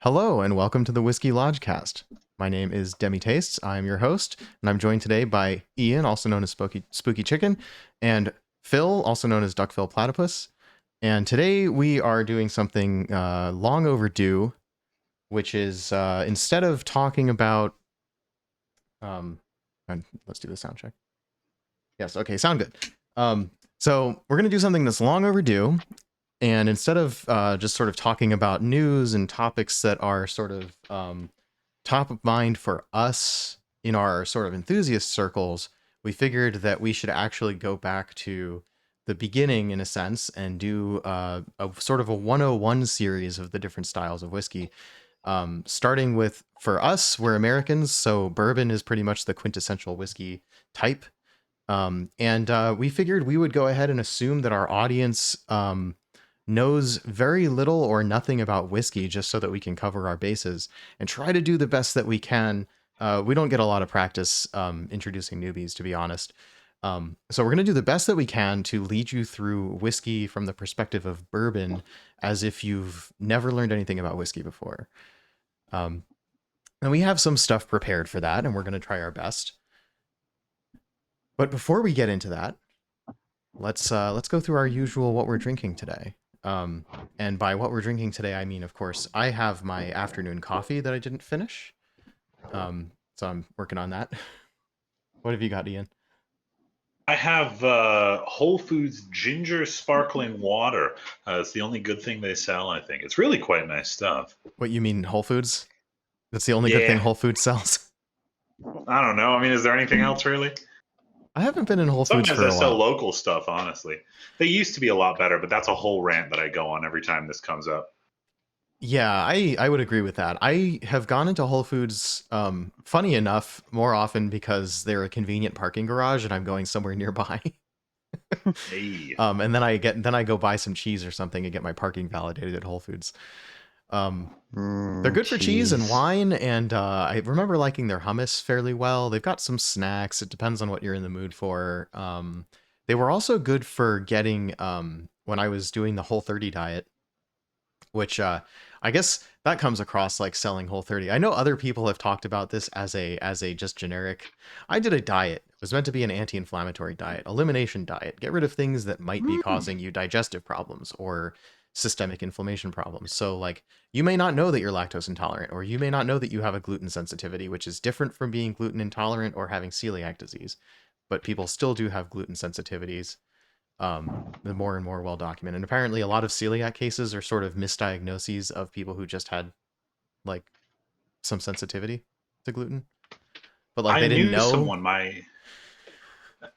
Hello and welcome to the Whiskey Lodgecast. My name is DemiTastes. I'm your host, and I'm joined today by Ian, also known as Spooky Chicken, and Phill, also known as Duckphill Platypus. And today we are doing something long overdue, which is instead of talking about, and let's do the sound check. Yes, okay, sound good. So we're gonna do something that's long overdue. And instead of just sort of talking about news and topics that are sort of top of mind for us in our sort of enthusiast circles, we figured that we should actually go back to the beginning in a sense and do a sort of a 101 series of the different styles of whiskey. Starting with, for us, we're Americans, so bourbon is pretty much the quintessential whiskey type. And we figured we would go ahead and assume that our audience knows very little or nothing about whiskey, just so that we can cover our bases and try to do the best that we can. We don't get a lot of practice introducing newbies, to be honest. So we're going to do the best that we can to lead you through whiskey from the perspective of bourbon, as if you've never learned anything about whiskey before. And we have some stuff prepared for that, and we're going to try our best. But before we get into that, let's go through our usual what we're drinking today. And by what we're drinking today, I mean, of course, I have my afternoon coffee that I didn't finish. So I'm working on that. What have you got, Ian? I have Whole Foods ginger sparkling water. It's the only good thing they sell, I think. It's really quite nice stuff. What, you mean Whole Foods? That's the only good thing Yeah. Whole Foods sells? I don't know. I mean, is there anything else really? I haven't been in Whole Foods Sometimes for I a sell while. local stuff, honestly. They used to be a lot better, but that's a whole rant that I go on every time this comes up. Yeah, I would agree with that. I have gone into Whole Foods, funny enough, more often because they're a convenient parking garage and I'm going somewhere nearby. Hey. And then I go buy some cheese or something and get my parking validated at Whole Foods. They're good for cheese and wine, and I remember liking their hummus fairly well. They've got some snacks. It depends on what you're in the mood for. They were also good for getting when I was doing the Whole30 diet, which I guess that comes across like selling Whole30. I know other people have talked about this as a just generic. I did a diet. It was meant to be an anti-inflammatory diet, elimination diet. Get rid of things that might be causing you digestive problems or systemic inflammation problems. So like you may not know that you're lactose intolerant, or you may not know that you have a gluten sensitivity, which is different from being gluten intolerant or having celiac disease. But people still do have gluten sensitivities. The more and more well documented. And apparently a lot of celiac cases are sort of misdiagnoses of people who just had like some sensitivity to gluten. But like I they didn't knew know. someone,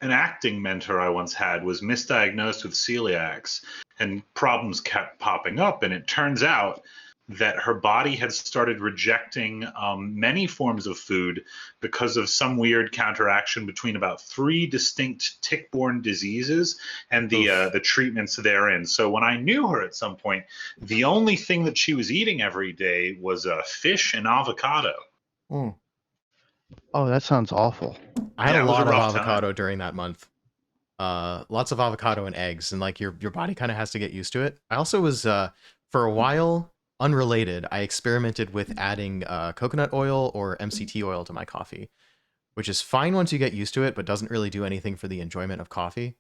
an acting mentor I once had was misdiagnosed with celiacs, and problems kept popping up. And it turns out that her body had started rejecting many forms of food because of some weird counteraction between about 3 distinct tick-borne diseases and the treatments therein. So when I knew her at some point, the only thing that she was eating every day was fish and avocado. Mm. Oh, that sounds awful. I had Yeah, a it was a lot of rough avocado time. during that month. Lots of avocado and eggs, and like your body kind of has to get used to it. I also was for a while, unrelated, I experimented with adding coconut oil or MCT oil to my coffee, which is fine once you get used to it, but doesn't really do anything for the enjoyment of coffee.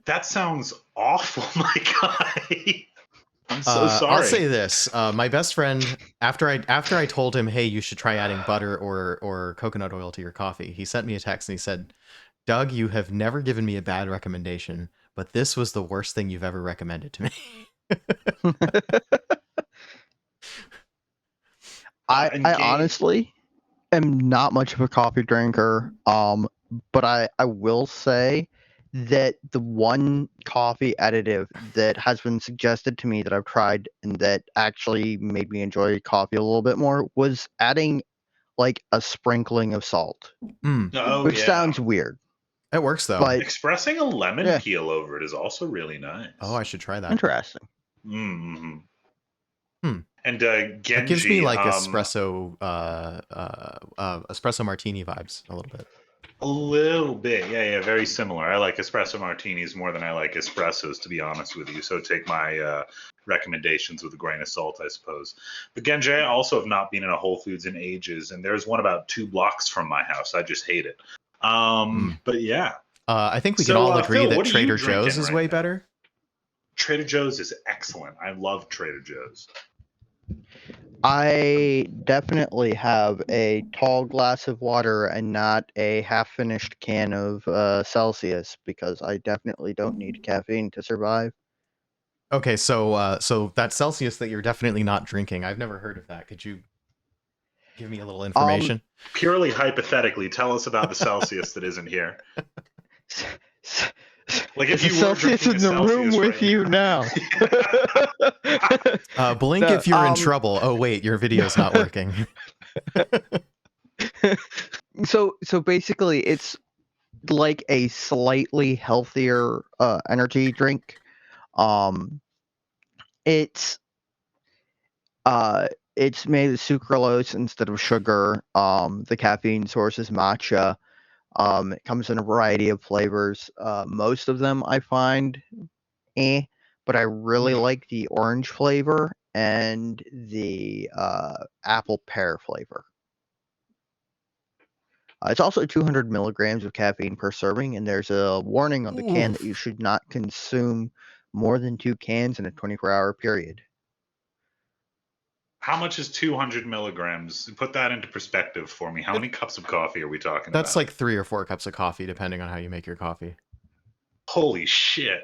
That sounds awful, my guy. I'm so I'll sorry. say this: my best friend, after I told him, "Hey, you should try adding butter or coconut oil to your coffee," he sent me a text and he said, "Doug, you have never given me a bad recommendation, but this was the worst thing you've ever recommended to me." I honestly am not much of a coffee drinker. But I will say that the one coffee additive that has been suggested to me that I've tried and that actually made me enjoy coffee a little bit more was adding like a sprinkling of salt, Oh, which yeah. sounds weird. It works though. But Expressing a lemon yeah, peel over it is also really nice. Oh, I should try that. interesting. Mm-hmm. Hmm. And It gives me Genji, like espresso martini vibes a little bit. A little bit, yeah, very similar. I like espresso martinis more than I like espressos, to be honest with you. So take my recommendations with a grain of salt, I suppose. But Genji, I also have not been in a Whole Foods in ages, and there's one about 2 blocks from my house. I just hate it. But yeah. I think we can So, all agree Phill, that what are you Trader Joe's drinking is right way now? better. Trader Joe's is excellent. I love Trader Joe's. I definitely have a tall glass of water and not a half-finished can of Celsius because I definitely don't need caffeine to survive. Okay, so that Celsius that you're definitely not drinking, I've never heard of that. Could you give me a little information? Purely hypothetically, tell us about the Celsius that isn't here. Like if There's you a were Celsius drinking in the room Celsius with right you now. Blink No, if you're in trouble. Oh wait, your video's not working. So basically, it's like a slightly healthier energy drink. Um, it's it's made with sucralose instead of sugar. The caffeine source is matcha. It comes in a variety of flavors. Most of them I find but I really like the orange flavor and the apple pear flavor. It's also 200 milligrams of caffeine per serving, and there's a warning on the can that you should not consume more than 2 cans in a 24-hour period. How much is 200 milligrams? Put that into perspective for me. How many cups of coffee are we talking That's about? like 3 or 4 cups of coffee, depending on how you make your coffee. Holy shit.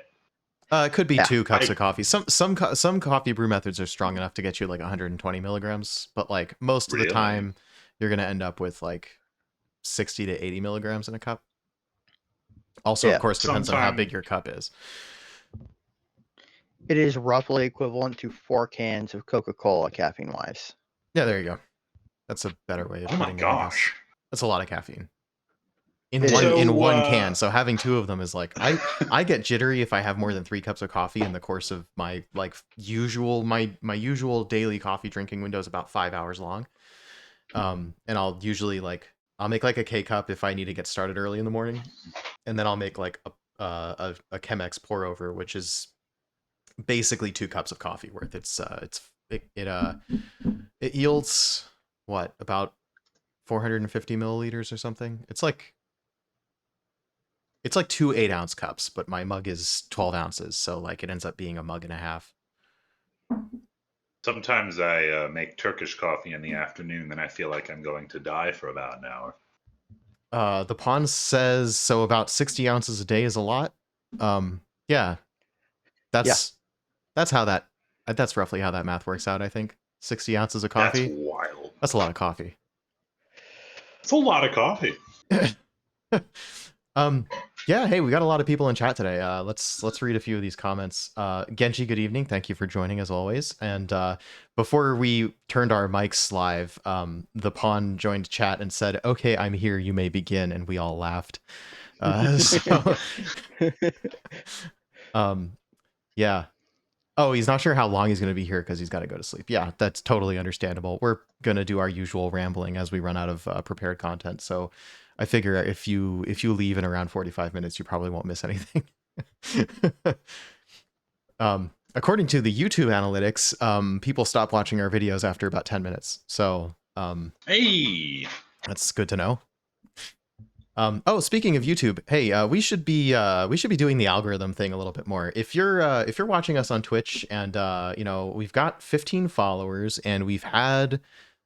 It could be Yeah. 2 cups of coffee. Some coffee brew methods are strong enough to get you like 120 milligrams, but like most of the time, you're gonna end up with like 60 to 80 milligrams in a cup. Also, of course, depends on how big your cup is. It is roughly equivalent to 4 cans of Coca-Cola caffeine-wise. Yeah, there you go. That's a better way of putting it. Oh my gosh. That's a lot of caffeine. In It one can, so having 2 of them is like I get jittery if I have more than 3 cups of coffee in the course of my like usual my usual daily coffee drinking window is about 5 hours long. And I'll usually I'll make like a K cup if I need to get started early in the morning, and then I'll make like a Chemex pour over, which is basically 2 cups of coffee worth. It yields what, about 450 milliliters or something. It's like 2 8-ounce cups, but my mug is 12 ounces, so like it ends up being a mug and a half. Sometimes I make Turkish coffee in the afternoon, then I feel like I'm going to die for about an hour. The Pawn says so about 60 ounces a day is a lot. Yeah. That's roughly how that math works out, I think. 60 ounces of coffee. That's wild. That's a lot of coffee. It's a lot of coffee. Yeah, hey, we got a lot of people in chat today. Let's read a few of these comments. Genji, good evening. Thank you for joining as always. And before we turned our mics live, the Pawn joined chat and said, "Okay, I'm here. You may begin." And we all laughed. Yeah. Oh, he's not sure how long he's going to be here because he's got to go to sleep. Yeah, that's totally understandable. We're going to do our usual rambling as we run out of prepared content. So I figure if you leave in around 45 minutes, you probably won't miss anything. According to the YouTube analytics, people stop watching our videos after about 10 minutes. So hey, that's good to know. Oh, speaking of YouTube, hey, we should be doing the algorithm thing a little bit more. If you're watching us on Twitch and we've got 15 followers and we've had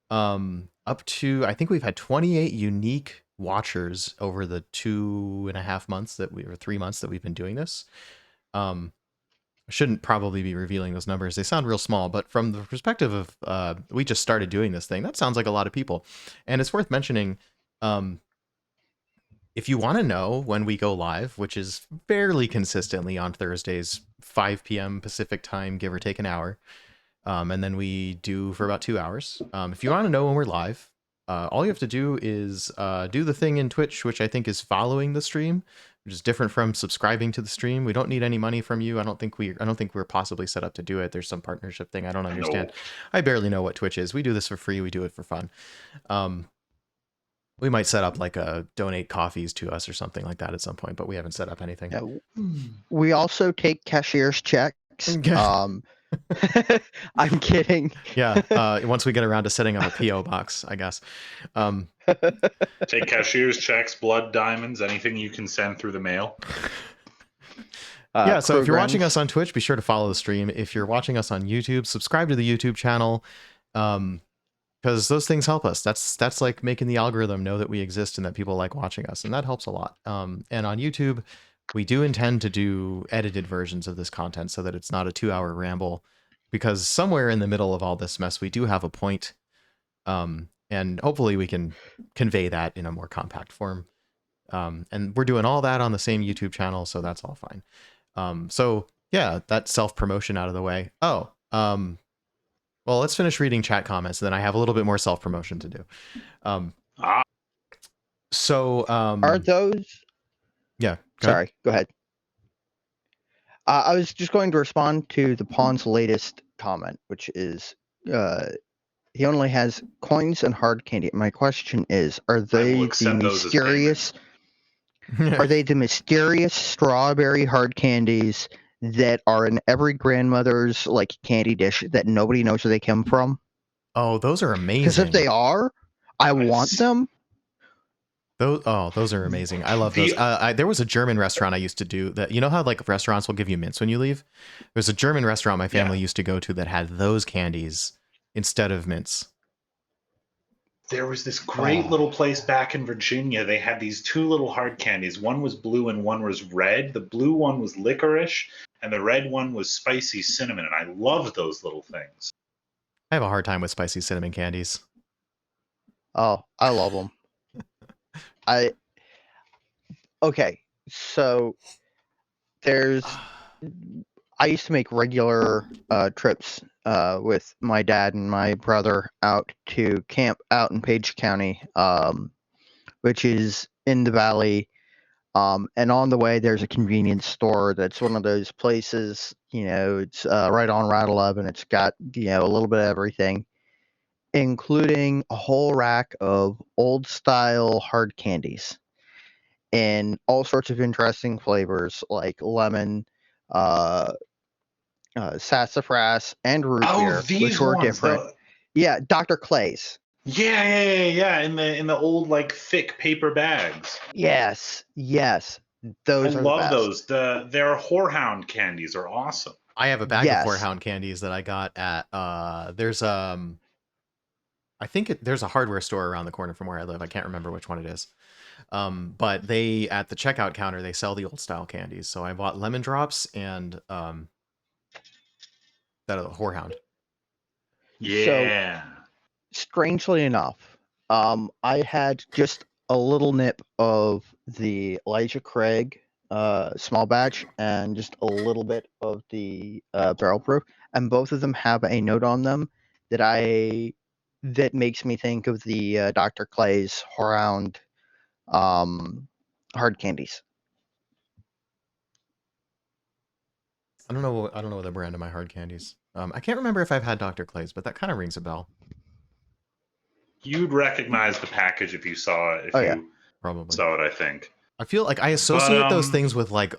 up to, I think we've had 28 unique watchers over the 2.5 months or 3 months that we've been doing this. I shouldn't probably be revealing those numbers. They sound real small, but from the perspective of we just started doing this thing, that sounds like a lot of people. And it's worth mentioning, if you want to know when we go live, which is fairly consistently on Thursdays, 5 p.m. Pacific time, give or take an hour, and then we do for about 2 hours. If you want to know when we're live, all you have to do is do the thing in Twitch, which I think is following the stream, which is different from subscribing to the stream. We don't need any money from you. I don't think we're possibly set up to do it. There's some partnership thing I don't understand. No. I barely know what Twitch is. We do this for free. We do it for fun. We might set up like a donate coffees to us or something like that at some point, but we haven't set up anything. Yeah, we also take cashier's checks. I'm kidding. Yeah, once we get around to setting up a PO box, I guess. Take cashier's checks, blood diamonds, anything you can send through the mail. Yeah, so if you're watching us on Twitch, be sure to follow the stream. If you're watching us on YouTube, subscribe to the YouTube channel, because those things help us. That's like making the algorithm know that we exist and that people like watching us, and that helps a lot. And on YouTube, we do intend to do edited versions of this content so that it's not a 2-hour ramble, because somewhere in the middle of all this mess, we do have a point, and hopefully we can convey that in a more compact form. And we're doing all that on the same YouTube channel, so that's all fine. So yeah, that self-promotion out of the way. Oh, well, let's finish reading chat comments, and then I have a little bit more self-promotion to do. So are those? Yeah. Sorry, go ahead. I was just going to respond to the Pawn's latest comment, which is he only has coins and hard candy. My question is, are they the mysterious? Are they the mysterious strawberry hard candies that are in every grandmother's like candy dish that nobody knows where they come from? Oh, those are amazing. Because if they are, I want them. Those are amazing. I love those. There was a German restaurant I used to do that. You know how like restaurants will give you mints when you leave? There's a German restaurant my family used to go to that had those candies instead of mints. There was this great little place back in Virginia. They had these 2 little hard candies. One was blue and one was red. The blue one was licorice, and the red one was spicy cinnamon. And I loved those little things. I have a hard time with spicy cinnamon candies. Oh, I love them. Okay, so I used to make regular trips with my dad and my brother out to camp out in Page County, which is in the valley. And on the way, there's a convenience store that's one of those places, it's right on Route 11. It's got, a little bit of everything, including a whole rack of old-style hard candies in all sorts of interesting flavors like lemon, sassafras, and root beer, which were different. Yeah, Dr. Clay's. Yeah. In the old like thick paper bags. Yes. Those I love those. Their whorehound candies are awesome. I have a bag of whorehound candies that I got at there's I think there's a hardware store around the corner from where I live. I can't remember which one it is. But they at the checkout counter they sell the old style candies. So I bought lemon drops and that whorehound. Yeah. So, strangely enough, I had just a little nip of the Elijah Craig small batch and just a little bit of the barrel proof, and both of them have a note on them that makes me think of the Dr. Clay's whorehound hard candies. I don't know the brand of my hard candies. I can't remember if I've had Dr. Clay's, but that kind of rings a bell. You'd recognize the package if you saw it. Probably saw it, I think. I feel like I associate those things with like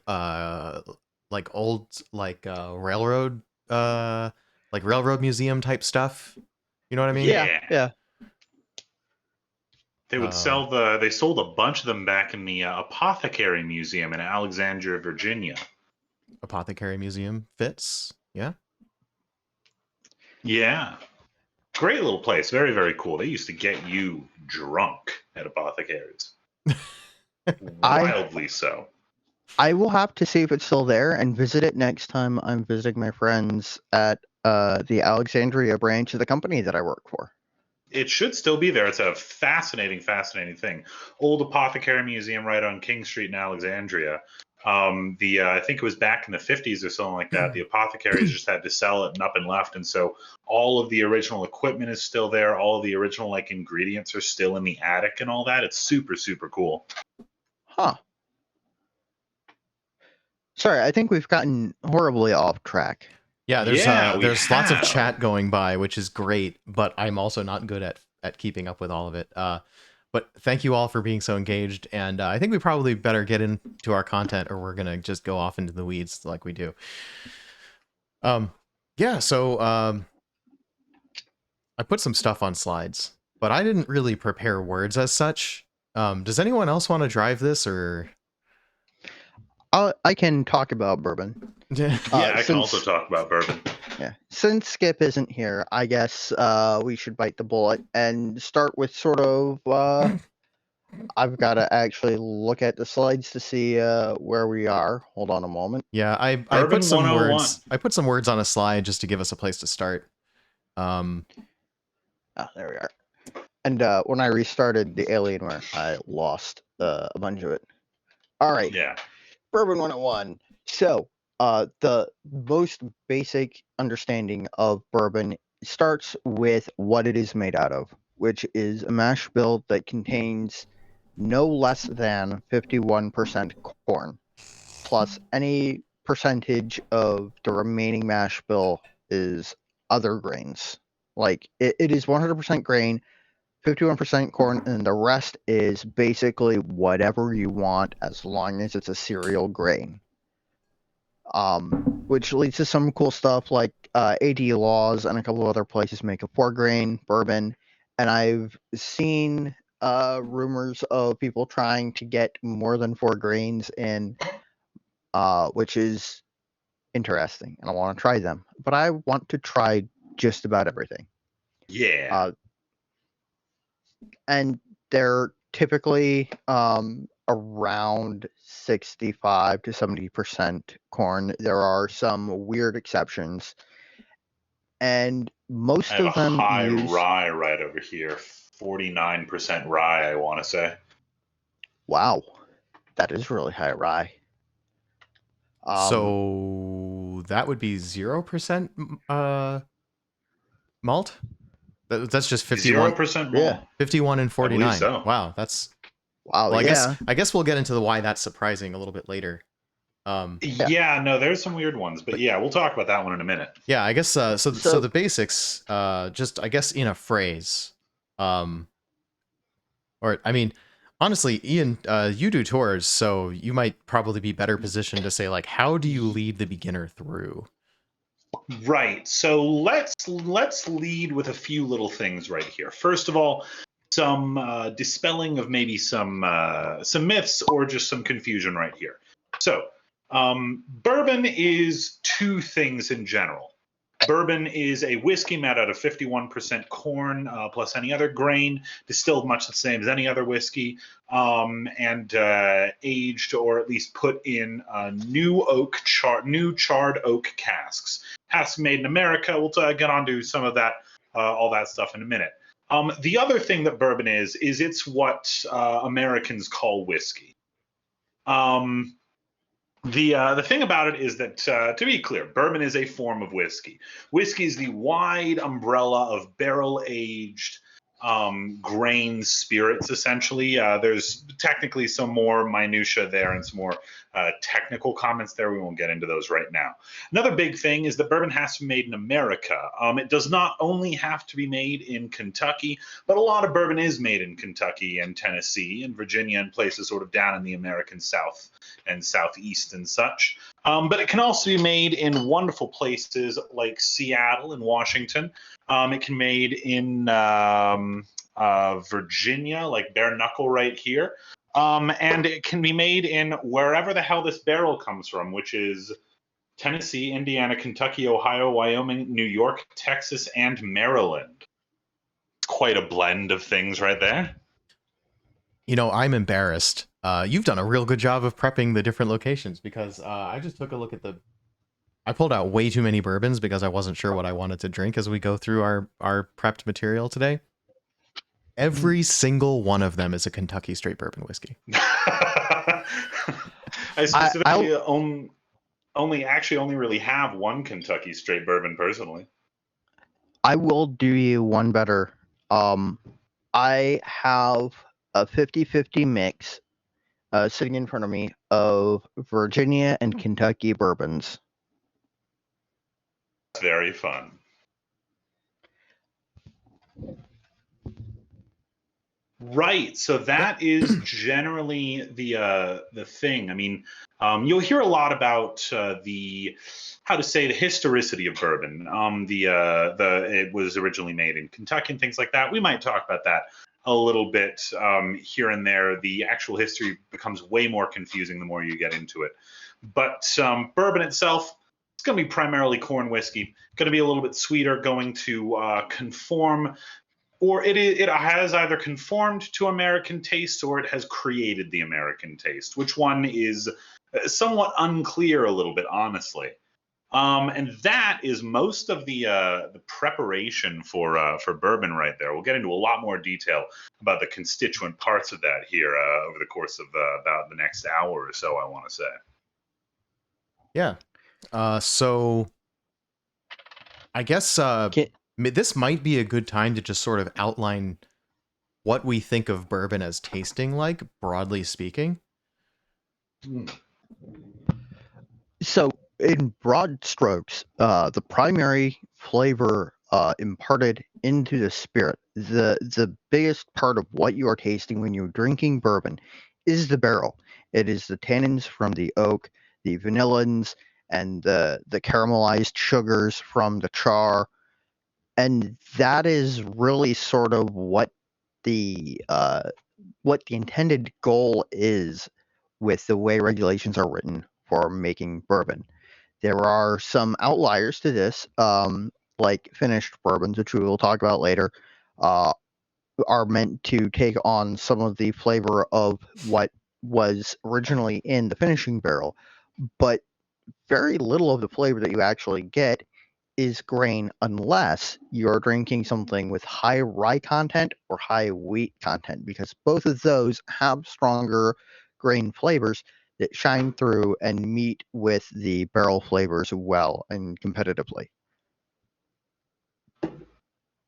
old railroad railroad museum type stuff. You know what I mean? Yeah. They would they sold a bunch of them back in the Apothecary Museum in Alexandria, Virginia. Apothecary Museum fits. Yeah. Yeah. Great little place. Very, very cool. They used to get you drunk at Apothecaries. Wildly so. I will have to see if it's still there and visit it next time I'm visiting my friends at the Alexandria branch of the company that I work for. It should still be there. It's a fascinating thing. Old Apothecary Museum right on King Street in Alexandria. I think it was back in the 50s or something like that. The apothecaries just had to sell it and up and left. And so all of the original equipment is still there. All of the original ingredients are still in the attic and all that. It's super, super cool. Huh. Sorry, I think we've gotten horribly off track. Yeah, there's lots of chat going by, which is great, but I'm also not good at keeping up with all of it. But thank you all for being so engaged, and I think we probably better get into our content, or we're gonna just go off into the weeds like we do. Yeah. So I put some stuff on slides, but I didn't really prepare words as such. Does anyone else want to drive this, or? I can talk about bourbon. Yeah, I can also talk about bourbon. Yeah. Since Skip isn't here, I guess we should bite the bullet and start with sort of. I've got to actually look at the slides to see where we are. Hold on a moment. Yeah, I put some words. I put some words on a slide just to give us a place to start. Oh, there we are. And when I restarted the Alienware, I lost a bunch of it. All right. Yeah. Bourbon 101. So, the most basic understanding of bourbon starts with what it is made out of, which is a mash bill that contains no less than 51% corn, plus any percentage of the remaining mash bill is other grains. Like, it is 100% grain, 51% corn, and the rest is basically whatever you want as long as it's a cereal grain. Which leads to some cool stuff like AD Laws and a couple of other places make a 4-grain bourbon. And I've seen rumors of people trying to get more than 4 grains in, which is interesting. And I want to try them. But I want to try just about everything. Yeah. And they're typically around 65 to 70% corn. There are some weird exceptions, and most of them high use rye right over here, 49% rye. I want to say. Wow, that is really high rye. So that would be 0% malt. That's just 51. 0% malt. Yeah. 51 and 49. So. Wow, that's. Wow. Well, yeah. I guess we'll get into the why that's surprising a little bit later. Yeah, no, there's some weird ones, but yeah, we'll talk about that one in a minute. Yeah, I guess so the basics, just I guess in a phrase, or I mean, honestly, Ian, you do tours, so you might probably be better positioned to say like, how do you lead the beginner through? Right. So let's lead with a few little things right here. First of all, some dispelling of maybe some myths or just some confusion right here. So bourbon is two things in general. Bourbon is a whiskey made out of 51% corn plus any other grain, distilled much the same as any other whiskey, and aged or at least put in new charred oak casks. Has to be made in America. We'll get on to some of that, all that stuff in a minute. The other thing that bourbon is it's what Americans call whiskey. The thing about it is that, to be clear, bourbon is a form of whiskey. Whiskey is the wide umbrella of barrel-aged grain spirits, essentially. There's technically some more minutia there and some more technical comments there. We won't get into those right now. Another big thing is that bourbon has to be made in America. It does not only have to be made in Kentucky, but a lot of bourbon is made in Kentucky and Tennessee and Virginia and places sort of down in the American South and Southeast and such. But it can also be made in wonderful places like Seattle and Washington. It can be made in Virginia, like bare knuckle right here. And it can be made in wherever the hell this barrel comes from, which is Tennessee, Indiana, Kentucky, Ohio, Wyoming, New York, Texas, and Maryland. Quite a blend of things right there. You know, I'm embarrassed. You've done a real good job of prepping the different locations because I just took a look at I pulled out way too many bourbons because I wasn't sure what I wanted to drink as we go through our prepped material today. Every single one of them is a Kentucky straight bourbon whiskey. I specifically only really have one Kentucky straight bourbon personally. I will do you one better. I have a 50-50 mix sitting in front of me of Virginia and Kentucky bourbons. Very fun. Right. So that is generally the thing. I mean, you'll hear a lot about the how to say the historicity of bourbon. The it was originally made in Kentucky and things like that. We might talk about that a little bit here and there. The actual history becomes way more confusing the more you get into it. But bourbon itself, it's going to be primarily corn whiskey. Going to be a little bit sweeter. Going to conform, or it has either conformed to American taste or it has created the American taste. Which one is somewhat unclear a little bit, honestly. And that is most of the preparation for bourbon right there. We'll get into a lot more detail about the constituent parts of that here over the course of about the next hour or so, I want to say. Yeah. So I guess this might be a good time to just sort of outline what we think of bourbon as tasting like, broadly speaking. So, in broad strokes, the primary flavor imparted into the spirit, the biggest part of what you are tasting when you're drinking bourbon, is the barrel. It is the tannins from the oak, the vanillins, and the caramelized sugars from the char, and that is really sort of what the intended goal is with the way regulations are written for making bourbon. There are some outliers to this, like finished bourbons, which we will talk about later, are meant to take on some of the flavor of what was originally in the finishing barrel, but very little of the flavor that you actually get is grain unless you're drinking something with high rye content or high wheat content, because both of those have stronger grain flavors that shine through and meet with the barrel flavors well and competitively.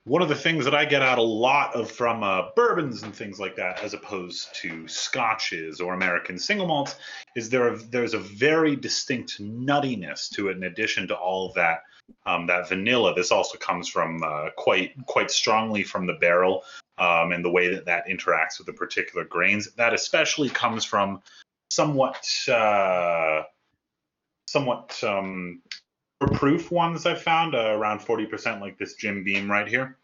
One of the things that I get out a lot of from bourbons and things like that, as opposed to scotches or American single malts, is there's a very distinct nuttiness to it. In addition to all of that that vanilla, this also comes from quite strongly from the barrel and the way that interacts with the particular grains. That especially comes from somewhat proof ones I've found around 40%, like this Jim Beam right here.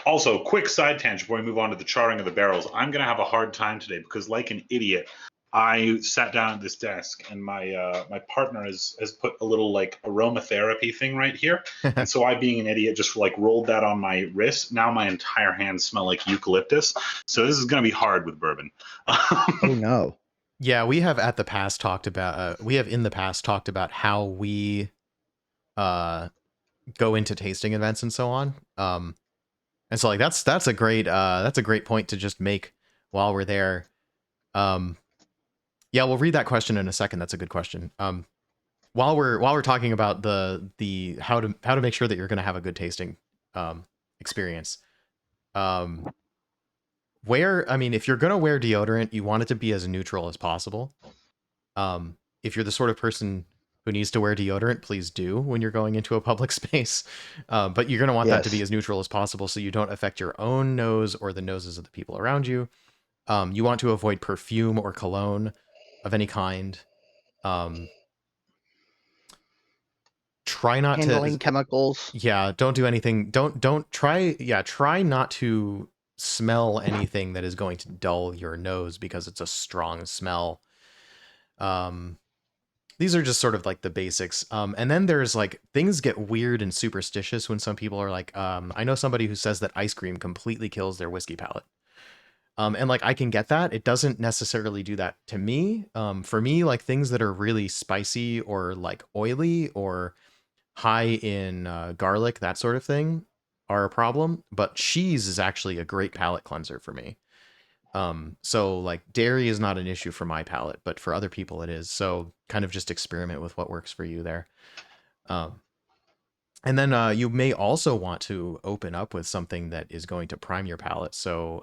Also, quick side tangent before we move on to the charring of the barrels. I'm going to have a hard time today because, like an idiot, I sat down at this desk and my partner has put a little like aromatherapy thing right here. And so I, being an idiot, just like rolled that on my wrist. Now my entire hands smell like eucalyptus. So this is going to be hard with bourbon. Oh no. Yeah, we have in the past talked about how we go into tasting events and so on. And so like that's a great point to just make while we're there. Yeah, we'll read that question in a second. That's a good question. While we're talking about the how to make sure that you're going to have a good tasting experience. If you're going to wear deodorant, you want it to be as neutral as possible. If you're the sort of person who needs to wear deodorant, please do when you're going into a public space. But you're going to want that to be as neutral as possible so you don't affect your own nose or the noses of the people around you. You want to avoid perfume or cologne of any kind. Try not handling chemicals. Yeah, don't do anything. Try not to smell anything that is going to dull your nose because it's a strong smell. These are just sort of like the basics. And then there's like things get weird and superstitious when some people are like, I know somebody who says that ice cream completely kills their whiskey palate. And like I can get that. It doesn't necessarily do that to me. For me, like things that are really spicy or like oily or high in garlic, that sort of thing, are a problem. But cheese is actually a great palate cleanser for me. So like dairy is not an issue for my palate, but for other people it is. So kind of just experiment with what works for you there. And then you may also want to open up with something that is going to prime your palate. So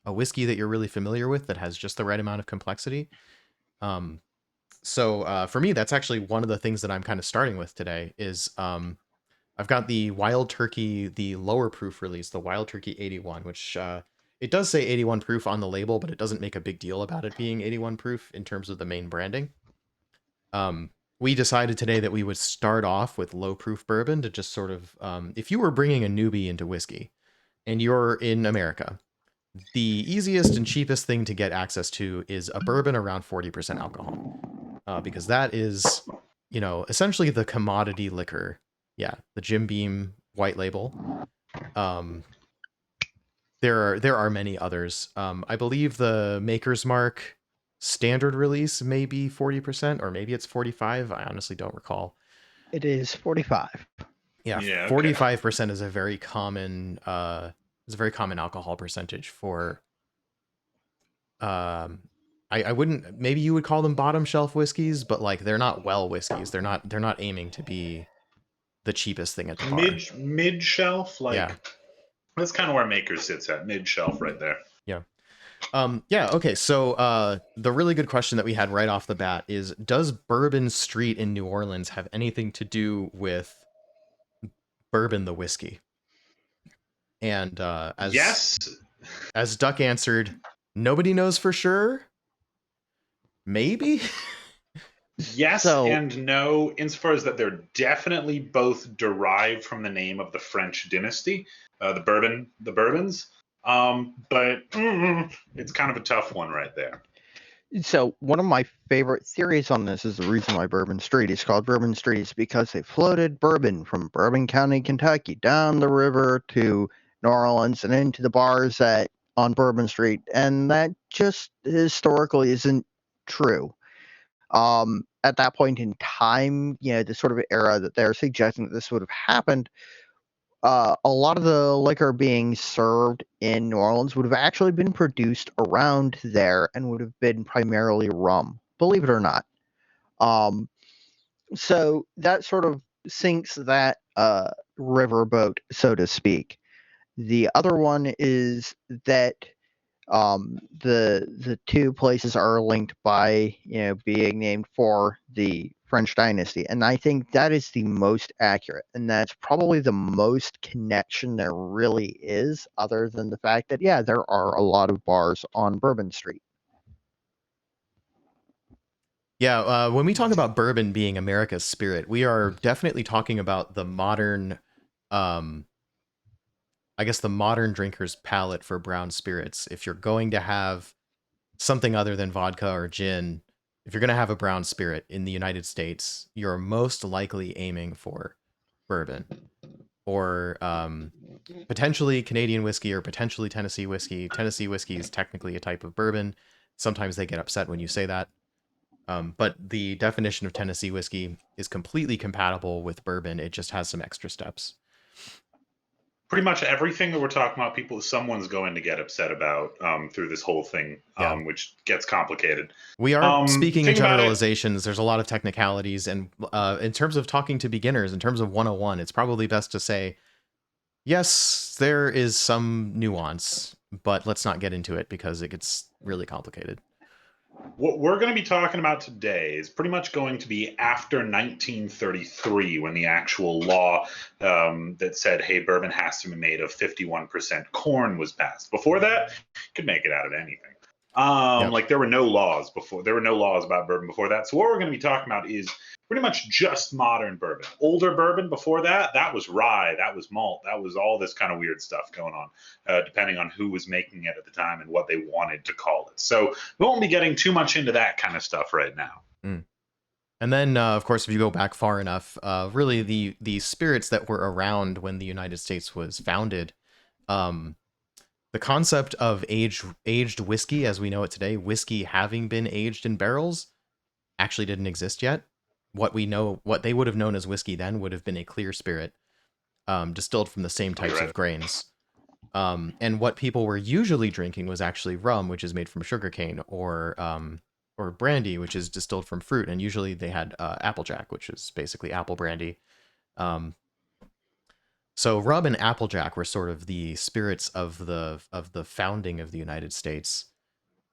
a whiskey that you're really familiar with that has just the right amount of complexity. So for me, that's actually one of the things that I'm kind of starting with today is I've got the Wild Turkey, the lower proof release, the Wild Turkey 81, which it does say 81 proof on the label, but it doesn't make a big deal about it being 81 proof in terms of the main branding. We decided today that we would start off with low proof bourbon to just sort of, if you were bringing a newbie into whiskey and you're in America, the easiest and cheapest thing to get access to is a bourbon around 40% alcohol, because that is, you know, essentially the commodity liquor. Yeah, the Jim Beam white label. There are many others. I believe the Maker's Mark standard release may be 40%, or maybe it's 45. I honestly don't recall. It is 45. Yeah, Yeah, 45% is a very common alcohol percentage for I wouldn't, maybe you would call them bottom shelf whiskeys, but like they're not well whiskeys. They're not aiming to be the cheapest thing at the bar. Mid shelf, like Yeah. that's kind of where Maker sits at, mid shelf right there. Yeah. Yeah, okay. So the really good question that we had right off the bat is, does Bourbon Street in New Orleans have anything to do with Bourbon the whiskey? And yes, as Duck answered, nobody knows for sure. Maybe. Yes and no, insofar as that they're definitely both derived from the name of the French dynasty, the Bourbons. But it's kind of a tough one right there. So one of my favorite theories on this is the reason why Bourbon Street is called Bourbon Street is because they floated bourbon from Bourbon County, Kentucky, down the river to New Orleans and into the bars on Bourbon Street, and that just historically isn't true. At that point in time, you know, the sort of era that they're suggesting that this would have happened, a lot of the liquor being served in New Orleans would have actually been produced around there and would have been primarily rum, believe it or not. So that sort of sinks that riverboat, so to speak. The other one is that the two places are linked by, you know, being named for the French dynasty, and I think that is the most accurate, and that's probably the most connection there really is, other than the fact that there are a lot of bars on Bourbon Street. Yeah, when we talk about bourbon being America's spirit, we are definitely talking about the modern, I guess the modern drinker's palate for brown spirits. If you're going to have something other than vodka or gin, if you're going to have a brown spirit in the United States, you're most likely aiming for bourbon or potentially Canadian whiskey or potentially Tennessee whiskey. Tennessee whiskey is technically a type of bourbon. Sometimes they get upset when you say that. But the definition of Tennessee whiskey is completely compatible with bourbon. It just has some extra steps. Pretty much everything that we're talking about, someone's going to get upset about through this whole thing, which gets complicated. We are speaking in generalizations. There's a lot of technicalities, and in terms of talking to beginners, in terms of 101, it's probably best to say, yes, there is some nuance, but let's not get into it because it gets really complicated. What we're going to be talking about today is pretty much going to be after 1933, when the actual law that said, hey, bourbon has to be made of 51% corn was passed. Before that, you could make it out of anything. Like there were no laws before. There were no laws about bourbon before that. So what we're going to be talking about is pretty much just modern bourbon. Older bourbon before that, that was rye, that was malt, that was all this kind of weird stuff going on, depending on who was making it at the time and what they wanted to call it. So we won't be getting too much into that kind of stuff right now. And then, of course, if you go back far enough, really the spirits that were around when the United States was founded, the concept of aged whiskey as we know it today, whiskey having been aged in barrels, actually didn't exist yet. What they would have known as whiskey then would have been a clear spirit, distilled from the same types of grains. And what people were usually drinking was actually rum, which is made from sugarcane, or brandy, which is distilled from fruit. And usually they had applejack, which is basically apple brandy. So rum and applejack were sort of the spirits of the founding of the United States.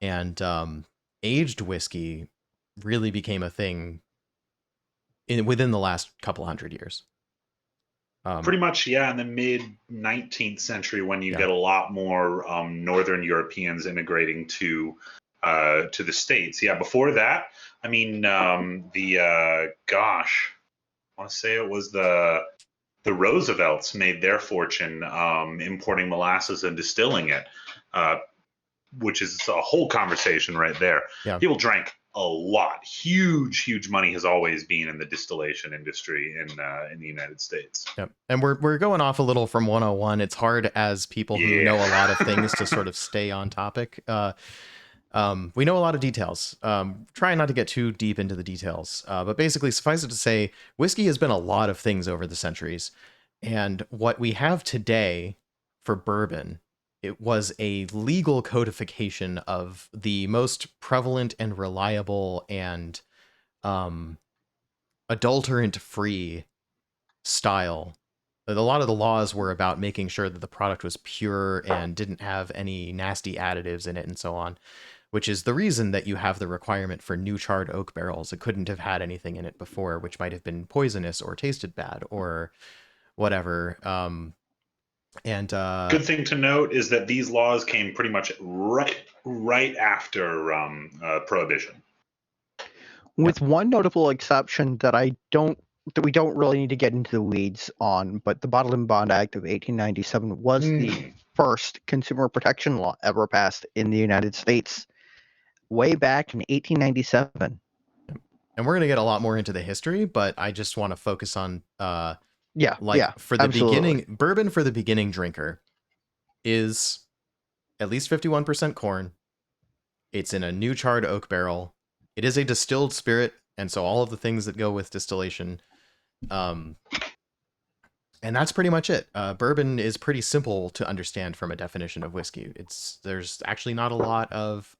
And aged whiskey really became a thing within the last couple hundred years. Pretty much, yeah, in the mid 19th century, when you Yeah. get a lot more Northern Europeans immigrating to the States. Yeah, before that, I mean, gosh, I want to say it was the Roosevelts made their fortune importing molasses and distilling it, uh, which is a whole conversation right there. Yeah. People drank a lot. Huge money has always been in the distillation industry in the United States. Yep. And we're going off a little from 101. It's hard as people who know a lot of things to sort of stay on topic. We know a lot of details. Trying not to get too deep into the details. But basically, suffice it to say, whiskey has been a lot of things over the centuries. And what we have today for bourbon, it was a legal codification of the most prevalent and reliable and adulterant-free style. A lot of the laws were about making sure that the product was pure and didn't have any nasty additives in it and so on, which is the reason that you have the requirement for new charred oak barrels. It couldn't have had anything in it before, which might have been poisonous or tasted bad or whatever. Good thing to note is that these laws came pretty much right after Prohibition. With one notable exception that we don't really need to get into the weeds on, but the Bottled and Bond Act of 1897 was the first consumer protection law ever passed in the United States, way back in 1897. And we're going to get a lot more into the history, but I just want to focus on for the absolutely. beginning, bourbon for the beginning drinker is at least 51% corn. It's in a new charred oak barrel. It is a distilled spirit, and so all of the things that go with distillation. And that's pretty much it. Bourbon is pretty simple to understand from a definition of whiskey. There's actually not a lot of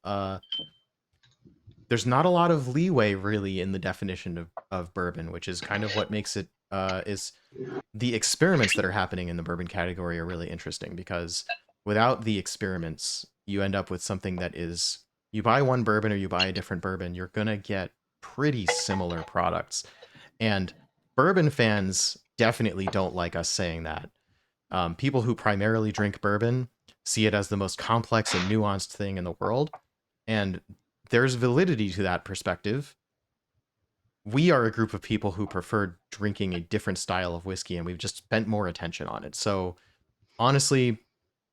leeway really in the definition of bourbon, which is kind of what makes it is the experiments that are happening in the bourbon category are really interesting, because without the experiments, you end up with something that is, you buy one bourbon or you buy a different bourbon, you're going to get pretty similar products. And bourbon fans definitely don't like us saying that. People who primarily drink bourbon see it as the most complex and nuanced thing in the world. And there's validity to that perspective. We are a group of people who prefer drinking a different style of whiskey, and we've just spent more attention on it. So honestly,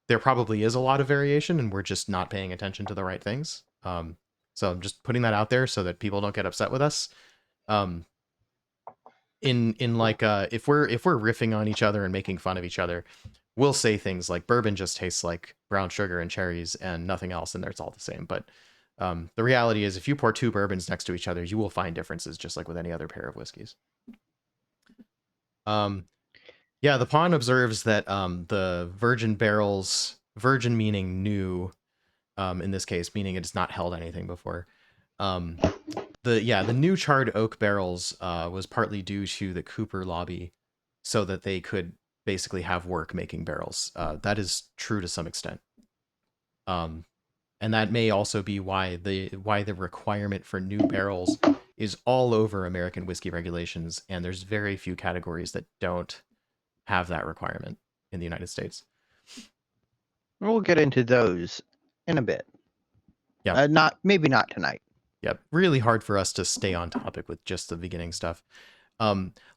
there probably is a lot of variation, and we're just not paying attention to the right things. So I'm just putting that out there so that people don't get upset with us. If we're riffing on each other and making fun of each other, we'll say things like bourbon just tastes like brown sugar and cherries and nothing else, and it's all the same. But the reality is, if you pour two bourbons next to each other, you will find differences, just like with any other pair of whiskeys. The pawn observes that the virgin barrels, virgin meaning new, in this case, meaning it's not held anything before. The new charred oak barrels was partly due to the Cooper lobby, so that they could basically have work making barrels. That is true to some extent. And that may also be why the requirement for new barrels is all over American whiskey regulations, and there's very few categories that don't have that requirement in the United States. We'll get into those in a bit. Yeah. Maybe not tonight. Yep. Really hard for us to stay on topic with just the beginning stuff.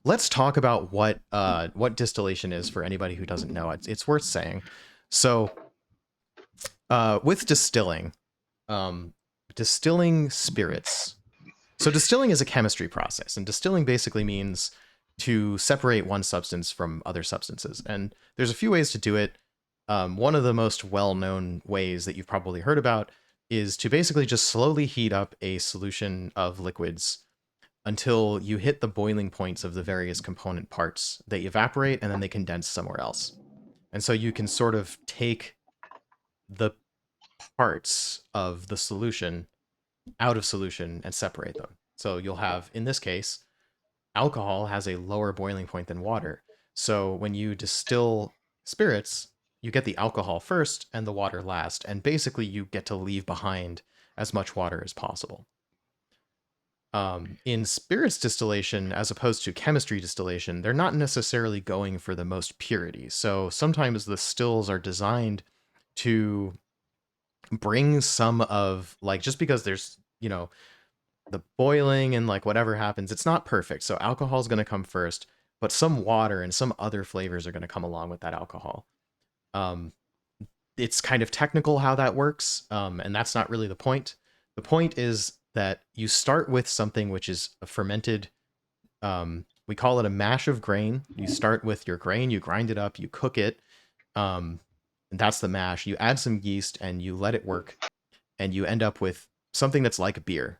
Let's talk about what distillation is for anybody who doesn't know. It's worth saying. So with distilling spirits. So distilling is a chemistry process, and distilling basically means to separate one substance from other substances. And there's a few ways to do it. One of the most well-known ways that you've probably heard about is to basically just slowly heat up a solution of liquids until you hit the boiling points of the various component parts. They evaporate and then they condense somewhere else. And so you can sort of take the parts of the solution out of solution and separate them. So you'll have, in this case, alcohol has a lower boiling point than water. So when you distill spirits, you get the alcohol first and the water last, and basically you get to leave behind as much water as possible. In spirits distillation, as opposed to chemistry distillation, they're not necessarily going for the most purity. So sometimes the stills are designed to bring some of, like, just because there's, the boiling and like whatever happens, it's not perfect. So alcohol is going to come first, but some water and some other flavors are going to come along with that alcohol. It's kind of technical how that works, and that's not really the point. The point is that you start with something which is a fermented, we call it a mash of grain. You start with your grain, you grind it up, you cook it, and that's the mash. You add some yeast and you let it work, and you end up with something that's like a beer.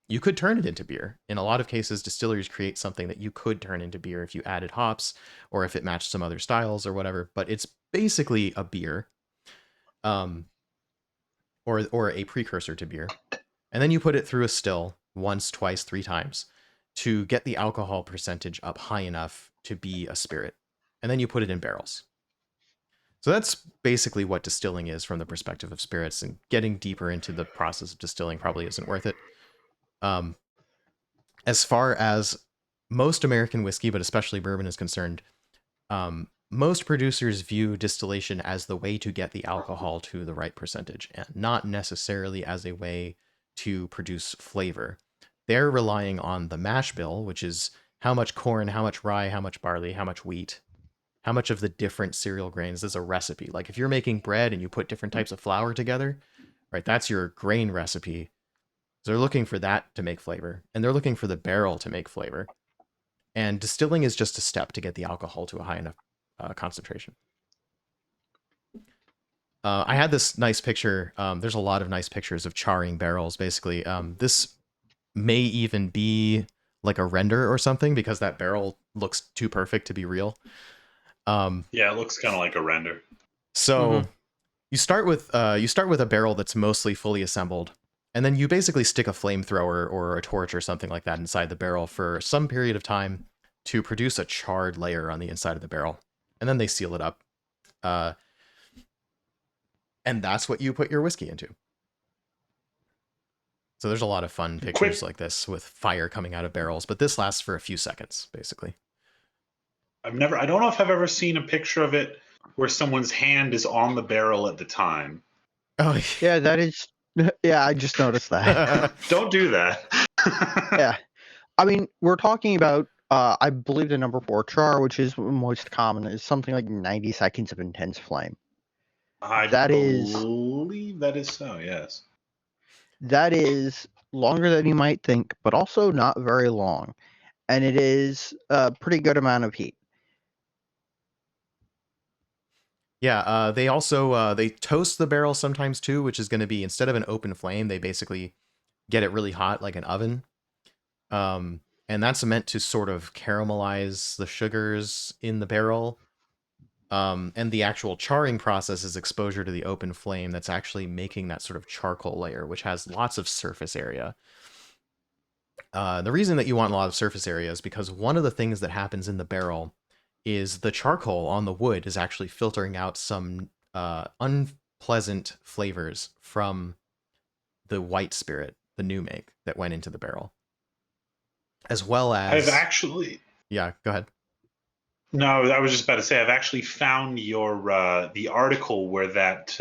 You could turn it into beer. In a lot of cases, distilleries create something that you could turn into beer if you added hops or if it matched some other styles or whatever, but it's basically a beer, or a precursor to beer. And then you put it through a still once, twice, 3 times to get the alcohol percentage up high enough to be a spirit. And then you put it in barrels. So that's basically what distilling is from the perspective of spirits, and getting deeper into the process of distilling probably isn't worth it. As far as most American whiskey, but especially bourbon, is concerned, most producers view distillation as the way to get the alcohol to the right percentage, and not necessarily as a way to produce flavor. They're relying on the mash bill, which is how much corn, how much rye, how much barley, how much wheat, how much of the different cereal grains. Is a recipe. Like if you're making bread and you put different types of flour together, right, that's your grain recipe. So they're looking for that to make flavor, and they're looking for the barrel to make flavor. And distilling is just a step to get the alcohol to a high enough concentration. I had this nice picture. There's a lot of nice pictures of charring barrels, basically. This may even be like a render or something, because that barrel looks too perfect to be real. Yeah, it looks kind of like a render. So you start with a barrel that's mostly fully assembled, and then you basically stick a flamethrower or a torch or something like that inside the barrel for some period of time to produce a charred layer on the inside of the barrel. And then they seal it up. And that's what you put your whiskey into. So there's a lot of fun pictures like this with fire coming out of barrels, but this lasts for a few seconds, basically. I don't know if I've ever seen a picture of it where someone's hand is on the barrel at the time. Oh, yeah, that is. Yeah, I just noticed that. Don't do that. Yeah. I mean, we're talking about, I believe the number 4 char, which is most common, is something like 90 seconds of intense flame. I believe that is so, yes. That is longer than you might think, but also not very long. And it is a pretty good amount of heat. Yeah, they also they toast the barrel sometimes too, which is going to be, instead of an open flame, they basically get it really hot like an oven. And that's meant to sort of caramelize the sugars in the barrel. And the actual charring process is exposure to the open flame that's actually making that sort of charcoal layer, which has lots of surface area. The reason that you want a lot of surface area is because one of the things that happens in the barrel is the charcoal on the wood is actually filtering out some unpleasant flavors from the white spirit, the new make that went into the barrel. As well as... I've actually... Yeah, go ahead. No, I was just about to say, I've actually found your the article where that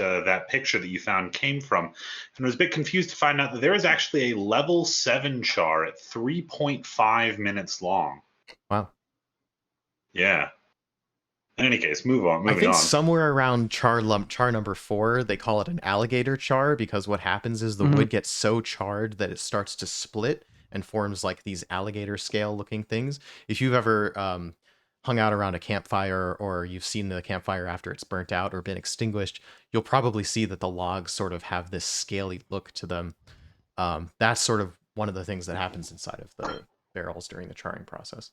picture that you found came from, and I was a bit confused to find out that there is actually a level 7 char at 3.5 minutes long. Wow. Yeah. In any case, moving on. I think somewhere around char number 4, they call it an alligator char, because what happens is the wood gets so charred that it starts to split and forms like these alligator scale looking things. If you've ever hung out around a campfire, or you've seen the campfire after it's burnt out or been extinguished, you'll probably see that the logs sort of have this scaly look to them. That's sort of one of the things that happens inside of the barrels during the charring process.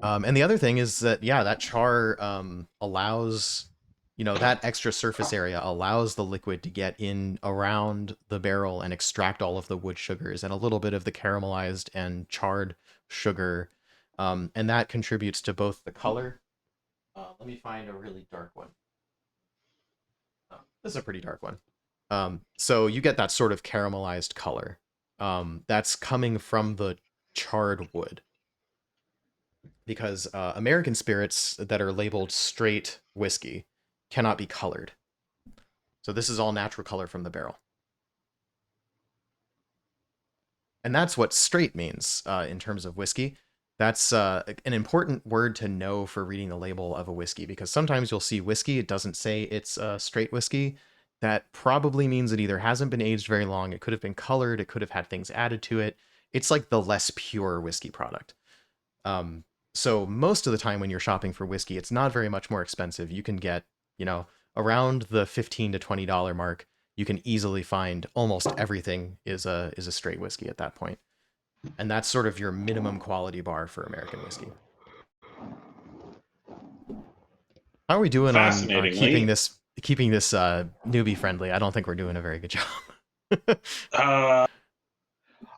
And the other thing is that, yeah, that char allows, that extra surface area allows the liquid to get in around the barrel and extract all of the wood sugars and a little bit of the caramelized and charred sugar. And that contributes to both the color. Let me find a really dark one. This is a pretty dark one. So you get that sort of caramelized color that's coming from the charred wood. Because American spirits that are labeled straight whiskey cannot be colored. So this is all natural color from the barrel. And that's what straight means in terms of whiskey. That's an important word to know for reading the label of a whiskey, because sometimes you'll see whiskey, it doesn't say it's straight whiskey. That probably means it either hasn't been aged very long, it could have been colored, it could have had things added to it. It's like the less pure whiskey product. So most of the time when you're shopping for whiskey, it's not very much more expensive. You can get, around the $15 to $20 mark. You can easily find almost everything is a straight whiskey at that point. And that's sort of your minimum quality bar for American whiskey. How are we doing on keeping this newbie friendly? I don't think we're doing a very good job.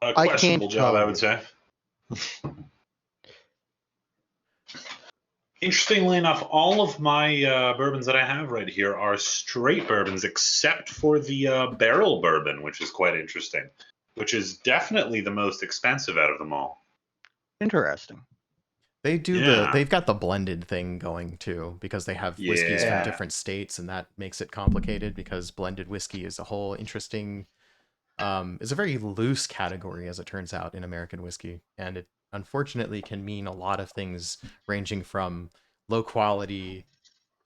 A questionable job, I would say. Interestingly enough, all of my bourbons that I have right here are straight bourbons, except for the barrel bourbon, which is quite interesting, which is definitely the most expensive out of them all. Interesting. They do they've got the blended thing going too, because they have whiskeys from different states, and that makes it complicated because blended whiskey is a whole interesting, is a very loose category as it turns out in American whiskey, and it unfortunately can mean a lot of things ranging from low quality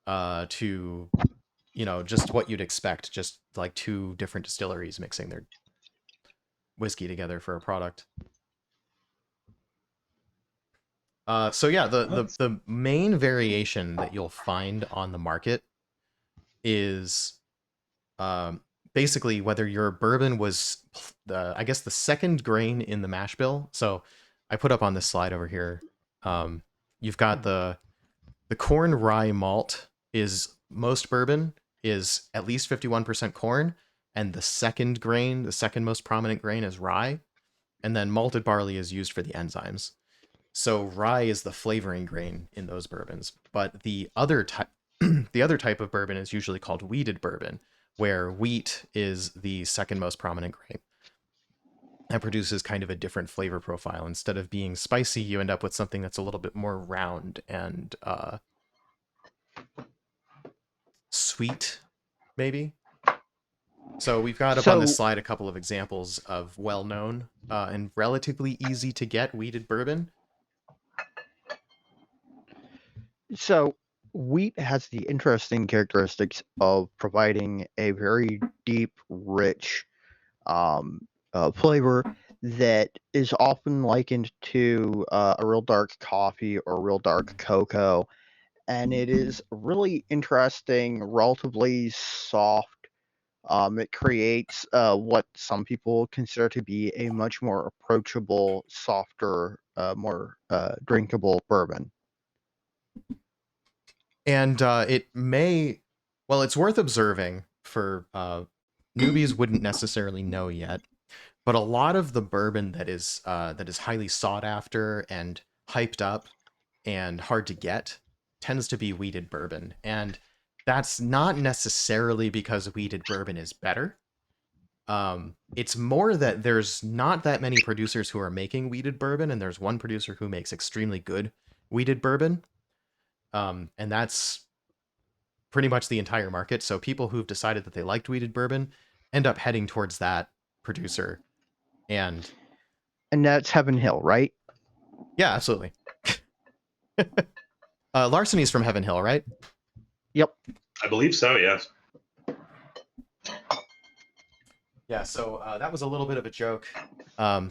to just what you'd expect, just like two different distilleries mixing their whiskey together for a product. So yeah, the main variation that you'll find on the market is basically whether your bourbon was I guess the second grain in the mash bill. So I put up on this slide over here. You've got the corn rye malt is most bourbon is at least 51% corn, and the second grain, the second most prominent grain is rye, and then malted barley is used for the enzymes. So rye is the flavoring grain in those bourbons, but the other type of bourbon is usually called wheated bourbon, where wheat is the second most prominent grain. That produces kind of a different flavor profile. Instead of being spicy, you end up with something that's a little bit more round and sweet, maybe. So we've got up on this slide a couple of examples of well-known and relatively easy to get wheated bourbon. So wheat has the interesting characteristics of providing a very deep, rich flavor that is often likened to a real dark coffee or real dark cocoa. And it is really interesting, relatively soft. It creates what some people consider to be a much more approachable, softer, more drinkable bourbon. And it's worth observing for newbies wouldn't necessarily know yet, but a lot of the bourbon that is highly sought after and hyped up and hard to get tends to be wheated bourbon. And that's not necessarily because wheated bourbon is better. It's more that there's not that many producers who are making wheated bourbon, and there's one producer who makes extremely good wheated bourbon. And that's pretty much the entire market. So people who've decided that they liked wheated bourbon end up heading towards that producer. And that's Heaven Hill, right? Yeah, absolutely. Larceny's from Heaven Hill, right? Yep. I believe so, yes. Yeah, so that was a little bit of a joke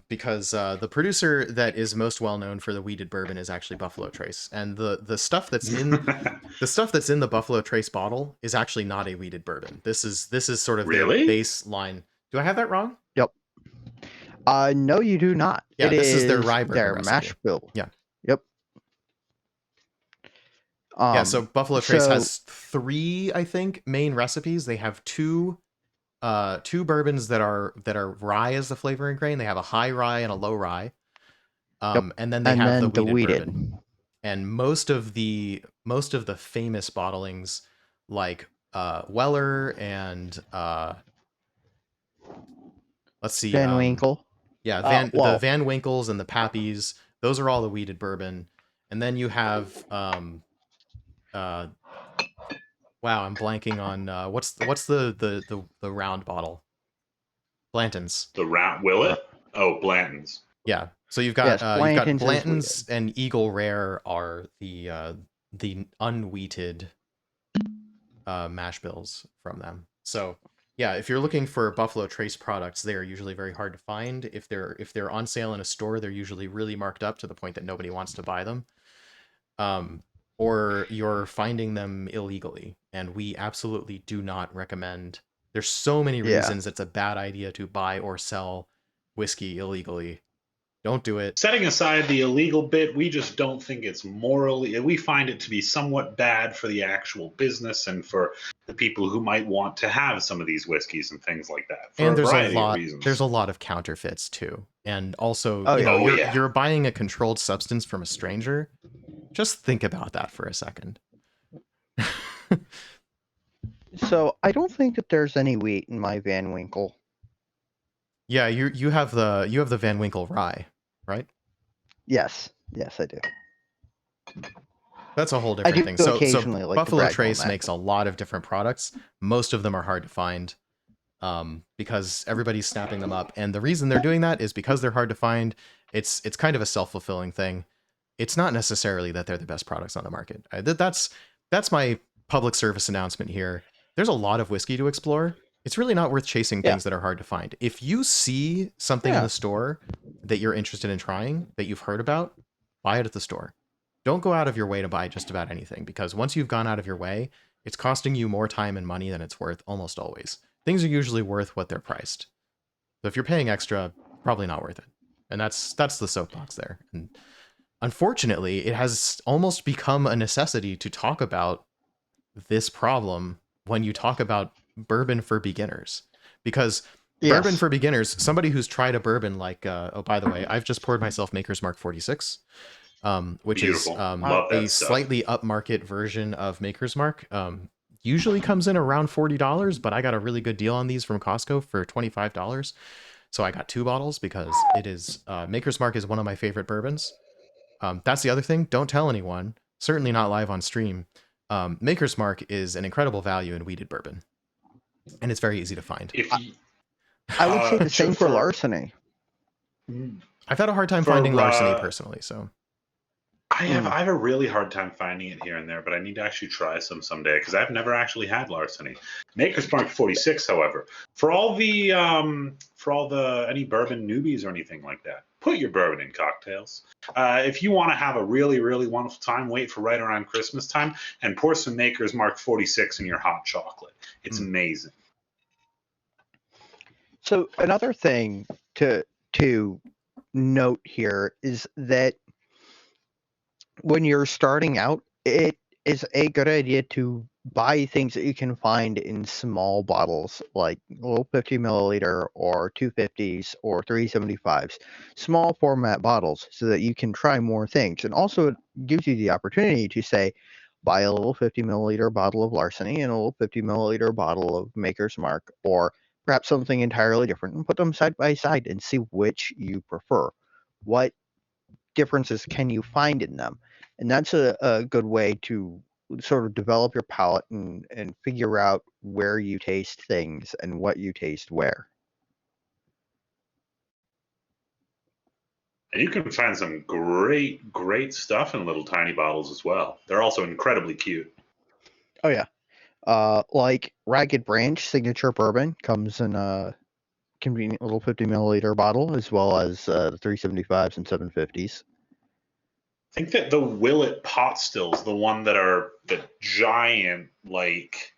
because the producer that is most well known for the wheated bourbon is actually Buffalo Trace, and the stuff that's in the Buffalo Trace bottle is actually not a wheated bourbon. This is sort of their baseline. Do I have that wrong? Yep. No, you do not. Yeah, this is their rye bourbon their recipe. mash bill. Yeah. Yep. Yeah, so Buffalo Trace has 3, I think, main recipes. They have two bourbons that are rye as the flavoring grain. They have a high rye and a low rye. And then they have the wheated bourbon. And most of the famous bottlings like Weller and let's see, Van Winkle. Yeah, the Van Winkles and the Pappies, those are all the weeded bourbon. And then you have wow, I'm blanking on what's the round bottle? Blanton's. The round Willet? Oh, Blanton's. Yeah. So you've Yes, got Blanton's weeded. and Eagle Rare are the unwheated mash bills from them. So yeah, if you're looking for Buffalo Trace products, they are usually very hard to find. If they're on sale in a store, they're usually really marked up to the point that nobody wants to buy them. Or you're finding them illegally, and we absolutely do not recommend. There's so many reasons it's a bad idea to buy or sell whiskey illegally. Don't do it. Setting aside the illegal bit, we just don't think it's morally. We find it to be somewhat bad for the actual business and for the people who might want to have some of these whiskeys and things like that. For And a variety of reasons. There's a lot of counterfeits too, and also you're buying a controlled substance from a stranger. Just think about that for a second. So I don't think that there's any wheat in my Van Winkle. Yeah, you have the Van Winkle rye, right? Yes, I do. That's a whole different thing. So like Buffalo Trace makes a lot of different products. Most of them are hard to find because everybody's snapping them up. And the reason they're doing that is because they're hard to find. It's kind of a self-fulfilling thing. It's not necessarily that they're the best products on the market. That's my public service announcement here. There's a lot of whiskey to explore. It's really not worth chasing things that are hard to find. If you see something in the store that you're interested in trying, that you've heard about, buy it at the store. Don't go out of your way to buy just about anything, because once you've gone out of your way, it's costing you more time and money than it's worth almost always. Things are usually worth what they're priced. So if you're paying extra, probably not worth it. And that's the soapbox there. And unfortunately, it has almost become a necessity to talk about this problem when you talk about bourbon for beginners, because bourbon for beginners, somebody who's tried a bourbon like oh, by the way, I've just poured myself Maker's Mark 46, which Beautiful. is a slightly upmarket version of Maker's Mark. Usually comes in around $40, but I got a really good deal on these from Costco for $25. So I got 2 bottles because it is Maker's Mark is one of my favorite bourbons. That's the other thing. Don't tell anyone. Certainly not live on stream. Maker's Mark is an incredible value in weeded bourbon, and it's very easy to find. I would say the same for larceny. I've had a hard time finding larceny personally, so I have a really hard time finding it here and there, but I need to actually try some someday because I've never actually had larceny. Maker's Mark 46, however, for all the any bourbon newbies or anything like that, put your bourbon in cocktails. If you want to have a really, really wonderful time, wait for right around Christmas time and pour some Maker's Mark 46 in your hot chocolate. It's amazing. So another thing to note here is that when you're starting out, it is a good idea to buy things that you can find in small bottles, like little 50 milliliter or 250s or 375s, small format bottles, so that you can try more things. And also it gives you the opportunity to say, buy a little 50 milliliter bottle of larceny and a little 50 milliliter bottle of Maker's Mark, or perhaps something entirely different, and put them side by side and see which you prefer. What differences can you find in them? And that's a good way to sort of develop your palate and figure out where you taste things and what you taste where. And you can find some great, great stuff in little tiny bottles as well. They're also incredibly cute. Oh, yeah. Like Ragged Branch Signature Bourbon comes in a convenient little 50 milliliter bottle, as well as the 375s and 750s. I think that the Willet pot stills, the one that are the giant, like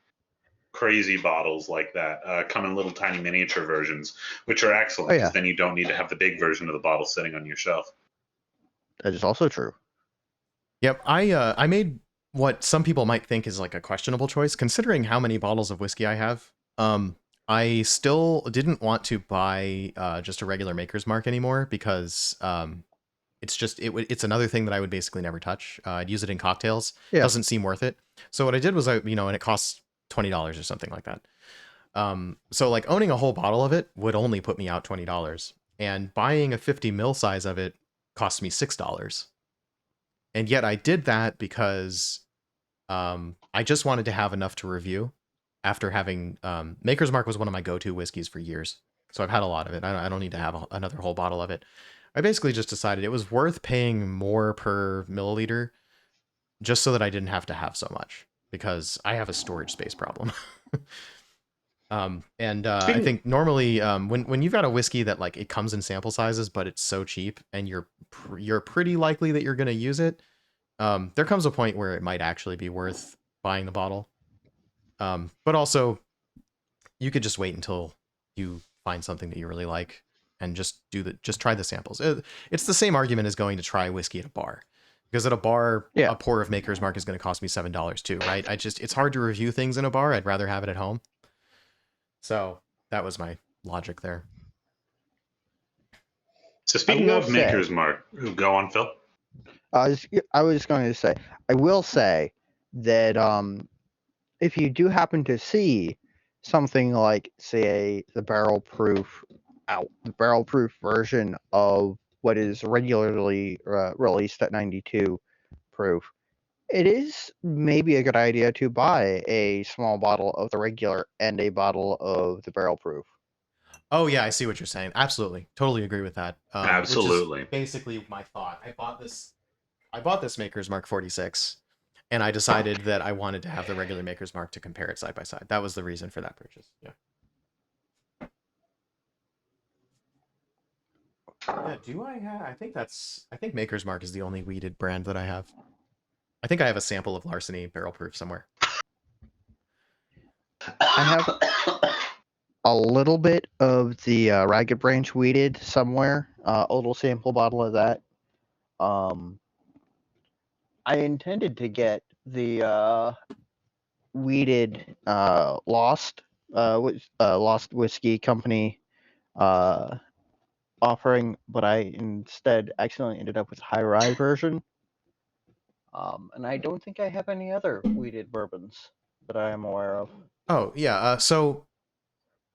crazy bottles like that, come in little tiny miniature versions, which are excellent. Because then you don't need to have the big version of the bottle sitting on your shelf. That is also true. Yep, I made what some people might think is like a questionable choice, considering how many bottles of whiskey I have. I still didn't want to buy just a regular Maker's Mark anymore because it's just it's another thing that I would basically never touch. I'd use it in cocktails. Yeah. Doesn't seem worth it. So what I did was and it costs $20 or something like that. So like owning a whole bottle of it would only put me out $20. and buying a 50 ml size of it cost me $6. And yet I did that because I just wanted to have enough to review after having Maker's Mark was one of my go-to whiskeys for years. So I've had a lot of it. I don't need to have another whole bottle of it. I basically just decided it was worth paying more per milliliter just so that I didn't have to have so much, because I have a storage space problem. I think normally when you've got a whiskey that like it comes in sample sizes, but it's so cheap and you're pretty likely that you're going to use it, there comes a point where it might actually be worth buying the bottle. But also, you could just wait until you find something that you really like and just try the samples. It's the same argument as going to try whiskey at a bar. Because at a bar, a pour of Maker's Mark is going to cost me $7 too, right? It's hard to review things in a bar. I'd rather have it at home. So that was my logic there. So speaking of Maker's Mark, go on, Phill. I was going to say, I will say that if you do happen to see something like, say, the barrel proof version of what is regularly released at 92 proof, it is maybe a good idea to buy a small bottle of the regular and a bottle of the barrel proof. Oh yeah, I see what you're saying. Absolutely, totally agree with that. Absolutely, which is basically my thought. I bought this Maker's Mark 46, and I decided that I wanted to have the regular Maker's Mark to compare it side by side. That was the reason for that purchase. Yeah. Yeah, do I have? I think Maker's Mark is the only weeded brand that I have. I think I have a sample of Larceny barrel proof somewhere. I have a little bit of the Ragged Branch weeded somewhere. A little sample bottle of that. I intended to get the weeded Lost Whiskey Company offering, but I instead accidentally ended up with the high rye version. And I don't think I have any other weeded bourbons that I am aware of. Oh yeah. So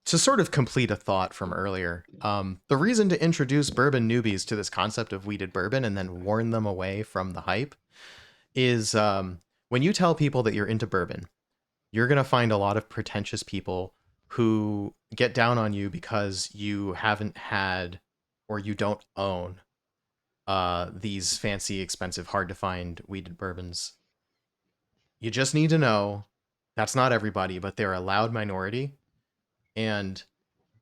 to sort of complete a thought from earlier, the reason to introduce bourbon newbies to this concept of weeded bourbon and then warn them away from the hype is when you tell people that you're into bourbon, you're going to find a lot of pretentious people who get down on you because you haven't had or you don't own these fancy, expensive, hard to find weeded bourbons. You just need to know that's not everybody, but they're a loud minority. And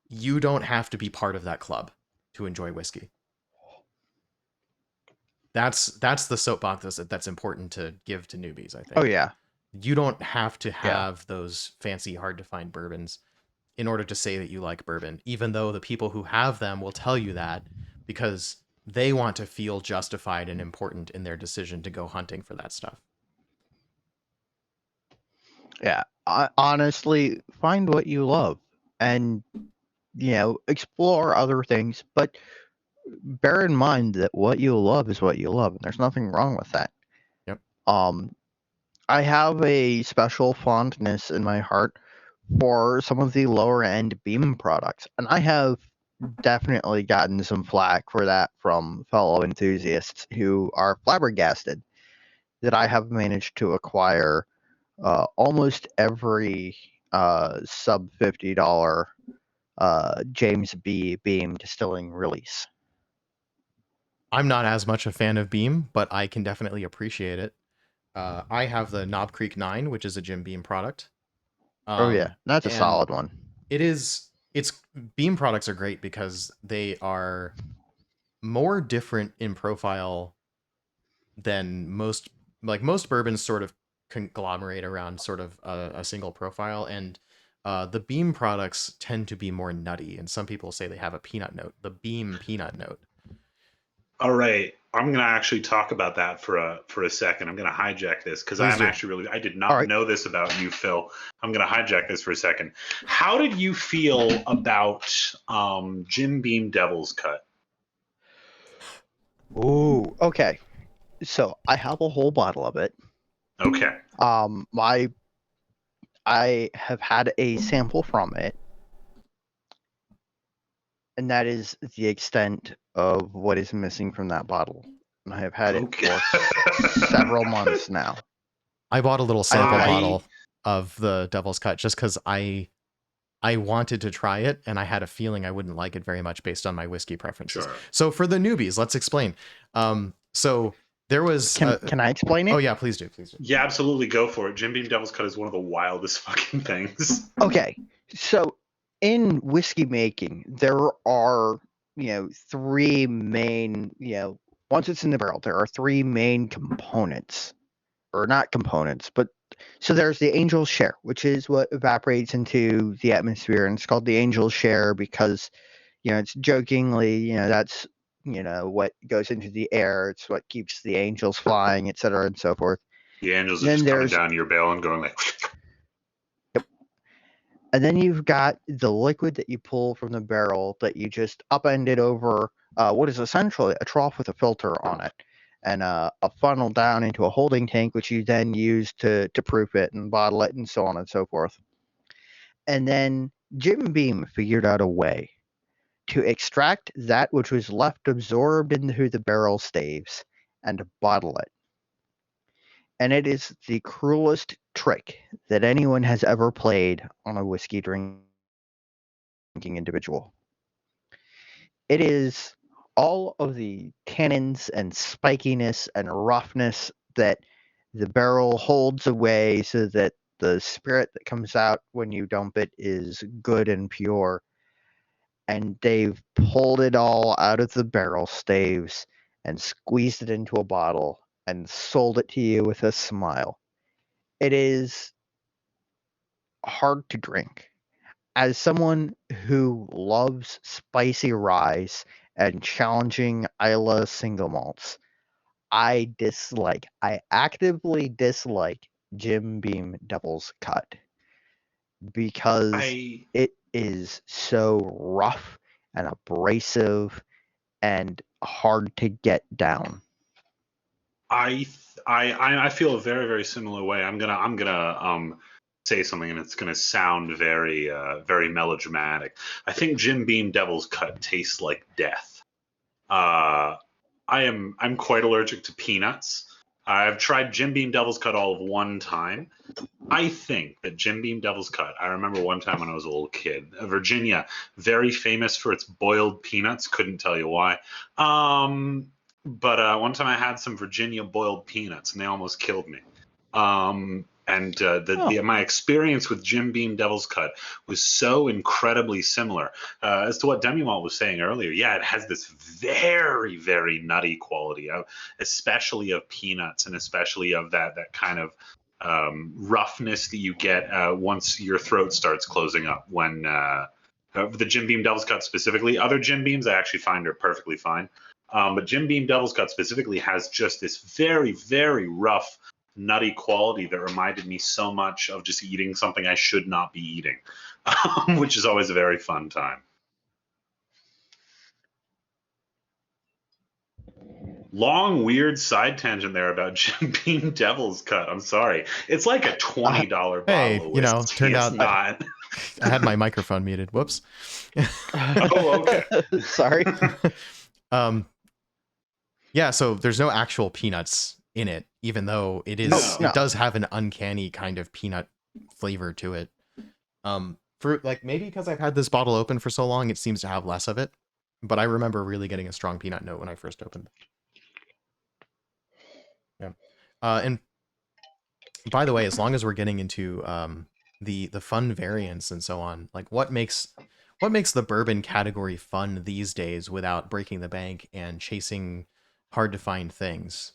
you don't have to be part of that club to enjoy whiskey. That's the soapbox that's important to give to newbies, I think. Oh yeah. You don't have to have those fancy, hard to find bourbons in order to say that you like bourbon, even though the people who have them will tell you that because they want to feel justified and important in their decision to go hunting for that stuff. Yeah. Honestly, find what you love and, explore other things, but bear in mind that what you love is what you love, and there's nothing wrong with that. Yep. I have a special fondness in my heart for some of the lower end Beam products, and I have definitely gotten some flack for that from fellow enthusiasts who are flabbergasted that I have managed to acquire almost every sub $50 James B. Beam distilling release. I'm not as much a fan of Beam, but I can definitely appreciate it. I have the Knob Creek 9, which is a Jim Beam product. That's a solid one. It's Beam products are great because they are more different in profile than most bourbons sort of conglomerate around sort of a single profile, and the Beam products tend to be more nutty, and some people say they have a peanut note, the Beam peanut note. All right, I'm gonna actually talk about that for a second. I'm gonna hijack this because I did not know this about you, Phill. I'm gonna hijack this for a second. How did you feel about Jim Beam Devil's Cut? Ooh, okay. So I have a whole bottle of it. Okay. I have had a sample from it. And that is the extent of what is missing from that bottle. And I have had it for several months now. I bought a little sample bottle of the Devil's Cut just because I wanted to try it, and I had a feeling I wouldn't like it very much based on my whiskey preferences. Sure. So for the newbies, let's explain. So there was... Can I explain it? Oh, yeah, please do. Yeah, absolutely. Go for it. Jim Beam Devil's Cut is one of the wildest fucking things. Okay. So in whiskey making, there are, three main, once it's in the barrel, there are three main components. Or not components, but so there's the angel's share, which is what evaporates into the atmosphere, and it's called the angel's share because, it's jokingly, that's, what goes into the air. It's what keeps the angels flying, et cetera, and so forth. The angels are just coming down your barrel and going like... Yep. And then you've got the liquid that you pull from the barrel that you just upended over what is essentially a trough with a filter on it, and a funnel down into a holding tank, which you then use to proof it and bottle it and so on and so forth. And then Jim Beam figured out a way to extract that which was left absorbed into the barrel staves and bottle it. And it is the cruelest trick that anyone has ever played on a whiskey drinking individual. It is all of the tannins and spikiness and roughness that the barrel holds away so that the spirit that comes out when you dump it is good and pure. And they've pulled it all out of the barrel staves and squeezed it into a bottle and sold it to you with a smile. It is hard to drink. As someone who loves spicy ryes and challenging Isla single malts, I actively dislike Jim Beam Devil's Cut because it is so rough and abrasive and hard to get down. I feel a very, very similar way. I'm gonna say something, and it's gonna sound very very melodramatic. I think Jim Beam Devil's Cut tastes like death. I'm quite allergic to peanuts. I've tried Jim Beam Devil's Cut all of one time. I think that Jim Beam Devil's Cut, I remember one time when I was a little kid, Virginia, very famous for its boiled peanuts. Couldn't tell you why. But one time I had some Virginia boiled peanuts, and they almost killed me. My experience with Jim Beam Devil's Cut was so incredibly similar as to what Demimalt was saying earlier. Yeah, it has this very, very nutty quality, especially of peanuts, and especially of that kind of roughness that you get once your throat starts closing up. When the Jim Beam Devil's Cut specifically, other Jim Beams I actually find are perfectly fine. But Jim Beam Devil's Cut specifically has just this very, very rough, nutty quality that reminded me so much of just eating something I should not be eating, which is always a very fun time. Long, weird side tangent there about Jim Beam Devil's Cut. I'm sorry. It's like a $20 bottle of whiskey. Turned out not. I had my microphone muted. Whoops. Oh, okay. Sorry. Yeah, so there's no actual peanuts in it, even though it does have an uncanny kind of peanut flavor to it. For maybe because I've had this bottle open for so long, it seems to have less of it. But I remember really getting a strong peanut note when I first opened it. Yeah. And by the way, as long as we're getting into the fun variants and so on, what makes the bourbon category fun these days without breaking the bank and chasing hard to find things?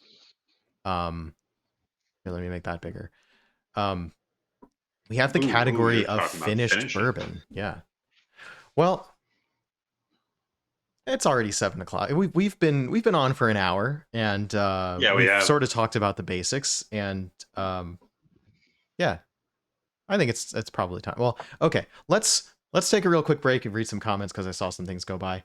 Here, let me make that bigger. We have the category of finished bourbon. Yeah. Well, it's already 7 o'clock. We've been on for an hour, and we've sort of talked about the basics, and yeah, I think it's probably time. Well, okay, let's take a real quick break and read some comments because I saw some things go by.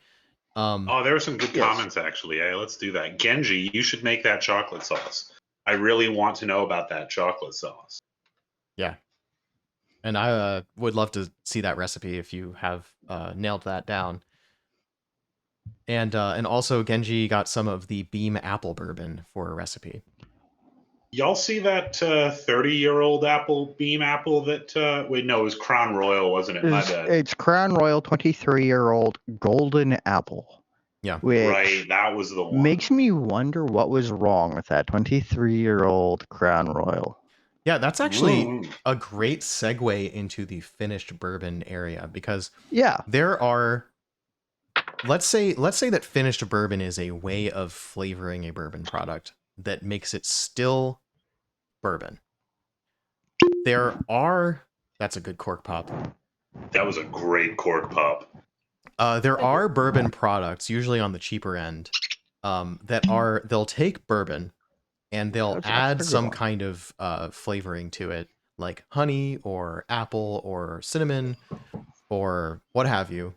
There were some good comments actually. Hey, let's do that. Genji, you should make that chocolate sauce. I really want to know about that chocolate sauce. Yeah. And I would love to see that recipe if you have nailed that down. And also Genji got some of the Beam apple bourbon for a recipe. Y'all see that 30-year-old Beam apple that wait, no, it was Crown Royal, wasn't it? My bad. It's Crown Royal 23-year-old golden apple. Yeah. Right, that was the one. Makes me wonder what was wrong with that 23-year-old Crown Royal. Yeah, that's actually a great segue into the finished bourbon area, because there are, let's say that finished bourbon is a way of flavoring a bourbon product that makes it still bourbon. That's a good cork pop. That was a great cork pop. There are bourbon products, usually on the cheaper end, they'll take bourbon and they'll add some kind of flavoring to it, like honey or apple or cinnamon or what have you.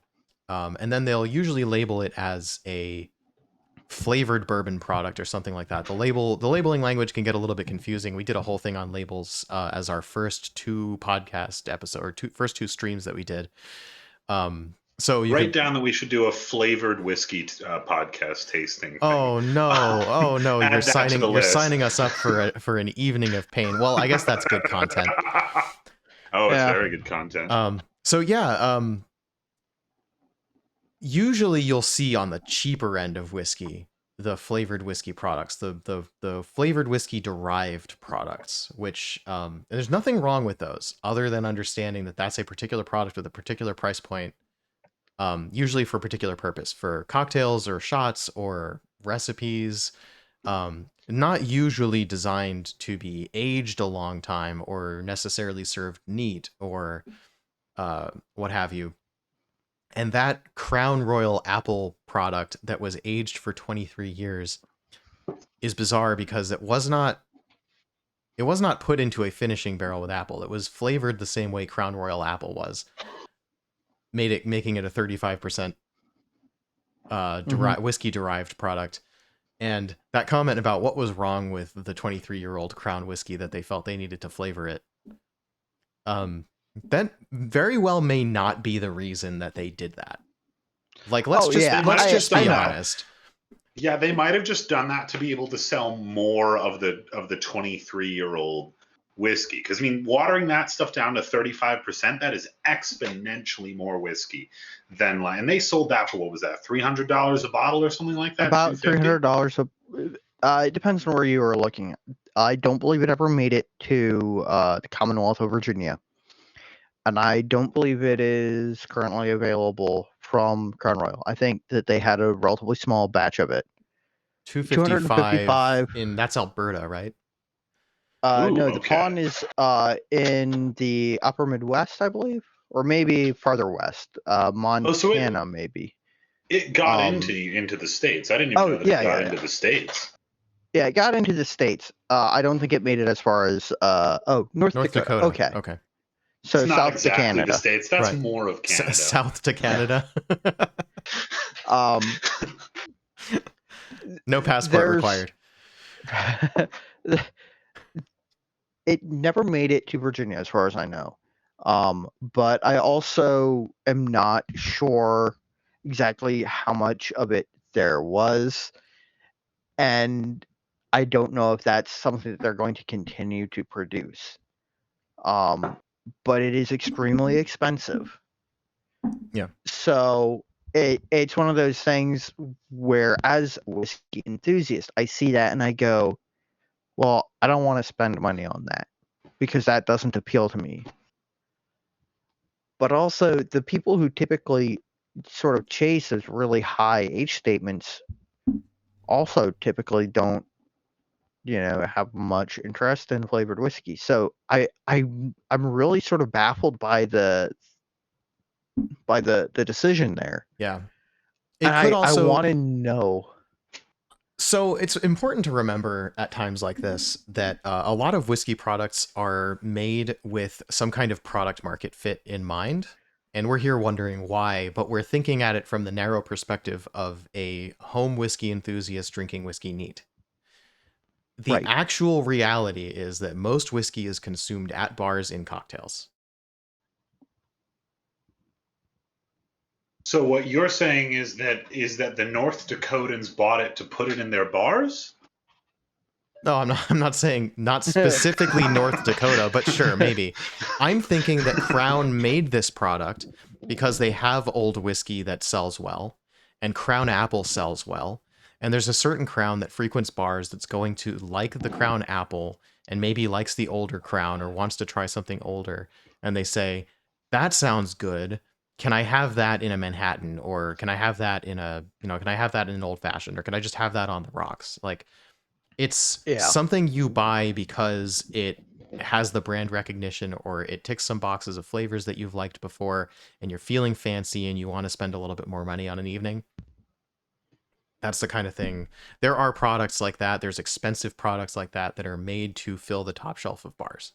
And then they'll usually label it as a flavored bourbon product or something like that. The labeling language can get a little bit confusing. We did a whole thing on labels as our first 2 podcast episode, or first 2 streams that we did. So you write down that we should do a flavored whiskey podcast tasting thing. Oh no! You're signing us up for an evening of pain. Well, I guess that's good content. Oh, it's very good content. So yeah, usually you'll see on the cheaper end of whiskey the flavored whiskey products, the flavored whiskey derived products, which there's nothing wrong with those, other than understanding that that's a particular product with a particular price point. Usually for a particular purpose, for cocktails or shots or recipes, not usually designed to be aged a long time or necessarily served neat or what have you. And that Crown Royal apple product that was aged for 23 years is bizarre because it was not put into a finishing barrel with apple. It was flavored the same way Crown Royal apple was. Making it a 35% whiskey derived product. And that comment about what was wrong with the 23-year-old Crown whiskey that they felt they needed to flavor it, that very well may not be the reason that they did that. Like, let's just be honest. Yeah, they might have just done that to be able to sell more of the 23-year-old whiskey, because I mean, watering that stuff down to 35%, that is exponentially more whiskey than, and they sold that for, what was that, $300 a bottle or something like that? About $300 it depends on where you are looking at. I don't believe it ever made it to the Commonwealth of Virginia, and I don't believe it is currently available from Crown Royal. I think that they had a relatively small batch of it. 255 that's Alberta, right? No, the pond is in the upper Midwest, I believe, or maybe farther west, Montana, maybe. It got into the States. I didn't even know that it got into the States. Yeah, it got into the States. I don't think it made it as far as North Dakota. Okay. So it's not south exactly to Canada. The States. That's more of Canada. South to Canada. No passport required. It never made it to Virginia, as far as I know. But I also am not sure exactly how much of it there was. And I don't know if that's something that they're going to continue to produce. But it is extremely expensive. Yeah. So it's one of those things where, as a whiskey enthusiast, I see that and I go, well, I don't want to spend money on that because that doesn't appeal to me. But also, the people who typically sort of chase those really high age statements also typically don't, have much interest in flavored whiskey. So I'm really sort of baffled by the decision there. Yeah. I want to know. So it's important to remember at times like this that a lot of whiskey products are made with some kind of product market fit in mind. And we're here wondering why, but we're thinking at it from the narrow perspective of a home whiskey enthusiast drinking whiskey neat. The actual reality is that most whiskey is consumed at bars in cocktails. So what you're saying is that the North Dakotans bought it to put it in their bars? No, I'm not saying not specifically North Dakota, but sure, maybe. I'm thinking that Crown made this product because they have old whiskey that sells well, and Crown Apple sells well, and there's a certain Crown that frequents bars that's going to like the Crown Apple and maybe likes the older Crown or wants to try something older, and they say, "That sounds good. Can I have that in a Manhattan, or can I have that in a, can I have that in an old fashioned, or can I just have that on the rocks?" Like, it's Yeah. something you buy because it has the brand recognition, or it ticks some boxes of flavors that you've liked before, and you're feeling fancy and you want to spend a little bit more money on an evening. That's the kind of thing. There are products like that. There's expensive products like that that are made to fill the top shelf of bars.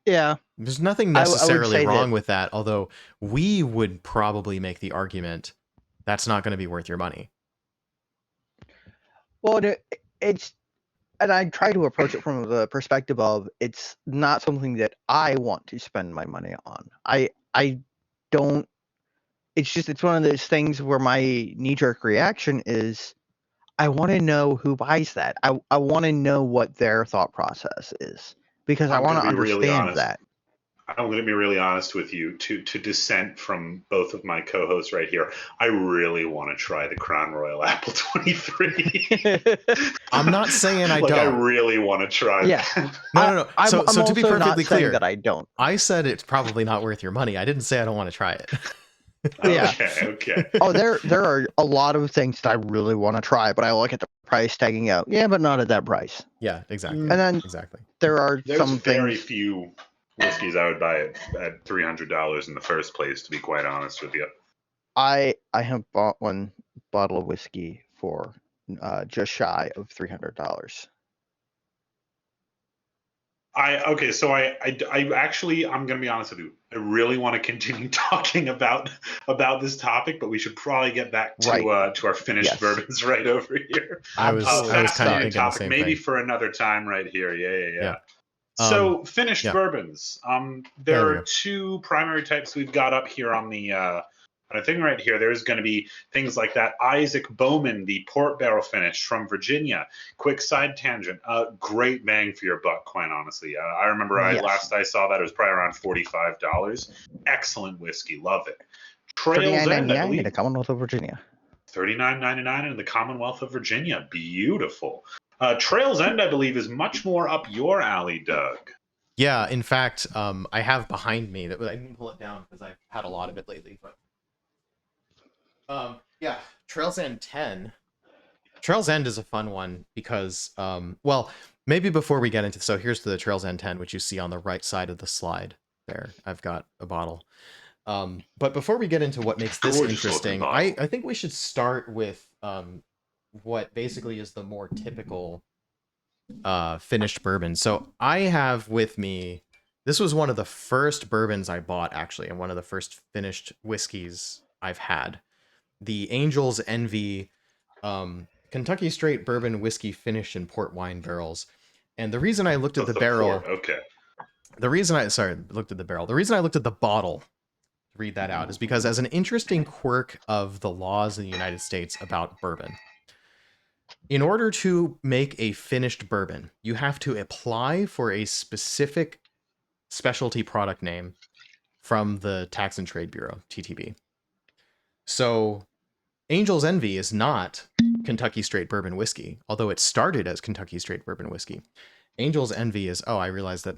Yeah. There's nothing I would necessarily say wrong that- with that, although we would probably make the argument that's not going to be worth your money. Well, it's, and I try to approach it from the perspective of it's not something that I want to spend my money on. I don't. It's one of those things where my knee-jerk reaction is I want to know who buys that. I want to know what their thought process is because I I'm want to gonna be really understand honest. that. I'm going to be really honest with you. To dissent from both of my co-hosts right here, I really want to try the Crown Royal Apple 23. I'm not saying I like, I don't. really want to try Yeah. that. No. So to be also perfectly not saying clear, that I don't. I said it's probably not worth your money. I didn't say I don't want to try it. Yeah. Okay. Oh, there are a lot of things that I really want to try, but I look at the price tagging out. Yeah, but not at that price. Yeah, exactly. And then exactly. there are There's some very things. few whiskeys I would buy at $300 in the first place, to be quite honest with you. I have bought one bottle of whiskey for just shy of $300. So I actually, I'm gonna be honest with you. I really want to continue talking about this topic, but we should probably get back to Right. to our finished Yes. bourbons right over here. I was kind of Fascinating thinking the topic, same maybe thing. for another time right here. Yeah. Yeah. So finished yeah. bourbons. There There we are go. two primary types we've got up here on the thing right here. There's going to be things like that Isaac Bowman, the port barrel finish from Virginia. Quick side tangent. Great bang for your buck, quite honestly. I remember Yes. last I saw that it was probably around $45. Excellent whiskey, love it. Trails End, I $39.99 believe. in the Commonwealth of Virginia. $39.99 in the Commonwealth of Virginia. Beautiful. Trails End, I believe, is much more up your alley, Doug. Yeah, in fact, I have behind me that I didn't pull it down because I've had a lot of it lately. But yeah, Trails End 10. Trails End is a fun one because, well, maybe before we get into, so here's the Trails End 10, which you see on the right side of the slide. There, I've got a bottle. But before we get into what makes this Gorgeous interesting, looking I bottle. think we should start with what basically is the more typical finished bourbon. So I have with me, this was one of the first bourbons I bought actually, and one of the first finished whiskeys I've had. The Angel's Envy Kentucky Straight Bourbon Whiskey finished in port wine barrels. And the reason I looked at the barrel, the reason I looked at the bottle to read that out is because as an interesting quirk of the laws in the United States about bourbon, in order to make a finished bourbon, you have to apply for a specific specialty product name from the Tax and Trade Bureau, TTB. So Angel's Envy is not Kentucky Straight Bourbon Whiskey, although it started as Kentucky Straight Bourbon Whiskey. Angel's Envy is, I realize that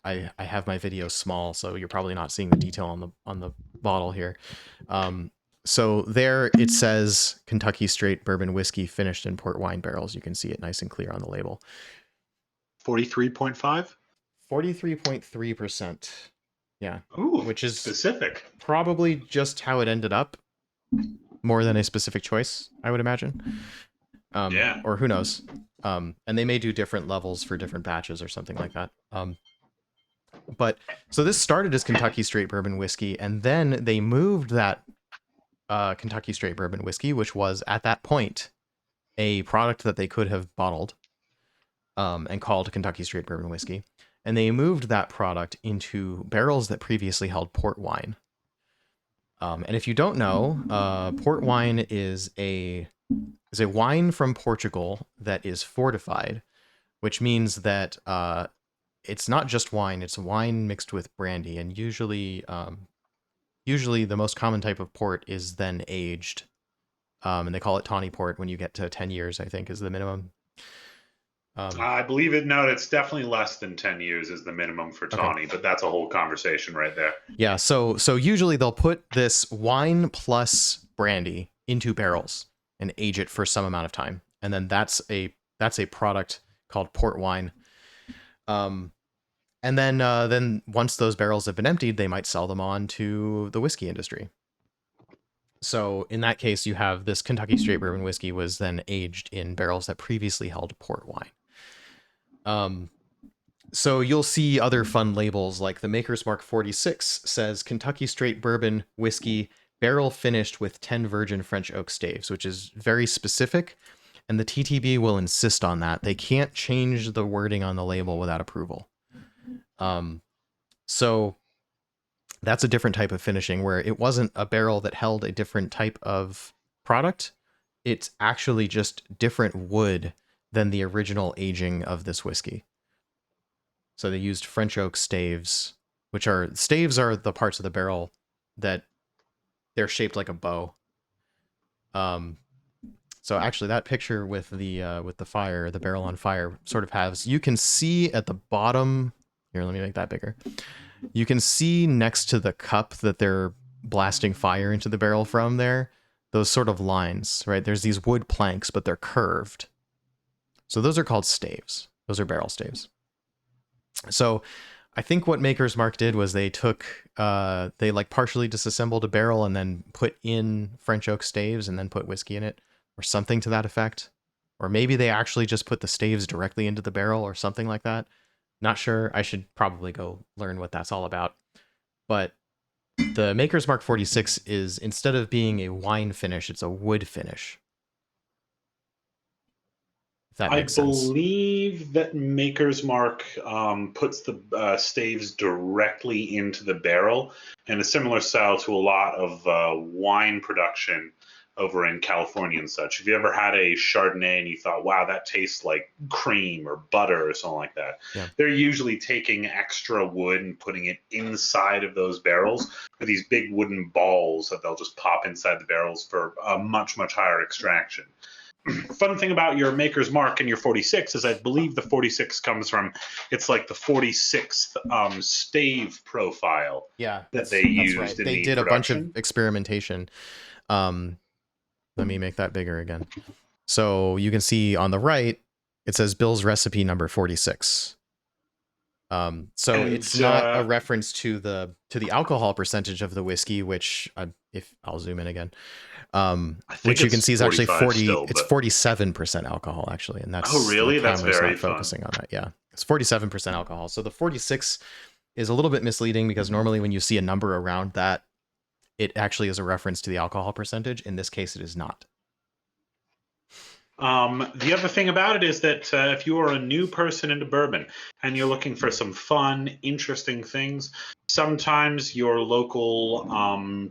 I have my video small, so you're probably not seeing the detail on the bottle here. So there it says Kentucky Straight Bourbon Whiskey finished in port wine barrels. You can see it nice and clear on the label. 43.5? 43.3%. Yeah. Ooh, which is specific. Probably just how it ended up, more than a specific choice, I would imagine. Yeah. Or who knows. And they may do different levels for different batches or something like that. But so this started as Kentucky Straight Bourbon Whiskey, and then they moved that Kentucky Straight Bourbon Whiskey, which was at that point a product that they could have bottled and called Kentucky Straight Bourbon Whiskey. And they moved that product into barrels that previously held port wine. And if you don't know, port wine is a wine from Portugal that is fortified, which means that it's not just wine; it's wine mixed with brandy, and usually the most common type of port is then aged, and they call it tawny port when you get to 10 years, I think, is the minimum. I believe it. No, it's definitely less than 10 years is the minimum for tawny, okay. but that's a whole conversation right there. Yeah, so usually they'll put this wine plus brandy into barrels and age it for some amount of time, and then that's a product called port wine. And then once those barrels have been emptied, they might sell them on to the whiskey industry. So in that case, you have this Kentucky Straight Bourbon whiskey was then aged in barrels that previously held port wine. So you'll see other fun labels like the Maker's Mark 46 says Kentucky Straight Bourbon whiskey barrel finished with 10 virgin French oak staves, which is very specific, and the TTB will insist on that. They can't change the wording on the label without approval. So that's a different type of finishing where it wasn't a barrel that held a different type of product. It's actually just different wood than the original aging of this whiskey. So they used French oak staves, which are the parts of the barrel that they're shaped like a bow. So actually that picture with the fire, the barrel on fire, sort of has, you can see at the bottom, here, let me make that bigger. You can see next to the cup that they're blasting fire into the barrel from there, those sort of lines, right? There's these wood planks, but they're curved. So those are called staves. Those are barrel staves. So I think what Maker's Mark did was they took, they like partially disassembled a barrel and then put in French oak staves and then put whiskey in it or something to that effect. Or maybe they actually just put the staves directly into the barrel or something like that. Not sure. I should probably go learn what that's all about. But the Maker's Mark 46 is, instead of being a wine finish, it's a wood finish. If that makes sense. I believe that Maker's Mark puts the staves directly into the barrel, in a similar style to a lot of wine production over in California and such. Have you ever had a Chardonnay and you thought, wow, that tastes like cream or butter or something like that? Yeah. They're usually taking extra wood and putting it inside of those barrels with these big wooden balls that they'll just pop inside the barrels for a much, much higher extraction. Fun thing about your Maker's Mark and your 46 is I believe the 46 comes from, it's like the 46th stave profile. Yeah, that they used. Right. In they the did production. A bunch of experimentation. Let me make that bigger again. So you can see on the right, it says Bill's recipe number 46. It's not a reference to the alcohol percentage of the whiskey, which if I'll zoom in again, which you can see is actually 47% alcohol actually, and that's, oh really? The that's very not focusing on that. Yeah, it's 47% alcohol. So the 46 is a little bit misleading because normally when you see a number around that, it actually is a reference to the alcohol percentage. In this case, it is not. The other thing about it is that if you are a new person into bourbon and you're looking for some fun, interesting things, sometimes your local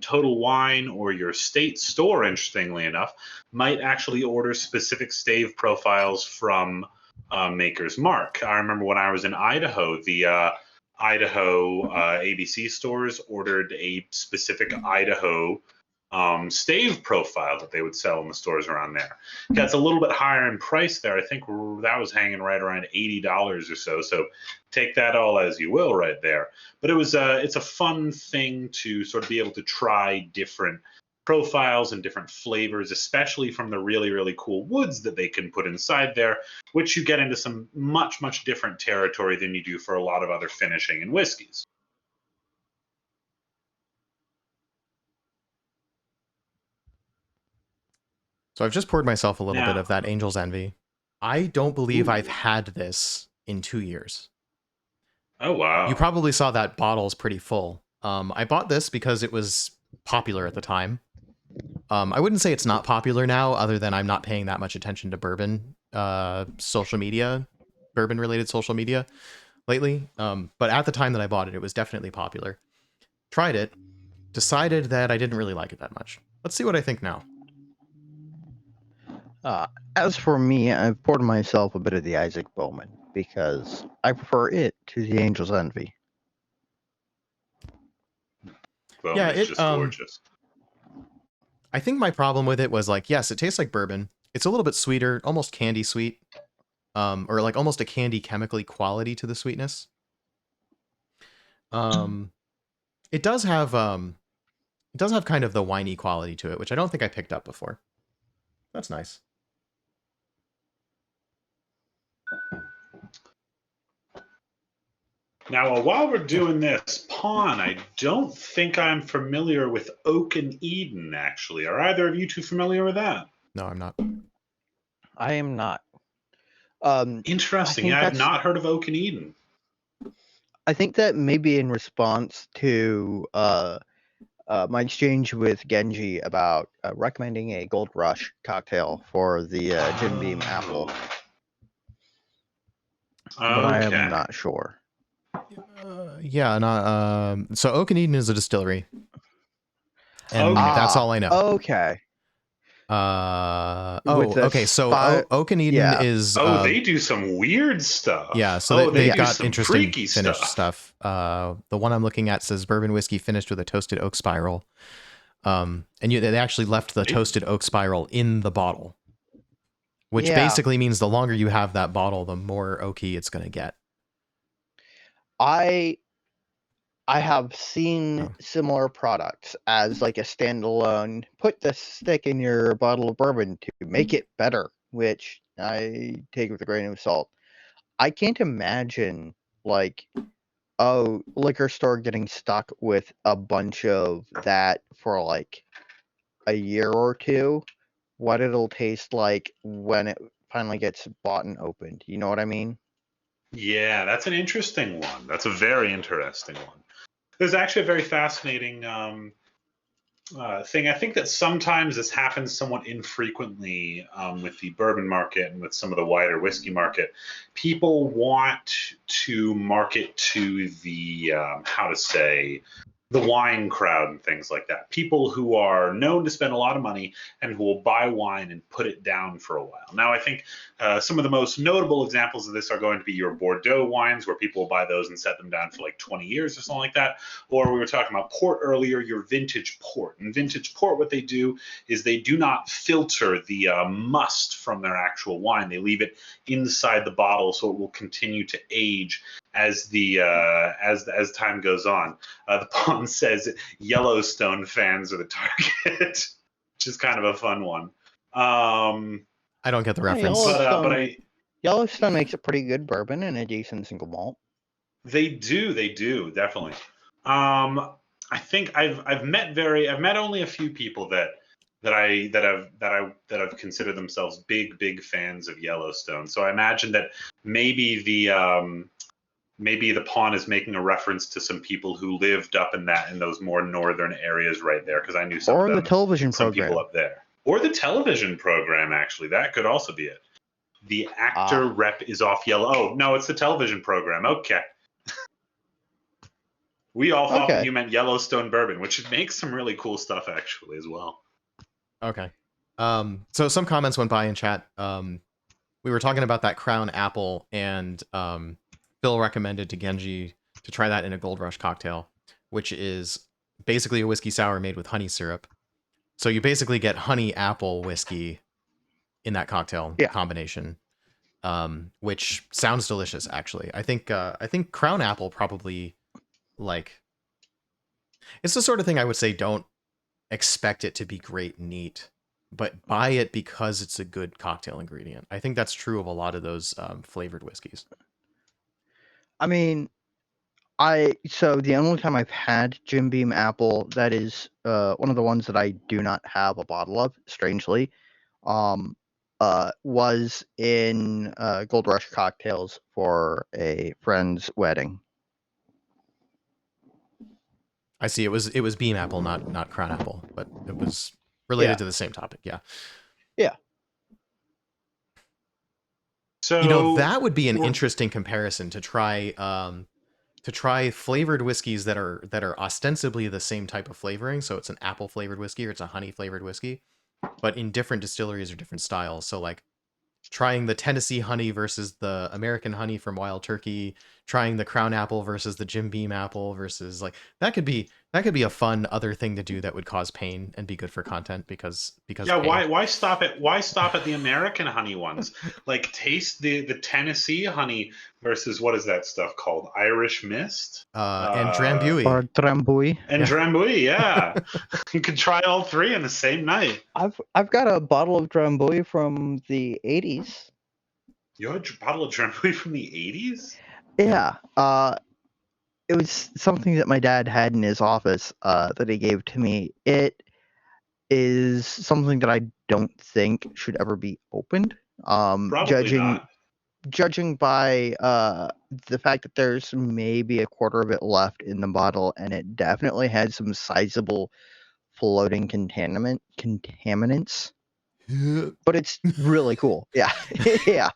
Total Wine or your state store, interestingly enough, might actually order specific stave profiles from Maker's Mark. I remember when I was in Idaho, the Idaho ABC stores ordered a specific Idaho stave profile that they would sell in the stores around there. Yeah, it's a little bit higher in price there. I think that was hanging right around $80 or so. So take that all as you will right there. But it's a fun thing to sort of be able to try different profiles and different flavors, especially from the really, really cool woods that they can put inside there, which you get into some much, much different territory than you do for a lot of other finishing and whiskeys. So I've just poured myself a little bit of that Angel's Envy. I don't believe I've had this in 2 years. Oh, wow. You probably saw that bottle's pretty full. I bought this because it was popular at the time. I wouldn't say it's not popular now, other than I'm not paying that much attention to bourbon social media, bourbon-related social media lately. But at the time that I bought it, it was definitely popular. Tried it. decided that I didn't really like it that much. Let's see what I think now. As for me, I've poured myself a bit of the Isaac Bowman because I prefer it to the Angel's Envy. Yeah, it's just gorgeous. I think my problem with it was like, yes, it tastes like bourbon. It's a little bit sweeter, almost candy sweet, or like almost a candy chemically quality to the sweetness. It does have kind of the winey quality to it, which I don't think I picked up before. That's nice. Now, while we're doing this, Pawn, I don't think I'm familiar with Oak and Eden, actually. Are either of you two familiar with that? No, I'm not. I am not. Interesting. Yeah, I've not heard of Oak and Eden. I think that maybe in response to my exchange with Genji about recommending a Gold Rush cocktail for the Jim Beam Apple. But I am not sure. Yeah, not. So Oak and Eden is a distillery, and that's all I know. Okay. Okay. So Oak and Eden is. They do some weird stuff. Yeah, so they've got some interesting freaky finished stuff. The one I'm looking at says bourbon whiskey finished with a toasted oak spiral. And they actually left the toasted oak spiral in the bottle, which basically means the longer you have that bottle, the more oaky it's going to get. I have seen similar products as like a standalone, put the stick in your bottle of bourbon to make it better, which I take with a grain of salt. I can't imagine like a liquor store getting stuck with a bunch of that for like a year or two, what it'll taste like when it finally gets bought and opened. You know what I mean? Yeah, that's an interesting one. That's a very interesting one. There's actually a very fascinating thing. I think that sometimes this happens somewhat infrequently with the bourbon market and with some of the wider whiskey market. People want to market to the, the wine crowd and things like that. People who are known to spend a lot of money and who will buy wine and put it down for a while. Now, I think some of the most notable examples of this are going to be your Bordeaux wines, where people will buy those and set them down for like 20 years or something like that. Or we were talking about port earlier, your vintage port. And vintage port, what they do is they do not filter the must from their actual wine. They leave it inside the bottle so it will continue to age as the as time goes on. The Pawn says Yellowstone fans are the target, which is kind of a fun one. I don't get the reference. Yellowstone makes a pretty good bourbon and a decent single malt. They do definitely. I think I've met only a few people that have considered themselves big fans of Yellowstone. So I imagine that maybe the Pawn is making a reference to some people who lived up in those more northern areas right there, because I knew some the television program. People up there. Or the television program, actually. That could also be it. The actor rep is off Yellow. Oh, no, it's the television program. Okay. We all thought that you meant Yellowstone bourbon, which makes some really cool stuff, actually, as well. Okay. So some comments went by in chat. We were talking about that Crown Apple, and Phill recommended to Genji to try that in a Gold Rush cocktail, which is basically a whiskey sour made with honey syrup. So you basically get honey apple whiskey in that cocktail combination, which sounds delicious. Actually, I think Crown Apple probably, like, it's the sort of thing I would say don't expect it to be great neat, but buy it because it's a good cocktail ingredient. I think that's true of a lot of those flavored whiskeys. I mean, so the only time I've had Jim Beam Apple, that is one of the ones that I do not have a bottle of, strangely, was in Gold Rush cocktails for a friend's wedding. I see. It was Beam Apple, not Crown Apple, but it was related to the same topic. Yeah. Yeah. So that would be an interesting comparison to try to try flavored whiskeys that are ostensibly the same type of flavoring. So it's an apple flavored whiskey or it's a honey flavored whiskey, but in different distilleries or different styles. So like trying the Tennessee honey versus the American honey from Wild Turkey, trying the Crown Apple versus the Jim Beam apple versus like that could be a fun other thing to do that would cause pain and be good for content because Yeah, pain. why stop at the American honey ones? Like taste the Tennessee honey versus what is that stuff called? Irish Mist? And Drambuie. Or Drambuie. And Drambuie, yeah. You could try all three in the same night. I've got a bottle of Drambuie from the 80s. You had a bottle of Drambuie from the 80s? Yeah. It was something that my dad had in his office that he gave to me. It is something that I don't think should ever be opened. Probably not. Judging by the fact that there's maybe a quarter of it left in the bottle, and it definitely had some sizable floating contaminants. But it's really cool. Yeah. Yeah.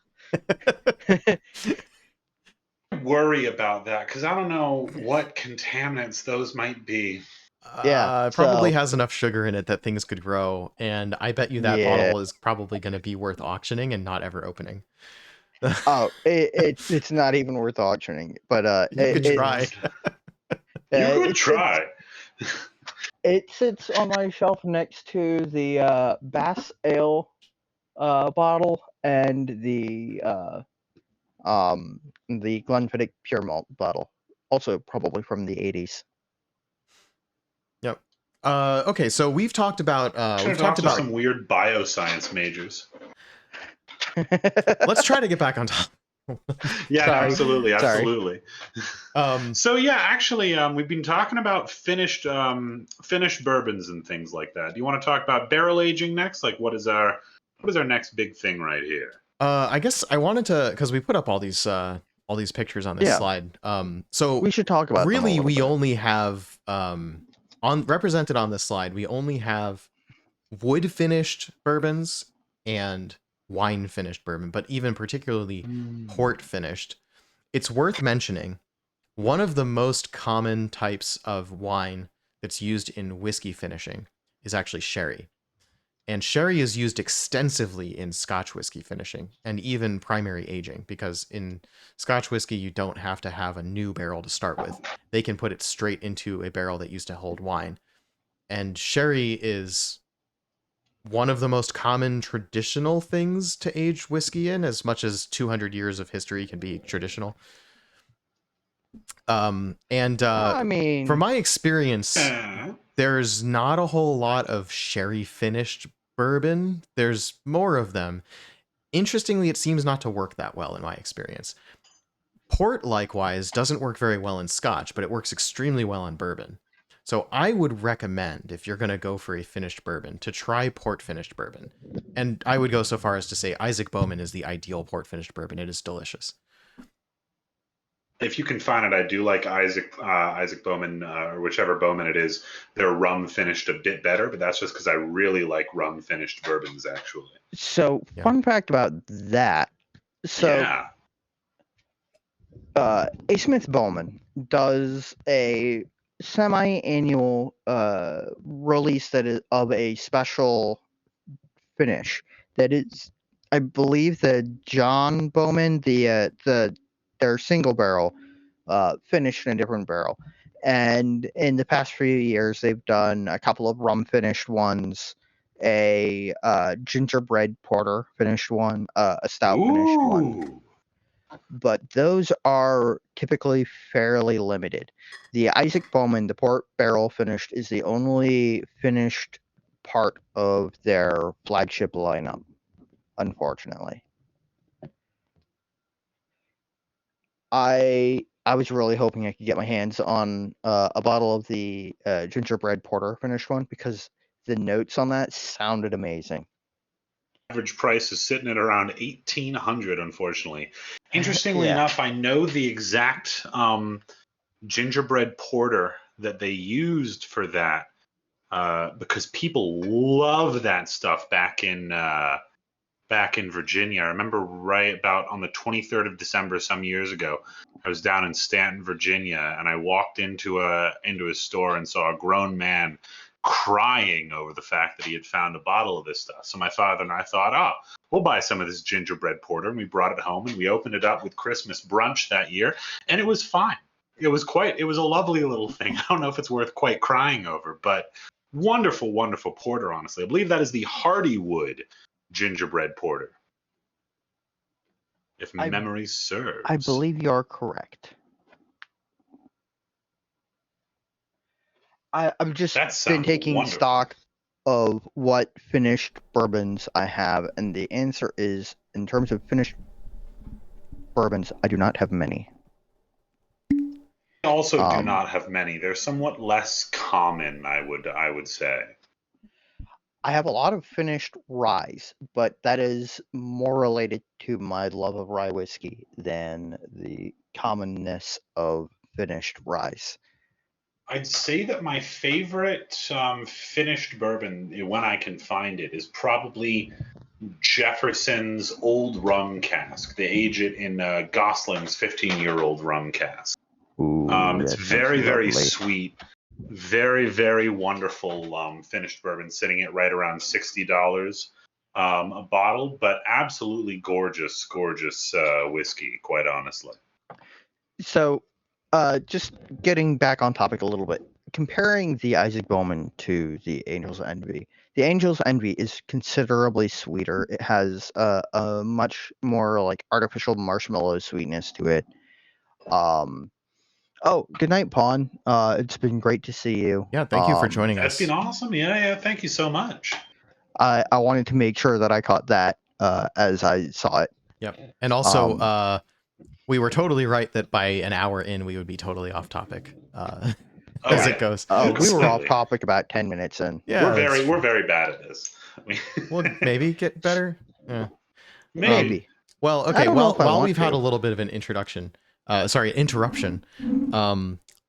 Worry about that because I don't know what contaminants those might be. Yeah, it probably has enough sugar in it that things could grow, and I bet you that bottle is probably going to be worth auctioning and not ever opening. Oh, it's not even worth auctioning, but you could try. You could try. It sits on my shelf next to the Bass Ale bottle and the Glenfiddich Pure Malt bottle, also probably from the 80s. Yep. Okay, so we've talked about some weird bioscience majors. Let's try to get back on top. Yeah, absolutely. Sorry. So yeah, actually, we've been talking about finished bourbons and things like that. Do you want to talk about barrel aging next? Like, what is our next big thing right here? I guess I wanted to, because we put up all these pictures on this slide. So we should talk about really we only have represented on this slide. We only have wood finished bourbons and wine finished bourbon, but even particularly port finished. It's worth mentioning one of the most common types of wine that's used in whiskey finishing is actually sherry. And sherry is used extensively in Scotch whiskey finishing and even primary aging, because in Scotch whiskey, you don't have to have a new barrel to start with. They can put it straight into a barrel that used to hold wine. And sherry is one of the most common traditional things to age whiskey in, as much as 200 years of history can be traditional. I mean, from my experience, there's not a whole lot of sherry finished bourbon. There's more of them. Interestingly, it seems not to work that well in my experience. Port, likewise, doesn't work very well in Scotch, but it works extremely well on bourbon. So I would recommend, if you're going to go for a finished bourbon, to try port finished bourbon. And I would go so far as to say Isaac Bowman is the ideal port finished bourbon. It is delicious. If you can find it, I do like Isaac Bowman, or whichever Bowman it is. Their rum finished a bit better, but that's just because I really like rum finished bourbons, actually. So, fun fact about that. So, A. Smith Bowman does a semi-annual release that is of a special finish that is, I believe, the John Bowman, their single barrel finished in a different barrel. And in the past few years, they've done a couple of rum finished ones, a gingerbread porter finished one, a stout finished one. But those are typically fairly limited. The Isaac Bowman, the port barrel finished, is the only finished part of their flagship lineup, unfortunately. I was really hoping I could get my hands on a bottle of the gingerbread porter finished one, because the notes on that sounded amazing. Average price is sitting at around $1,800, unfortunately. Interestingly enough, I know the exact gingerbread porter that they used for that because people love that stuff back in back in Virginia. I remember right about on the 23rd of December some years ago, I was down in Stanton, Virginia, and I walked into a store and saw a grown man crying over the fact that he had found a bottle of this stuff. So my father and I thought, oh, we'll buy some of this gingerbread porter, and we brought it home and we opened it up with Christmas brunch that year, and it was fine. It was a lovely little thing. I don't know if it's worth quite crying over, but wonderful, wonderful porter, honestly. I believe that is the Hardywood gingerbread porter, if memory serves. I believe you are correct. I've just been taking stock of what finished bourbons I have, and the answer is, in terms of finished bourbons, I do not have many. I also do not have many. They're somewhat less common, I would say. I have a lot of finished ryes, but that is more related to my love of rye whiskey than the commonness of finished ryes. I'd say that my favorite finished bourbon, when I can find it, is probably Jefferson's Old Rum Cask. They age it in Gosling's 15-year-old rum cask. Ooh, it's very, very sweet. Very, very wonderful finished bourbon, sitting at right around $60 a bottle, but absolutely gorgeous, gorgeous whiskey, quite honestly. So, just getting back on topic a little bit, comparing the Isaac Bowman to the Angel's Envy. The Angel's Envy is considerably sweeter. It has a much more like artificial marshmallow sweetness to it. Oh, good night, Pawn. It's been great to see you. Yeah, thank you for joining us. That's been awesome. Yeah, thank you so much. I wanted to make sure that I caught that as I saw it. Yep. And also, we were totally right that by an hour in, we would be totally off topic as it goes. We were off topic about 10 minutes in. Yeah, we're very bad at this. We'll maybe get better. Yeah. Maybe. Well, okay. Well, while we've had a little bit of an interruption, I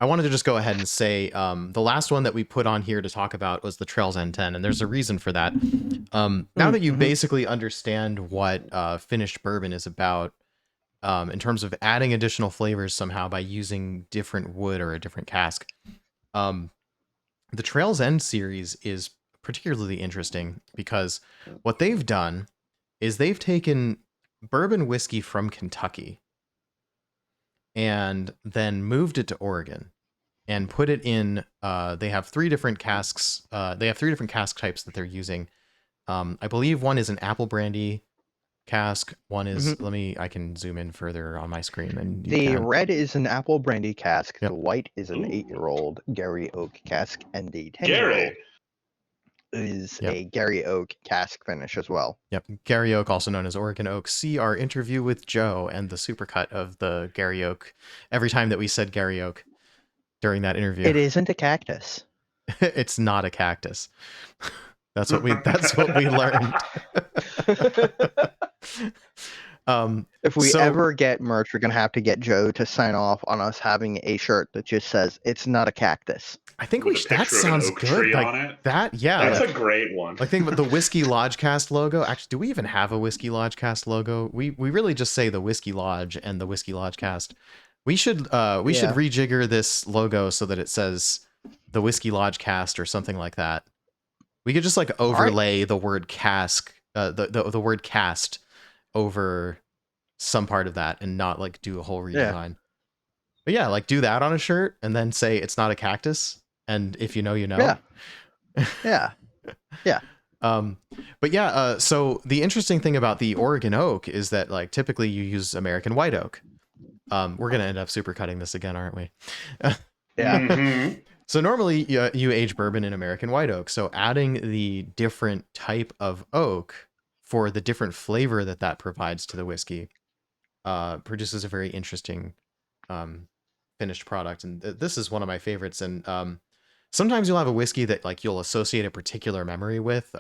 wanted to just go ahead and say the last one that we put on here to talk about was the Trails N10, and there's a reason for that. Now that you basically understand what finished bourbon is about, in terms of adding additional flavors somehow by using different wood or a different cask, the Trails End series is particularly interesting because what they've done is they've taken bourbon whiskey from Kentucky and then moved it to Oregon and put it in, they have three different casks. They have three different cask types that they're using. I believe one is an apple brandy cask. One is, I can zoom in further on my screen. And the red is an apple brandy cask. Yep. The white is an 8-year-old Gary Oak cask. And the 10-year-old is a Gary Oak cask finish as well. Yep. Gary Oak, also known as Oregon Oak. See our interview with Joe and the supercut of the Gary Oak every time that we said Gary Oak during that interview. It isn't a cactus. It's not a cactus. That's what we learned. If we ever get merch, we're gonna have to get Joe to sign off on us having a shirt that just says "It's not a cactus." I think that sounds good. Like that, yeah. That's a great one. I think the Whiskey Lodge Cast logo. Actually, do we even have a Whiskey Lodge Cast logo? We really just say the Whiskey Lodge and the Whiskey Lodge Cast. We should should rejigger this logo so that it says the Whiskey Lodge Cast or something like that. We could just like overlay the word cask, the word cast over some part of that and not like do a whole redesign. But yeah, like do that on a shirt and then say it's not a cactus. And if you know, you know. Yeah. But yeah, so the interesting thing about the Oregon oak is that like typically you use American white oak. We're gonna end up super cutting this again, aren't we? Yeah. So normally you age bourbon in American white oak. So adding the different type of oak for the different flavor that provides to the whiskey produces a very interesting finished product. And this is one of my favorites. And sometimes you'll have a whiskey that like you'll associate a particular memory with.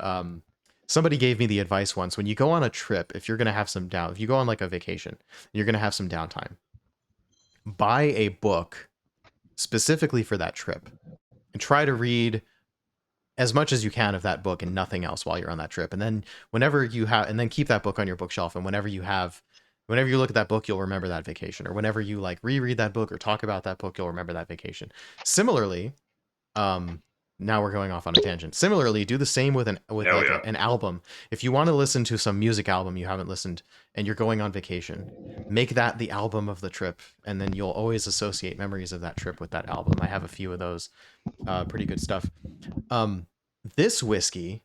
Somebody gave me the advice once, when you go on a trip, if you're going to have if you go on like a vacation, you're going to have some downtime, buy a book specifically for that trip and try to read as much as you can of that book and nothing else while you're on that trip. And then and then keep that book on your bookshelf. And whenever you look at that book, you'll remember that vacation. Or whenever you like reread that book or talk about that book, you'll remember that vacation. Similarly, now we're going off on a tangent. Similarly, do the same with an album. If you want to listen to some music album you haven't listened and you're going on vacation, make that the album of the trip, and then you'll always associate memories of that trip with that album. I have a few of those. Pretty good stuff. This whiskey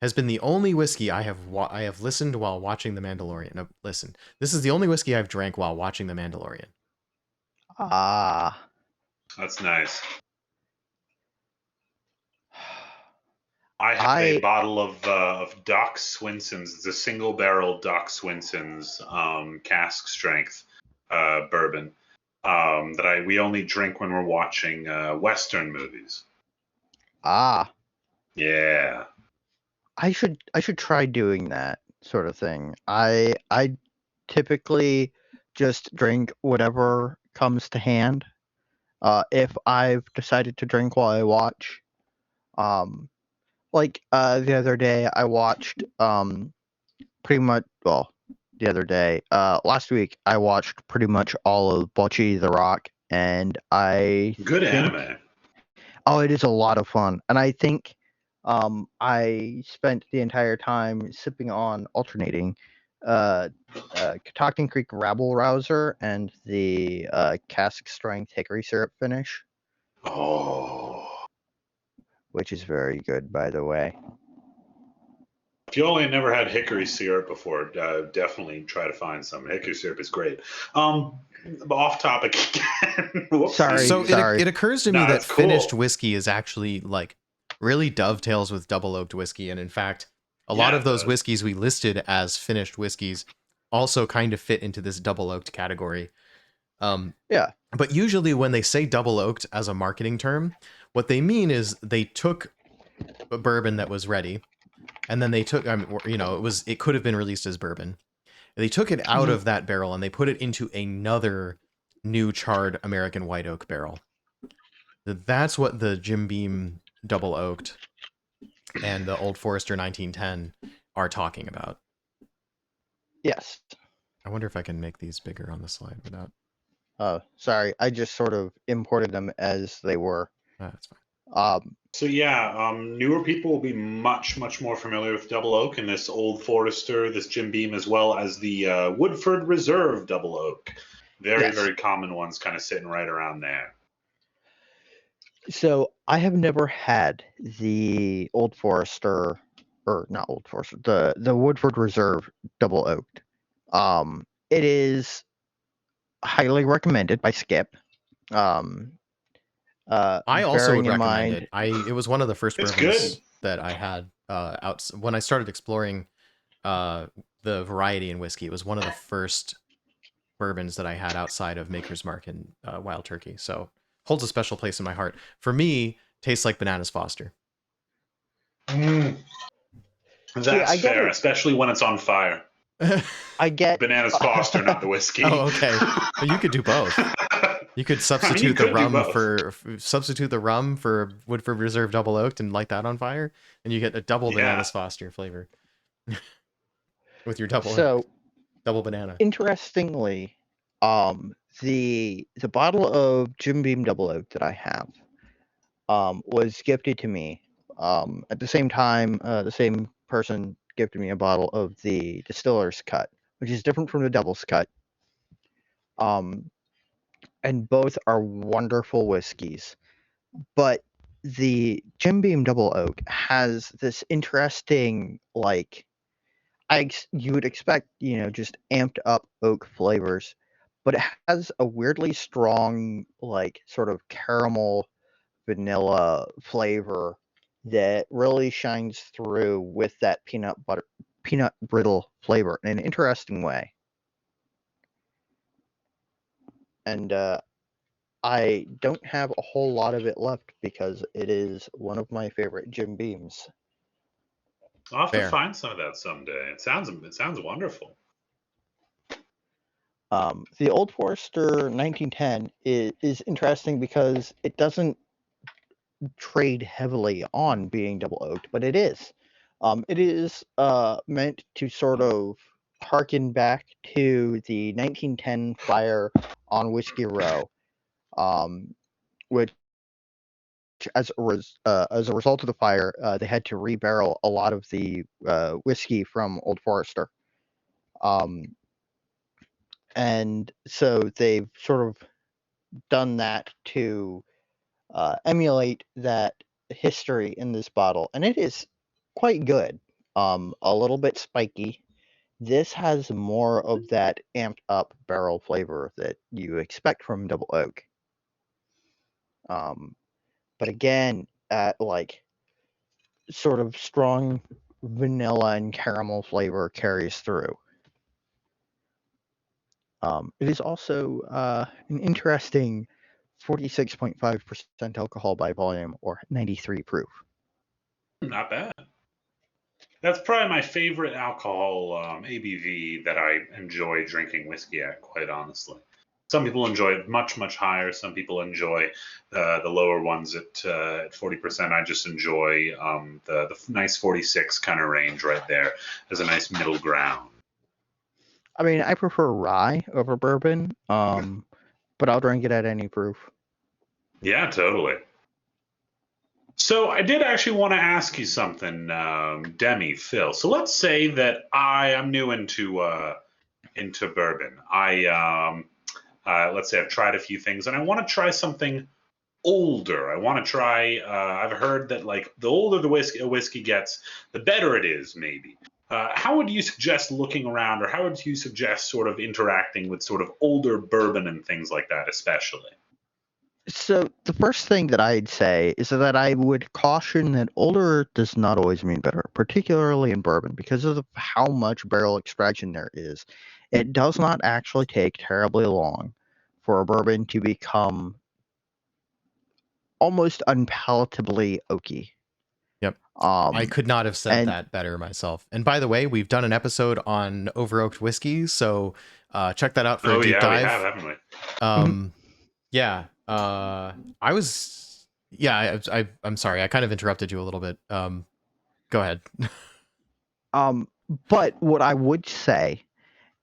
has been the only whiskey I have listened while watching The Mandalorian. No, listen. This is the only whiskey I've drank while watching The Mandalorian. Ah. That's nice. I have a bottle of Doc Swinson's. It's a single barrel Doc Swinson's cask strength bourbon that we only drink when we're watching Western movies. Ah. Yeah. I should try doing that sort of thing. I typically just drink whatever comes to hand. If I've decided to drink while I watch, like the other day I watched last week I watched pretty much all of Bocce the Rock, and good anime. Oh, it is a lot of fun, and I think I spent the entire time sipping on alternating Catoctin Creek Rabble Rouser and the cask strength hickory syrup finish. Oh. Which is very good, by the way. If you only never had hickory syrup before, definitely try to find some. Hickory syrup is great. Off topic again. Sorry. It occurs to me that finished whiskey is actually like really dovetails with double oaked whiskey, and in fact, a lot of those whiskeys we listed as finished whiskeys also kind of fit into this double oaked category. Yeah. But usually when they say double oaked as a marketing term, what they mean is they took a bourbon that was ready, and then they took, it could have been released as bourbon. They took it out of that barrel and they put it into another new charred American white oak barrel. That's what the Jim Beam double oaked and the Old Forester 1910 are talking about. Yes. I wonder if I can make these bigger on the slide without. Oh, sorry. I just sort of imported them as they were. That's fine. Newer people will be much, much more familiar with double oak and this Old Forester, this Jim Beam, as well as the Woodford Reserve double oak. Very common ones, kind of sitting right around there. So I have never had the Old Forester, or not Old Forester, the Woodford Reserve double oaked. It is highly recommended by Skip. I also would recommend it. It was one of the first bourbons that I had when I started exploring the variety in whiskey. It was one of the first bourbons that I had outside of Maker's Mark and Wild Turkey. So holds a special place in my heart. For me, tastes like Bananas Foster. That's fair, especially when it's on fire. I get Bananas Foster, not the whiskey. Oh, okay. But you could do both. You could substitute the rum for Woodford Reserve double oaked and light that on fire, and you get a double Bananas Foster flavor with your double banana. Interestingly, the bottle of Jim Beam double oak that I have was gifted to me. At the same time, the same person gifted me a bottle of the Distiller's Cut, which is different from the Devil's Cut. And both are wonderful whiskeys. But the Jim Beam double oak has this interesting, like, you would expect, just amped up oak flavors, but it has a weirdly strong, like, sort of caramel vanilla flavor that really shines through with that peanut brittle flavor in an interesting way. And I don't have a whole lot of it left because it is one of my favorite Jim Beams. I'll have to find some of that someday. It sounds wonderful. The Old Forester 1910 is interesting because it doesn't trade heavily on being double oaked, but it is. It is meant to sort of harken back to the 1910 fire on Whiskey Row, which as a result of the fire, they had to rebarrel a lot of the whiskey from Old Forester. And so they've sort of done that to emulate that history in this bottle, and it is quite good. A little bit spiky. This has more of that amped up barrel flavor that you expect from double oak. But again, at like sort of strong vanilla and caramel flavor carries through. It is also an interesting 46.5% alcohol by volume, or 93 proof. Not bad. That's probably my favorite alcohol ABV that I enjoy drinking whiskey at, quite honestly. Some people enjoy it much, much higher. Some people enjoy the lower ones at 40%. I just enjoy the nice 46 kind of range right there as a nice middle ground. I mean, I prefer rye over bourbon, but I'll drink it at any proof. Yeah, totally. So I did actually want to ask you something, Demi, Phill. So let's say that I am new into bourbon. Let's say I've tried a few things and I want to try something older. I want to try. I've heard that like the older the whiskey gets, the better it is. Maybe. How would you suggest looking around, or how would you suggest sort of interacting with sort of older bourbon and things like that, especially? So the first thing that I'd say is that I would caution that older does not always mean better, particularly in bourbon, because of how much barrel extraction there is. It does not actually take terribly long for a bourbon to become almost unpalatably oaky. Yep. I could not have said that better myself. And by the way, we've done an episode on over-oaked whiskey, so check that out for a deep dive. We have, haven't we? Yeah. I'm sorry. I kind of interrupted you a little bit. Go ahead. But what I would say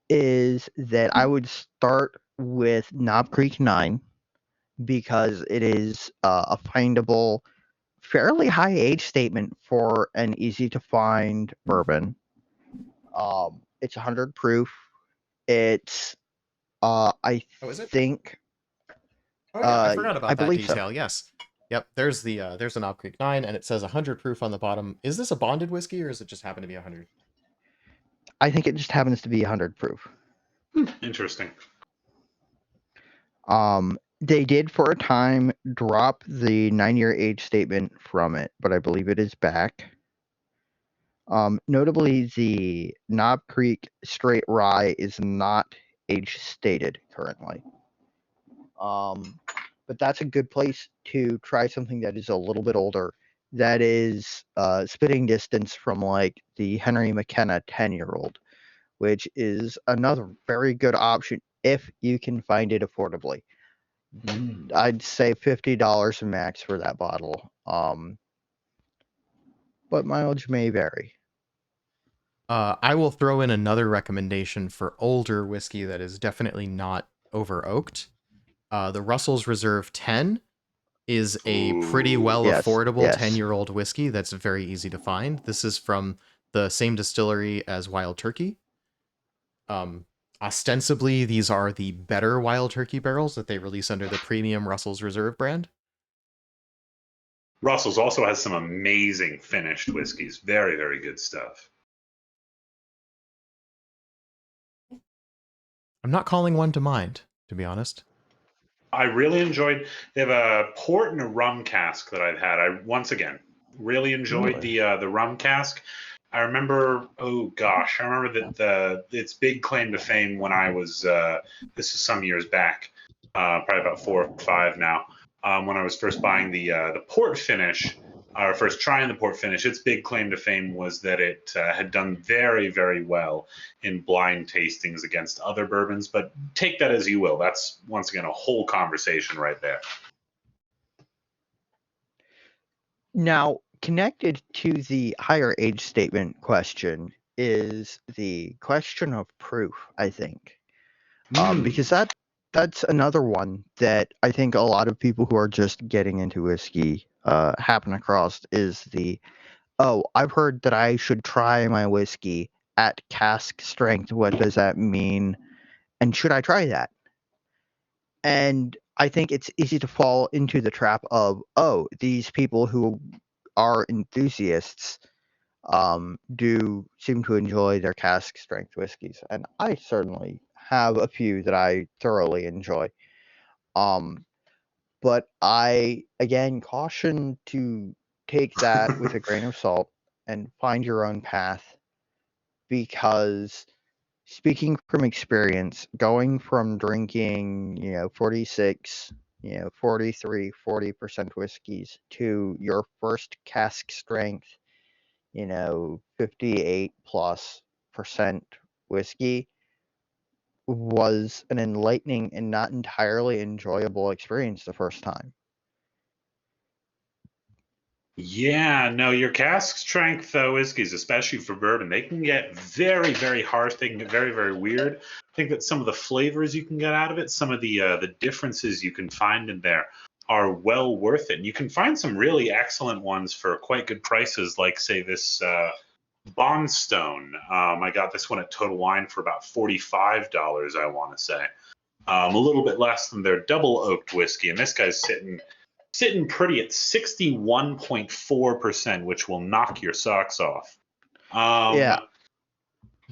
is that I would start with Knob Creek 9, because it is a findable, fairly high age statement for an easy to find bourbon. It's 100 proof. It's I think. Oh yeah, I forgot about that detail. So. Yes. Yep. There's a Knob Creek 9, and it says 100 proof on the bottom. Is this a bonded whiskey, or does it just happen to be 100? I think it just happens to be 100 proof. Interesting. They did for a time drop the 9-year age statement from it, but I believe it is back. Notably, the Knob Creek Straight Rye is not age stated currently. But that's a good place to try something that is a little bit older, that is spitting distance from like the Henry McKenna 10-year-old, which is another very good option if you can find it affordably. I'd say $50 max for that bottle. But mileage may vary. I will throw in another recommendation for older whiskey that is definitely not over oaked. The Russell's Reserve 10 is a pretty affordable 10-year-old whiskey that's very easy to find. This is from the same distillery as Wild Turkey. Ostensibly, these are the better Wild Turkey barrels that they release under the premium Russell's Reserve brand. Russell's also has some amazing finished whiskeys. Very, very good stuff. I'm not calling one to mind, to be honest. I really enjoyed. They have a port and a rum cask that I've had. I once again really enjoyed the rum cask. I remember. Oh gosh, I remember that its big claim to fame when I was. This is some years back, probably about 4 or 5 now. When I was first buying the port finish, or first trying the port finish, its big claim to fame was that it had done very, very well in blind tastings against other bourbons. But take that as you will. That's, once again, a whole conversation right there. Now, connected to the higher age statement question is the question of proof, I think. Because that's another one that I think a lot of people who are just getting into whiskey happen across is I've heard that I should try my whiskey at cask strength. What does that mean? And should I try that? And I think it's easy to fall into the trap of, these people who are enthusiasts do seem to enjoy their cask strength whiskeys. And I certainly have a few that I thoroughly enjoy. But I, again, caution to take that with a grain of salt and find your own path, because speaking from experience, going from drinking, 46, 43, 40% whiskeys to your first cask strength, 58 plus percent whiskey was an enlightening and not entirely enjoyable experience the first time. Yeah, no, your cask strength whiskeys, especially for bourbon, they can get very, very harsh. They can get very, very weird. I think that some of the flavors you can get out of it, some of the differences you can find in there are well worth it. And you can find some really excellent ones for quite good prices, like say this Bondstone. I got this one at Total Wine for about $45, I want to say. A little bit less than their double oaked whiskey, and this guy's sitting pretty at 61.4%, which will knock your socks off. Yeah.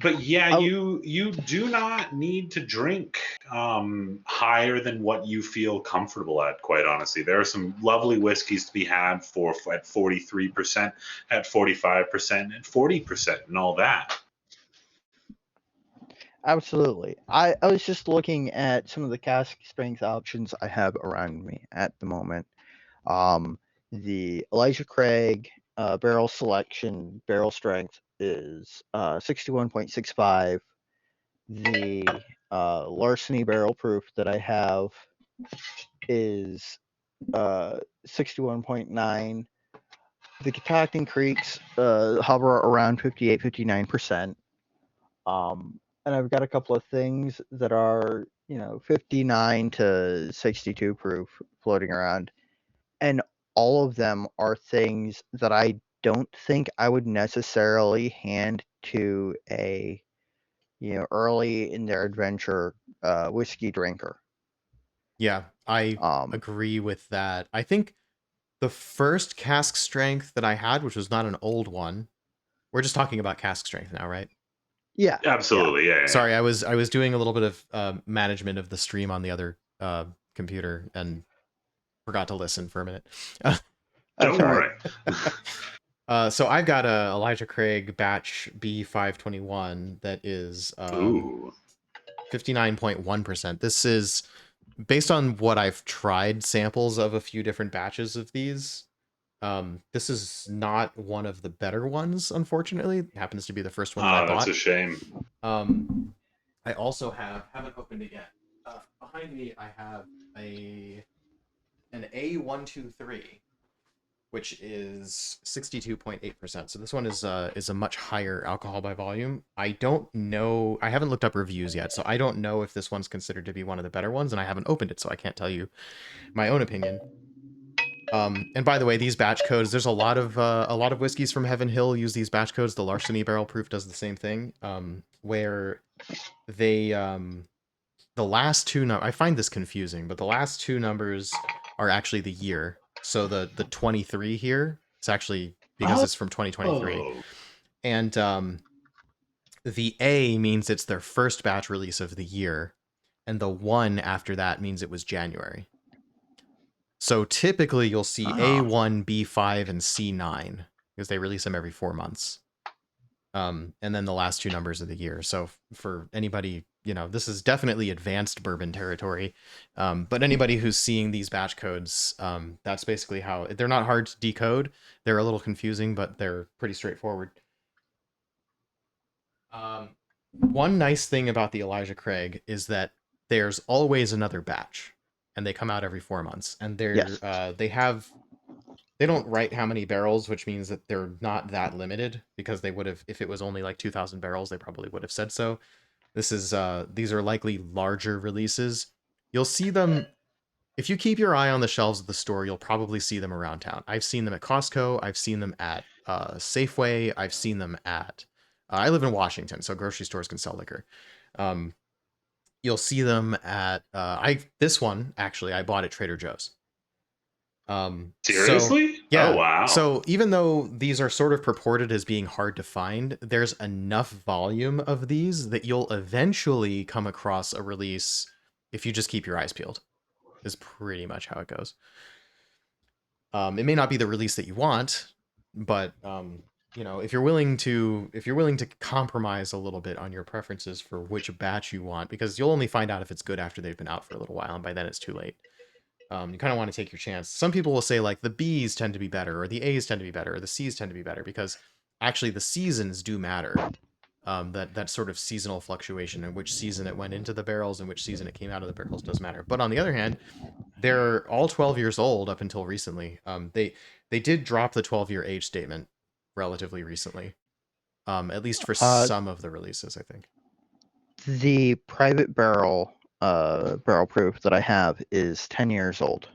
But yeah, you do not need to drink higher than what you feel comfortable at, quite honestly. There are some lovely whiskeys to be had at 43%, at 45%, at 40%, and all that. Absolutely. I was just looking at some of the cask strength options I have around me at the moment. The Elijah Craig barrel selection barrel strength is 61.65. The Larceny barrel proof that I have is 61.9. The Catoctin Creeks hover around 58, 59%. And I've got a couple of things that are, 59 to 62 proof floating around. And all of them are things that I don't think I would necessarily hand to a, early in their adventure whiskey drinker. Yeah, I agree with that. I think the first cask strength that I had, which was not an old one, we're just talking about cask strength now, right? Yeah, absolutely. Yeah. Sorry, I was doing a little bit of management of the stream on the other computer and forgot to listen for a minute. Don't worry. So I've got a Elijah Craig batch B521 that is 59.1%. This is based on what I've tried samples of a few different batches of these. This is not one of the better ones, unfortunately. It happens to be the first one that I bought. That's a shame. I also haven't opened it yet. Behind me, I have an A123, which is 62.8%. So this one is a much higher alcohol by volume. I don't know. I haven't looked up reviews yet, so I don't know if this one's considered to be one of the better ones, and I haven't opened it, so I can't tell you my own opinion. And by the way, these batch codes, there's a lot of whiskeys from Heaven Hill use these batch codes. The Larceny Barrel Proof does the same thing, where they the last two I find this confusing, but the last two numbers are actually the year. So the 23 here, it's actually because it's from 2023. And the A means it's their first batch release of the year, and the 1 after that means it was January. So typically you'll see A1, B5, and C9 because they release them every 4 months. And then the last two numbers of the year. So for anybody, this is definitely advanced bourbon territory. But anybody who's seeing these batch codes, that's basically how they're not hard to decode. They're a little confusing, but they're pretty straightforward. One nice thing about the Elijah Craig is that there's always another batch, and they come out every 4 months, and they have They don't write how many barrels, which means that they're not that limited, because they would have, if it was only like 2,000 barrels, they probably would have said so. This is these are likely larger releases. You'll see them if you keep your eye on the shelves of the store. You'll probably see them around town. I've seen them at Costco. I've seen them at Safeway. I've seen them at. I live in Washington, so grocery stores can sell liquor. You'll see them at. This one actually I bought at Trader Joe's. Seriously? So, yeah. Oh, wow. So even though these are sort of purported as being hard to find, there's enough volume of these that you'll eventually come across a release if you just keep your eyes peeled. Is pretty much how it goes. It may not be the release that you want, but you know, if you're willing to compromise a little bit on your preferences for which batch you want, because you'll only find out if it's good after they've been out for a little while, and by then it's too late. You kind of want to take your chance. Some people will say like the B's tend to be better, or the A's tend to be better, or the C's tend to be better, because actually the seasons do matter. That sort of seasonal fluctuation, in which season it went into the barrels and which season it came out of the barrels, does matter. But on the other hand, they're all 12 years old up until recently. They did drop the 12-year age statement relatively recently, at least for some of the releases, I think. The private barrel proof that I have is 10 years old.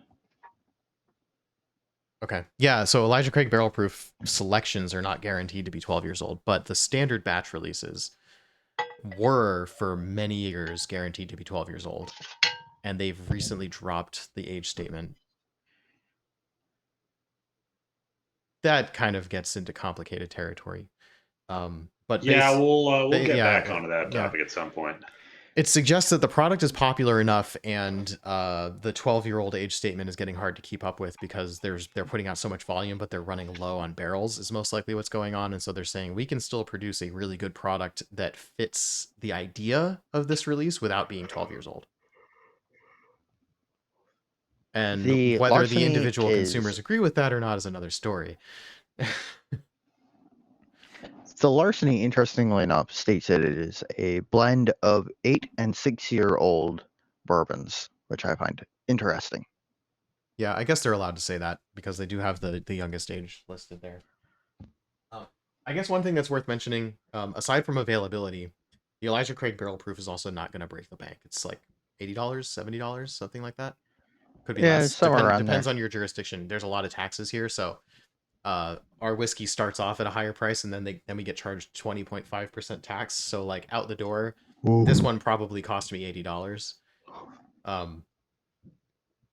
Okay. Yeah, so Elijah Craig barrel proof selections are not guaranteed to be 12 years old, but the standard batch releases were for many years guaranteed to be 12 years old. And they've recently dropped the age statement. That kind of gets into complicated territory. But yeah, we'll get back onto that topic at some point. It suggests that the product is popular enough, and the 12-year-old age statement is getting hard to keep up with, because they're putting out so much volume, but they're running low on barrels is most likely what's going on. And so they're saying we can still produce a really good product that fits the idea of this release without being 12 years old. And whether the individual consumers agree with that or not is another story. The larceny, interestingly enough, states that it is a blend of 8 and 6-year-old bourbons, which I find interesting. Yeah, I guess they're allowed to say that because they do have the youngest age listed there. I guess one thing that's worth mentioning, aside from availability, the Elijah Craig barrel proof is also not going to break the bank. It's like $80, $70, something like that. Could be less. Depends on your jurisdiction. There's a lot of taxes here, so our whiskey starts off at a higher price, and then we get charged 20.5% tax. So like out the door, this one probably cost me $80.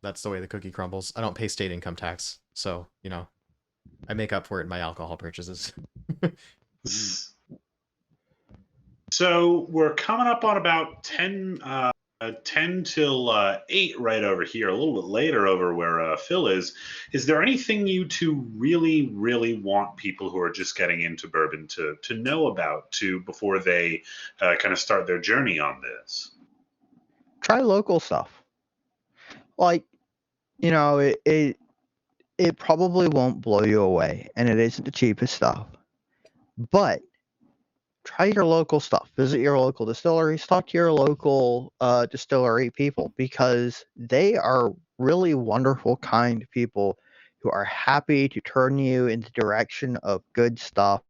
That's the way the cookie crumbles. I don't pay state income tax, so you know, I make up for it in my alcohol purchases. So we're coming up on about 10 till 8 right over here, a little bit later over where Phill is. Is there anything you two really, really want people who are just getting into bourbon to know about before they kind of start their journey on this? Try local stuff. Like, you know, it probably won't blow you away, and it isn't the cheapest stuff. But try your local stuff. Visit your local distilleries. Talk to your local distillery people, because they are really wonderful, kind people who are happy to turn you in the direction of good stuff.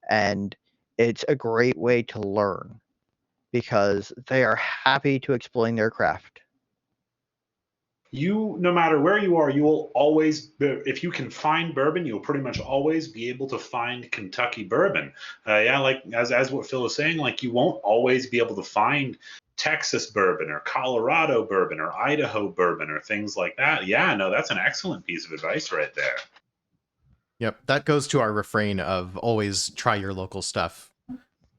And it's a great way to learn, because they are happy to explain their craft. No matter where you are, you will always, if you can find bourbon, you'll pretty much always be able to find Kentucky bourbon. Like as what Phill is saying, like you won't always be able to find Texas bourbon or Colorado bourbon or Idaho bourbon or things like that. Yeah, no, that's an excellent piece of advice right there. Yep, that goes to our refrain of always try your local stuff.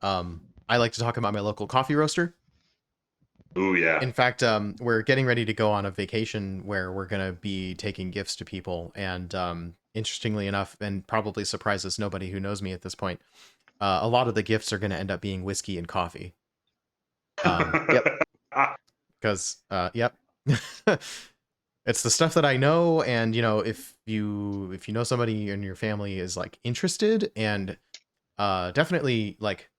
I like to talk about my local coffee roaster. Ooh, yeah. In fact, we're getting ready to go on a vacation where we're going to be taking gifts to people. And interestingly enough, and probably surprises nobody who knows me at this point, a lot of the gifts are going to end up being whiskey and coffee. Yep. Because, yep. It's the stuff that I know. And, you know, if you know somebody in your family is like interested, and definitely like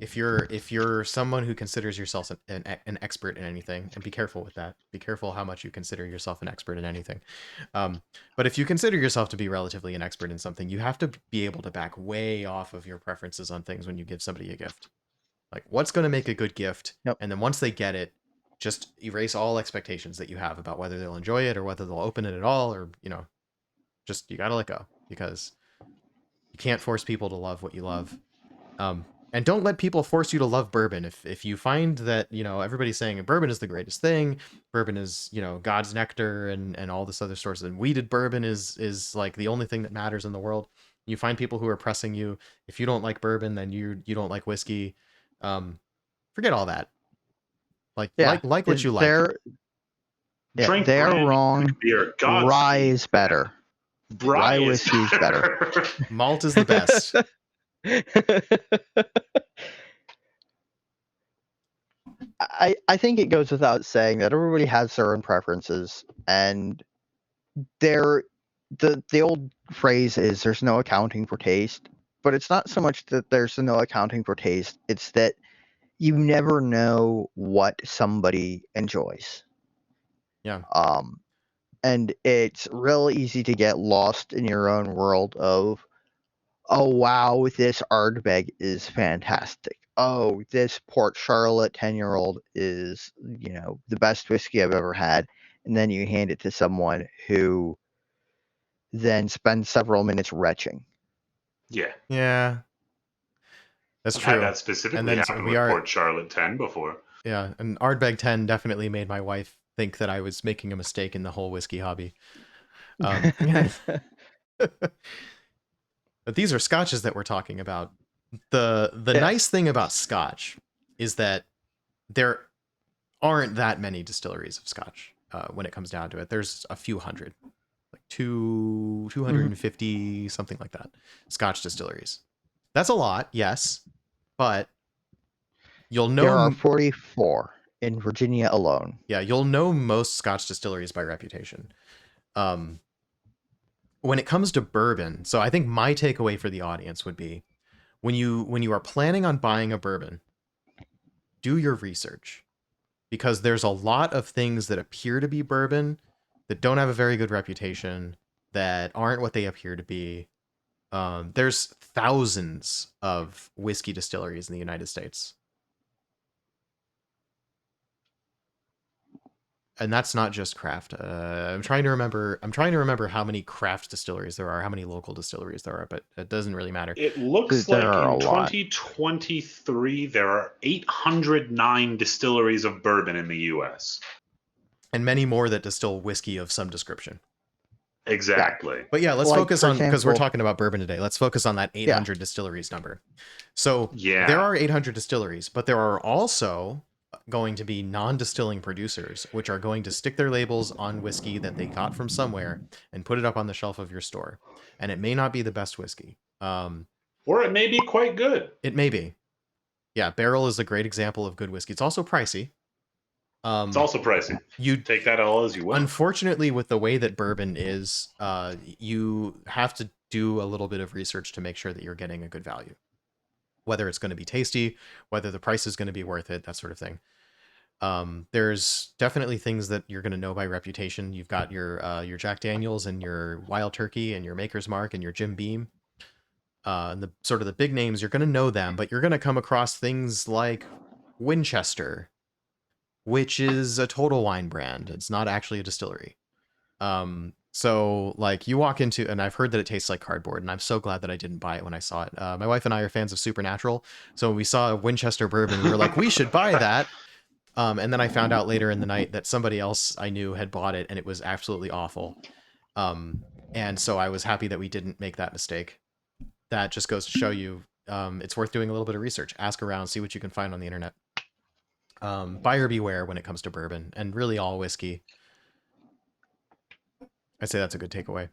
if you're someone who considers yourself an expert in anything, and be careful with that. Be careful how much you consider yourself an expert in anything. But if you consider yourself to be relatively an expert in something, you have to be able to back way off of your preferences on things when you give somebody a gift. Like, what's going to make a good gift? Yep. And then once they get it, just erase all expectations that you have about whether they'll enjoy it or whether they'll open it at all, or, just, you got to let go, because you can't force people to love what you love. And don't let people force you to love bourbon. If you find that, everybody's saying bourbon is the greatest thing, bourbon is, God's nectar and all this other sources, and weeded bourbon is like the only thing that matters in the world. You find people who are pressing you. If you don't like bourbon, then you don't like whiskey. Forget all that. Like, Yeah, like what you like. Drink they're brandy, wrong. drink beer. Rye is better. Rye is whiskey is better. Malt is the best. I think it goes without saying that everybody has their own preferences, and the old phrase is there's no accounting for taste, but it's not so much that there's no accounting for taste, it's that you never know what somebody enjoys. Yeah. And it's real easy to get lost in your own world of, oh wow, this Ardbeg is fantastic. Oh, this Port Charlotte 10-year-old is, the best whiskey I've ever had. And then you hand it to someone who then spends several minutes retching. Yeah. Yeah. That's I've true. had that specifically happen with Port Charlotte 10 before. Yeah, and Ardbeg 10 definitely made my wife think that I was making a mistake in the whole whiskey hobby. But these are scotches that we're talking about. The nice thing about scotch is that there aren't that many distilleries of scotch when it comes down to it. There's a few hundred, like 250, something like that, scotch distilleries. That's a lot, yes, but you'll know... There are 44 in Virginia alone. Yeah, you'll know most scotch distilleries by reputation. When it comes to bourbon, so I think my takeaway for the audience would be, when you are planning on buying a bourbon, do your research, because there's a lot of things that appear to be bourbon that don't have a very good reputation, that aren't what they appear to be. There's thousands of whiskey distilleries in the United States. And that's not just craft. I'm trying to remember how many craft distilleries there are, how many local distilleries there are, but it doesn't really matter. It looks like in 2023 there are 809 distilleries of bourbon in the U.S. And many more that distill whiskey of some description. Exactly. But yeah, let's focus on, because we're talking about bourbon today, let's focus on that 800 distilleries number. So there are 800 distilleries, but there are also going to be non-distilling producers, which are going to stick their labels on whiskey that they got from somewhere and put it up on the shelf of your store. And it may not be the best whiskey. Or it may be quite good. It may be. Yeah, Barrel is a great example of good whiskey. It's also pricey. It's also pricey. You take that all as you will. Unfortunately, with the way that bourbon is, you have to do a little bit of research to make sure that you're getting a good value. Whether it's going to be tasty, whether the price is going to be worth it, that sort of thing. There's definitely things that you're going to know by reputation. You've got your Jack Daniels and your Wild Turkey and your Maker's Mark and your Jim Beam. And the sort of the big names, you're going to know them, but you're going to come across things like Winchester, which is a total wine brand. It's not actually a distillery. So like you walk into, and I've heard that it tastes like cardboard, and I'm so glad that I didn't buy it when I saw it. My wife and I are fans of Supernatural, so when we saw Winchester bourbon, we were like, we should buy that. And then I found out later in the night that somebody else I knew had bought it, and it was absolutely awful. And so I was happy that we didn't make that mistake. That just goes to show you, it's worth doing a little bit of research. Ask around, see what you can find on the internet. Buyer beware when it comes to bourbon, and really all whiskey. I'd say that's a good takeaway.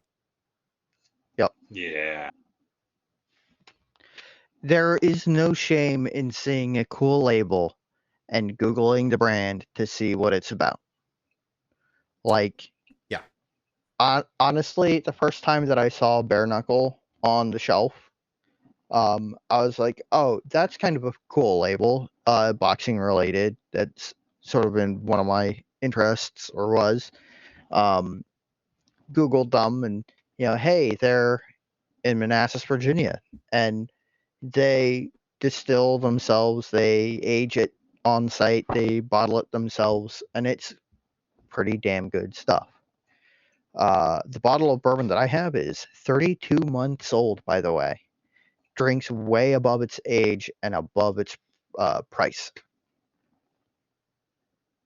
Yep. Yeah. There is no shame in seeing a cool label and Googling the brand to see what it's about. Like, yeah. Honestly, the first time that I saw Bare Knuckle on the shelf, I was like, oh, that's kind of a cool label, boxing related. That's sort of been one of my interests, or was. Um, Googled them, and hey, they're in Manassas, Virginia, and they distill themselves, they age it on site, they bottle it themselves, and it's pretty damn good stuff. The bottle of bourbon that I have is 32 months old, by the way. Drinks way above its age and above its price.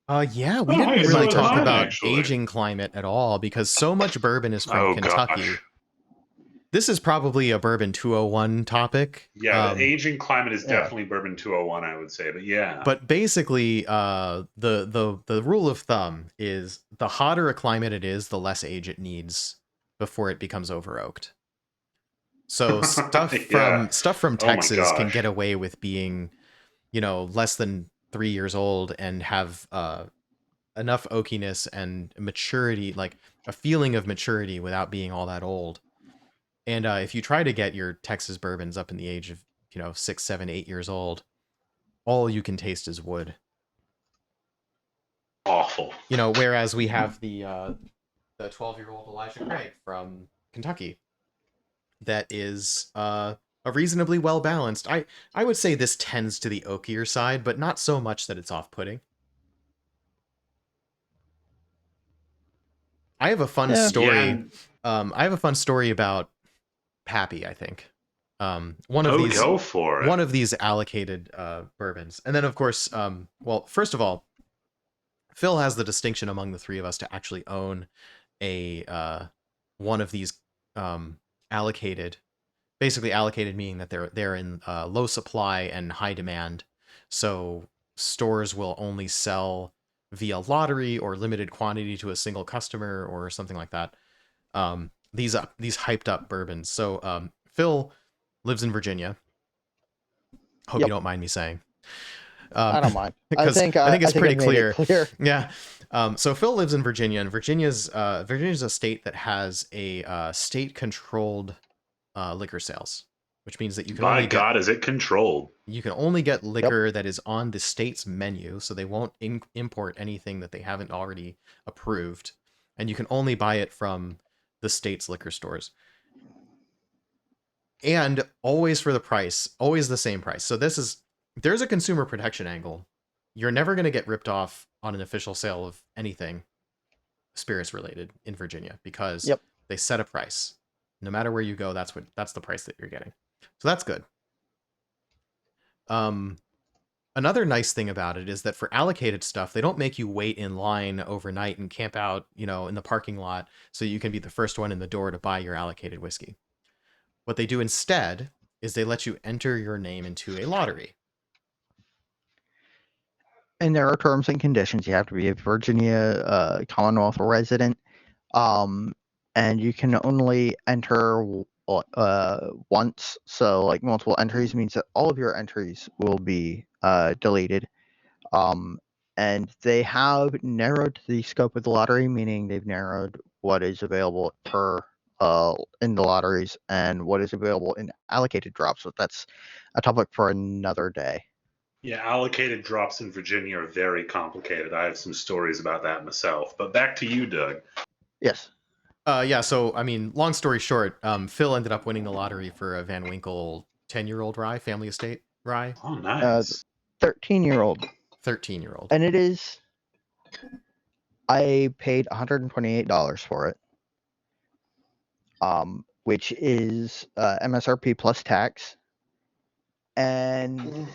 Yeah, we Oh, didn't hey, In so my really is talk personal mine, about opinion. actually. aging climate at all because so much bourbon is from Oh, Kentucky. gosh. This is probably a bourbon 201 topic. Yeah, the aging climate is Yeah. definitely bourbon 201, I would say. But yeah. But basically, the rule of thumb is the hotter a climate it is, the less age it needs before it becomes over oaked. So stuff Yeah. from Oh, my Texas can gosh. get away with being, less than 3 years old and have enough oakiness and maturity, like a feeling of maturity without being all that old. And if you try to get your Texas bourbons up in the age of 6, 7, 8 years old, all you can taste is wood. Awful. Whereas we have the 12-year-old Elijah Craig from Kentucky that is a reasonably well balanced. I would say this tends to the oakier side, but not so much that it's off-putting. I have a fun Yeah. story. I have a fun story about Pappy, I think. One of these go for it. one of these allocated bourbons. And then of course, well, first of all, Phill has the distinction among the three of us to actually own a one of these allocated, basically allocated meaning that they're in low supply and high demand. So stores will only sell via lottery or limited quantity to a single customer or something like that. These hyped up bourbons. So Phill lives in Virginia. Hope you don't mind me saying. I don't mind. Because I think it's pretty I made it clear. Yeah. So Phill lives in Virginia, and Virginia's a state that has a state-controlled liquor sales, which means that you can By only God, is it controlled? get liquor that is on the state's menu, so they won't import anything that they haven't already approved, and you can only buy it from the state's liquor stores. And always for the price, always the same price. So there's a consumer protection angle. You're never going to get ripped off on an official sale of anything spirits related in Virginia because they set a price. No matter where you go, that's the price that you're getting. So that's good. Another nice thing about it is that for allocated stuff, they don't make you wait in line overnight and camp out, in the parking lot so you can be the first one in the door to buy your allocated whiskey. What they do instead is they let you enter your name into a lottery. And there are terms and conditions. You have to be a Virginia Commonwealth resident. And you can only enter once. So like multiple entries means that all of your entries will be deleted. And they have narrowed the scope of the lottery, meaning they've narrowed what is available in the lotteries and what is available in allocated drops. So that's a topic for another day. Yeah, allocated drops in Virginia are very complicated. I have some stories about that myself. But back to you, Doug. Yes. Yeah, so, I mean, long story short, Phill ended up winning the lottery for a Van Winkle 10-year-old rye, family estate rye. Oh, nice. 13-year-old. 13-year-old. And it is... I paid $128 for it. Which is MSRP plus tax. And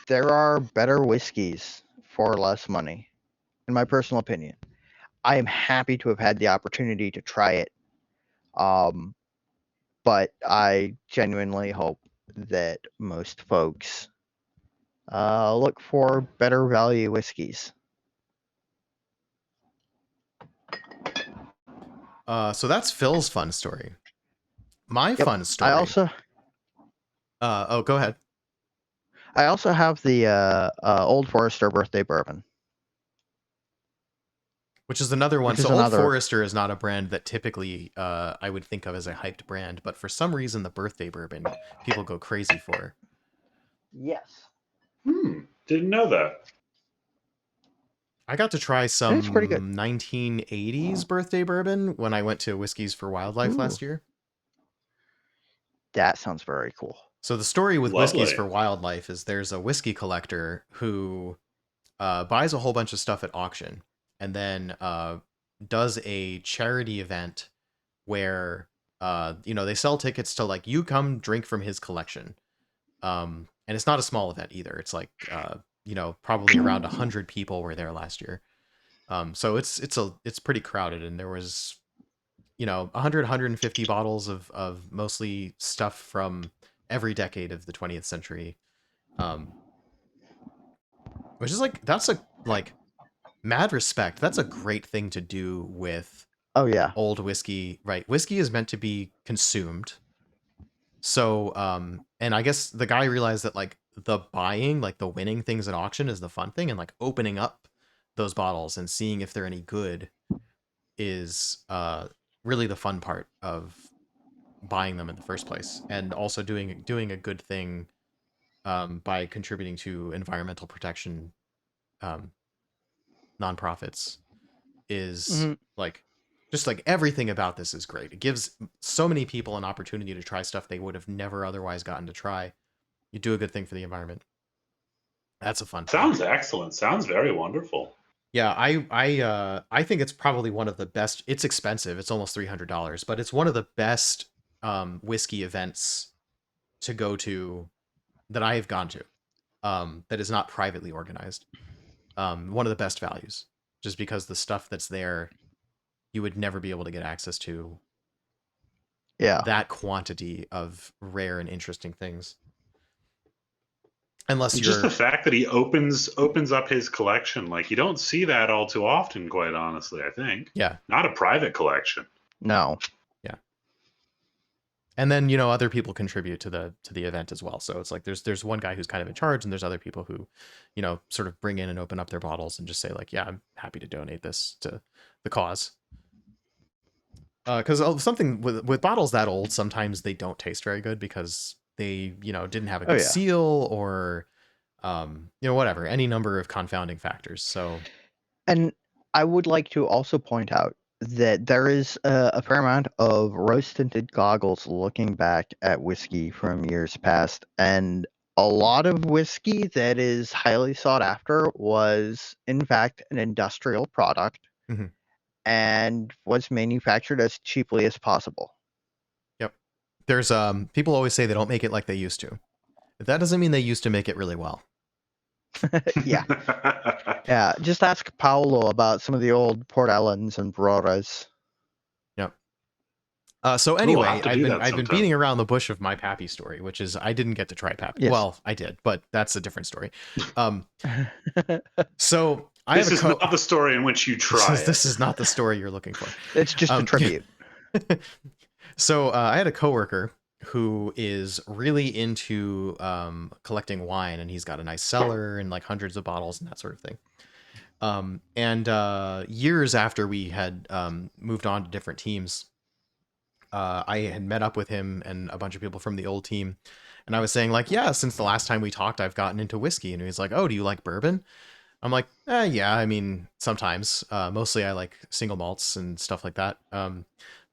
there are better whiskeys for less money, in my personal opinion. I am happy to have had the opportunity to try it. But I genuinely hope that most folks look for better value whiskeys. So that's Phil's fun story. My fun story. I also... oh, go ahead. I also have the Old Forester birthday bourbon. Which is another one. Which is So Old another- Forester is not a brand that typically I would think of as a hyped brand, but for some reason the birthday bourbon people go crazy for. Yes. Didn't know that. I got to try some It's pretty good. 1980s birthday bourbon when I went to Whiskeys for Wildlife Ooh. last year. That sounds very cool. So the story with Whiskeys Lovely. for Wildlife is there's a whiskey collector who buys a whole bunch of stuff at auction and then does a charity event where they sell tickets to like you come drink from his collection. And it's not a small event either. It's like probably around 100 people were there last year. So it's pretty crowded, and there was 150 bottles of mostly stuff from every decade of the 20th century. Which is like that's a like mad respect. That's a great thing to do with Oh yeah. old whiskey, right? Whiskey is meant to be consumed. So, and I guess the guy realized that like the buying, like the winning things at auction is the fun thing, and like opening up those bottles and seeing if they're any good is really the fun part of buying them in the first place, and also doing a good thing by contributing to environmental protection nonprofits is like just like everything about this is great. It gives so many people an opportunity to try stuff they would have never otherwise gotten to try. You do a good thing for the environment. That's a fun thing. Sounds excellent. Sounds very wonderful. Yeah, I think it's probably one of the best. It's expensive. It's almost $300, but it's one of the best whiskey events to go to that I have gone to. That is not privately organized. One of the best values, just because the stuff that's there, you would never be able to get access to. Yeah. That quantity of rare and interesting things. Unless And you're just the fact that he opens up his collection, like you don't see that all too often, quite honestly, I think. Yeah. Not a private collection. No. Yeah. And then, other people contribute to the event as well. So it's like there's one guy who's kind of in charge, and there's other people who, sort of bring in and open up their bottles and just say like, yeah, I'm happy to donate this to the cause. Because something with bottles that old, sometimes they don't taste very good because they, didn't have a good seal or, whatever, any number of confounding factors. So, and I would like to also point out that there is a fair amount of rose-tinted goggles looking back at whiskey from years past, and a lot of whiskey that is highly sought after was, in fact, an industrial product and was manufactured as cheaply as possible. Yep. There's people always say they don't make it like they used to. But that doesn't mean they used to make it really well. Yeah. Yeah. Just ask Paolo about some of the old Port Ellens and Broras. Yep. So anyway, I've been beating around the bush of my Pappy story, which is I didn't get to try Pappy. Yes. Well, I did, but that's a different story. So this is not the story in which you try. This is not the story you're looking for. It's just a tribute. So I had a coworker who is really into collecting wine, and he's got a nice cellar and like hundreds of bottles and that sort of thing. And years after we had moved on to different teams, I had met up with him and a bunch of people from the old team, and I was saying like, yeah, since the last time we talked, I've gotten into whiskey. And he's like, oh, do you like bourbon? I'm like, yeah, I mean, sometimes. Mostly I like single malts and stuff like that. But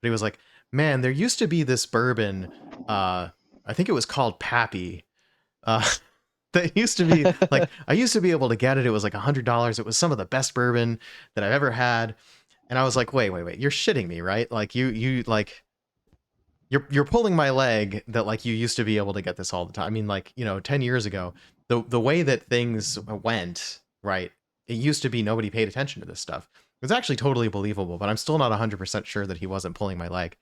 he was like, man, there used to be this bourbon, I think it was called Pappy, that used to be like, I used to be able to get it. It was like $100. It was some of the best bourbon that I've ever had. And I was like, wait, you're shitting me, right? Like you like, you're pulling my leg that like you used to be able to get this all the time. I mean, like, 10 years ago, the way that things went, right? It used to be nobody paid attention to this stuff. It's actually totally believable, but I'm still not 100% sure that he wasn't pulling my leg.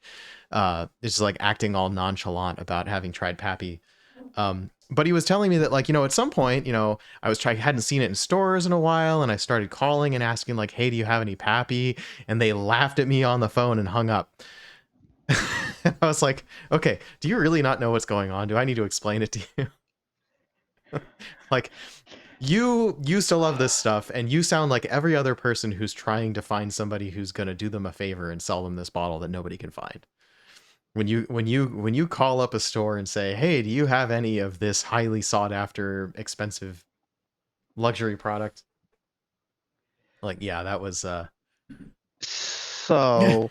It's like acting all nonchalant about having tried Pappy. But he was telling me that like, at some point, I hadn't seen it in stores in a while, and I started calling and asking like, hey, do you have any Pappy? And they laughed at me on the phone and hung up. I was like, okay, do you really not know what's going on? Do I need to explain it to you? Like, You used to love this stuff, and you sound like every other person who's trying to find somebody who's going to do them a favor and sell them this bottle that nobody can find. When you call up a store and say, "Hey, do you have any of this highly sought after, expensive luxury product?" Like, yeah, that was So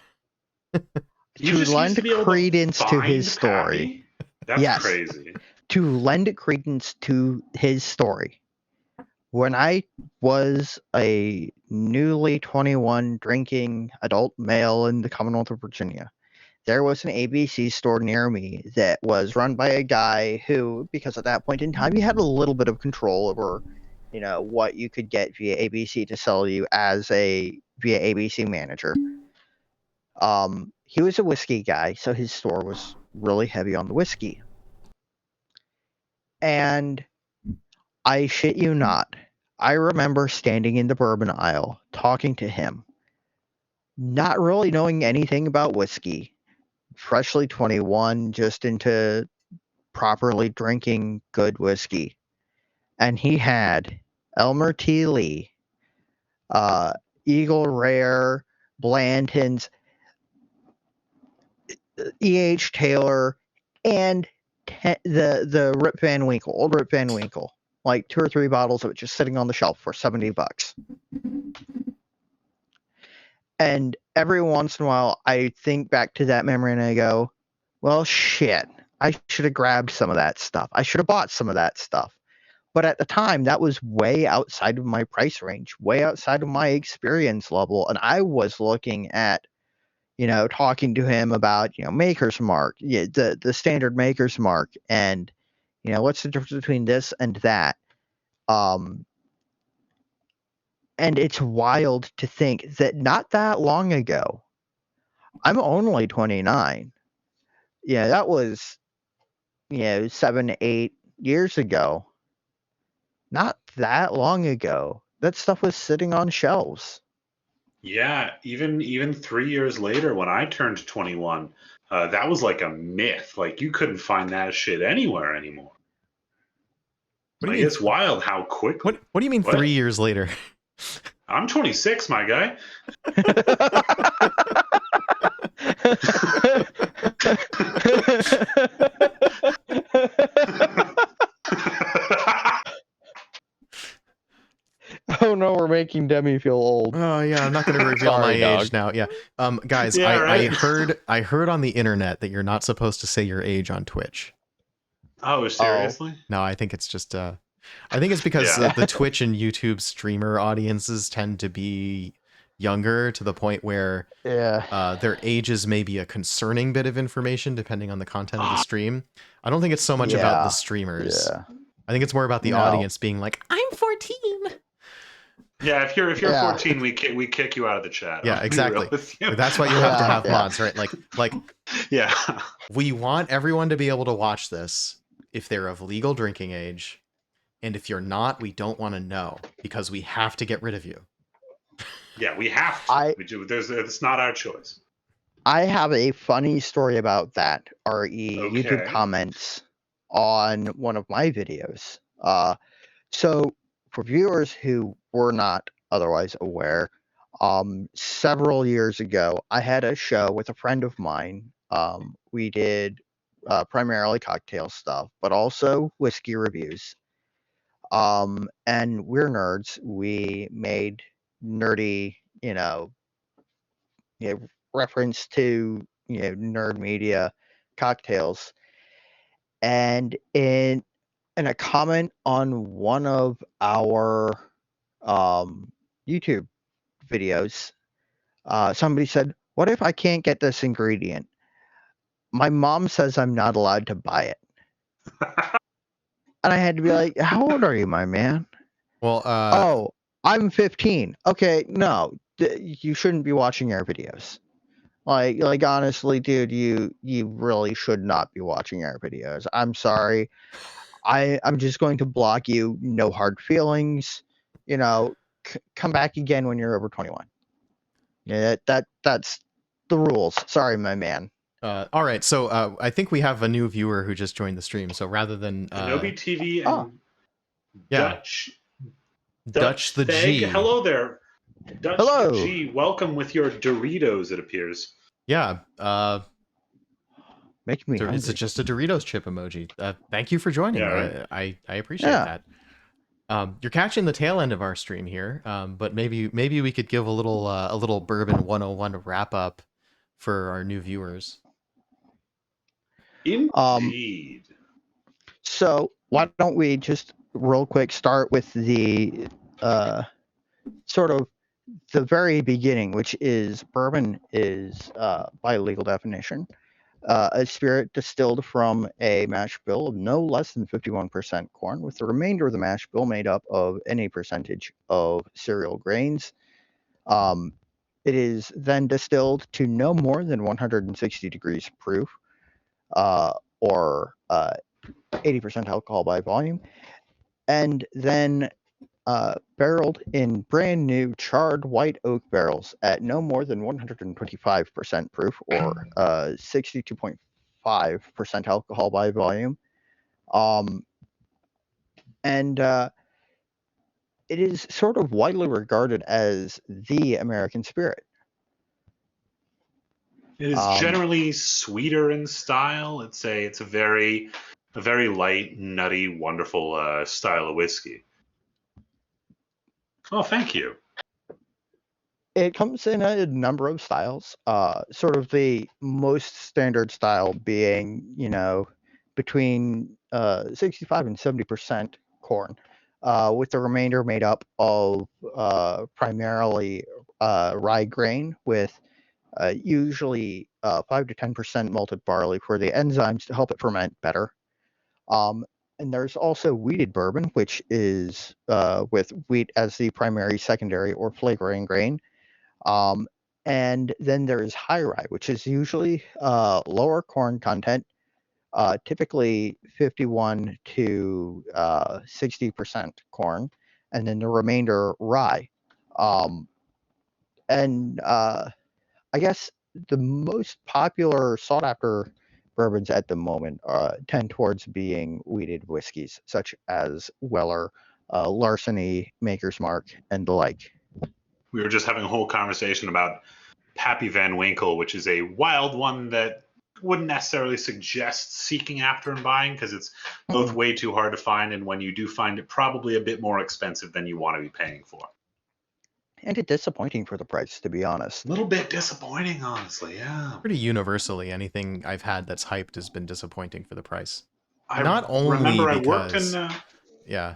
You to just lend used to be able credence to find his story. Pappy? That's Yes. crazy. To lend credence to his story. When I was a newly 21 drinking adult male in the Commonwealth of Virginia, there was an ABC store near me that was run by a guy who, because at that point in time, he had a little bit of control over, what you could get via ABC to sell you via ABC manager. He was a whiskey guy, so his store was really heavy on the whiskey. And I shit you not, I remember standing in the bourbon aisle talking to him, not really knowing anything about whiskey, freshly 21, just into properly drinking good whiskey. And he had Elmer T. Lee, Eagle Rare, Blanton's, E.H. Taylor, and the Rip Van Winkle, old Rip Van Winkle. Like 2 or 3 bottles of it just sitting on the shelf for $70. And every once in a while, I think back to that memory and I go, well, shit, I should have grabbed some of that stuff. I should have bought some of that stuff. But at the time, that was way outside of my price range, way outside of my experience level. And I was looking at, talking to him about, Maker's Mark, the standard Maker's Mark. And, what's the difference between this and that? And it's wild to think that not that long ago, I'm only 29. Yeah, that was, 7, 8 years ago. Not that long ago. That stuff was sitting on shelves. Yeah, even 3 years later, when I turned 21, that was like a myth. Like you couldn't find that shit anywhere anymore. What do you mean? It's wild how quickly. What do you mean 3 years later? I'm 26, my guy. Oh no, we're making Demi feel old. Oh yeah, I'm not going to reveal my age now. Yeah, guys, Yeah, I right? heard on the internet that you're not supposed to say your age on Twitch. Oh, seriously? No, I think it's just I think it's because the Twitch and YouTube streamer audiences tend to be younger to the point where their ages may be a concerning bit of information depending on the content of the stream. I don't think it's so much about the streamers. Yeah. I think it's more about the audience being like, I'm 14. Yeah, if you're 14, we kick you out of the chat. Yeah, exactly. That's why you have to have mods, right? Like yeah. We want everyone to be able to watch this if they're of legal drinking age, and if you're not, we don't want to know because we have to get rid of you. Yeah, we have to. We do. It's not our choice. I have a funny story about that. YouTube comments on one of my videos. So for viewers who were not otherwise aware, several years ago, I had a show with a friend of mine. We did primarily cocktail stuff, but also whiskey reviews. And we're nerds. We made nerdy, reference to, nerd media cocktails. And in a comment on one of our YouTube videos, somebody said, "What if I can't get this ingredient? My mom says I'm not allowed to buy it." And I had to be like, "How old are you, my man?" Well, oh, I'm 15. Okay, no, you shouldn't be watching our videos. Like honestly, dude, you really should not be watching our videos. I'm sorry. I'm just going to block you. No hard feelings. Come back again when you're over 21. Yeah, that's the rules. Sorry, my man. All right, so I think we have a new viewer who just joined the stream. So rather than Adobe TV and Dutch the Feg, G. hello there. Dutch Hello. the G, welcome with your Doritos, it appears. Yeah. Making me hungry. It's just a Doritos chip emoji. Thank you for joining. Yeah, right? I appreciate that. You're catching the tail end of our stream here, but maybe we could give a little Bourbon 101 wrap up for our new viewers. Indeed. So why don't we just real quick start with the sort of the very beginning, which is bourbon is by legal definition a spirit distilled from a mash bill of no less than 51% corn, with the remainder of the mash bill made up of any percentage of cereal grains. It is then distilled to no more than 160 degrees proof, or 80% alcohol by volume, and then barreled in brand new charred white oak barrels at no more than 125% proof, or 62.5% alcohol by volume. And it is sort of widely regarded as the American spirit. It is generally sweeter in style. It's a very light, nutty, wonderful style of whiskey. Oh, thank you. It comes in a number of styles. Sort of the most standard style being, between 65 and 70% corn, with the remainder made up of primarily rye grain, with usually 5 to 10% malted barley for the enzymes to help it ferment better. And there's also wheated bourbon, which is with wheat as the primary, secondary, or flavoring grain. And then there is high rye, which is usually lower corn content, typically 51 to 60% corn, and then the remainder rye. And I guess the most popular sought after bourbons at the moment tend towards being wheated whiskeys, such as Weller, Larceny, Maker's Mark, and the like. We were just having a whole conversation about Pappy Van Winkle, which is a wild one that wouldn't necessarily suggest seeking after and buying, because it's both way too hard to find, and when you do find it, probably a bit more expensive than you want to be paying for. And it's disappointing for the price, to be honest. A little bit disappointing, honestly, yeah. Pretty universally, anything I've had that's hyped has been disappointing for the price. I Not only remember because, I worked in yeah,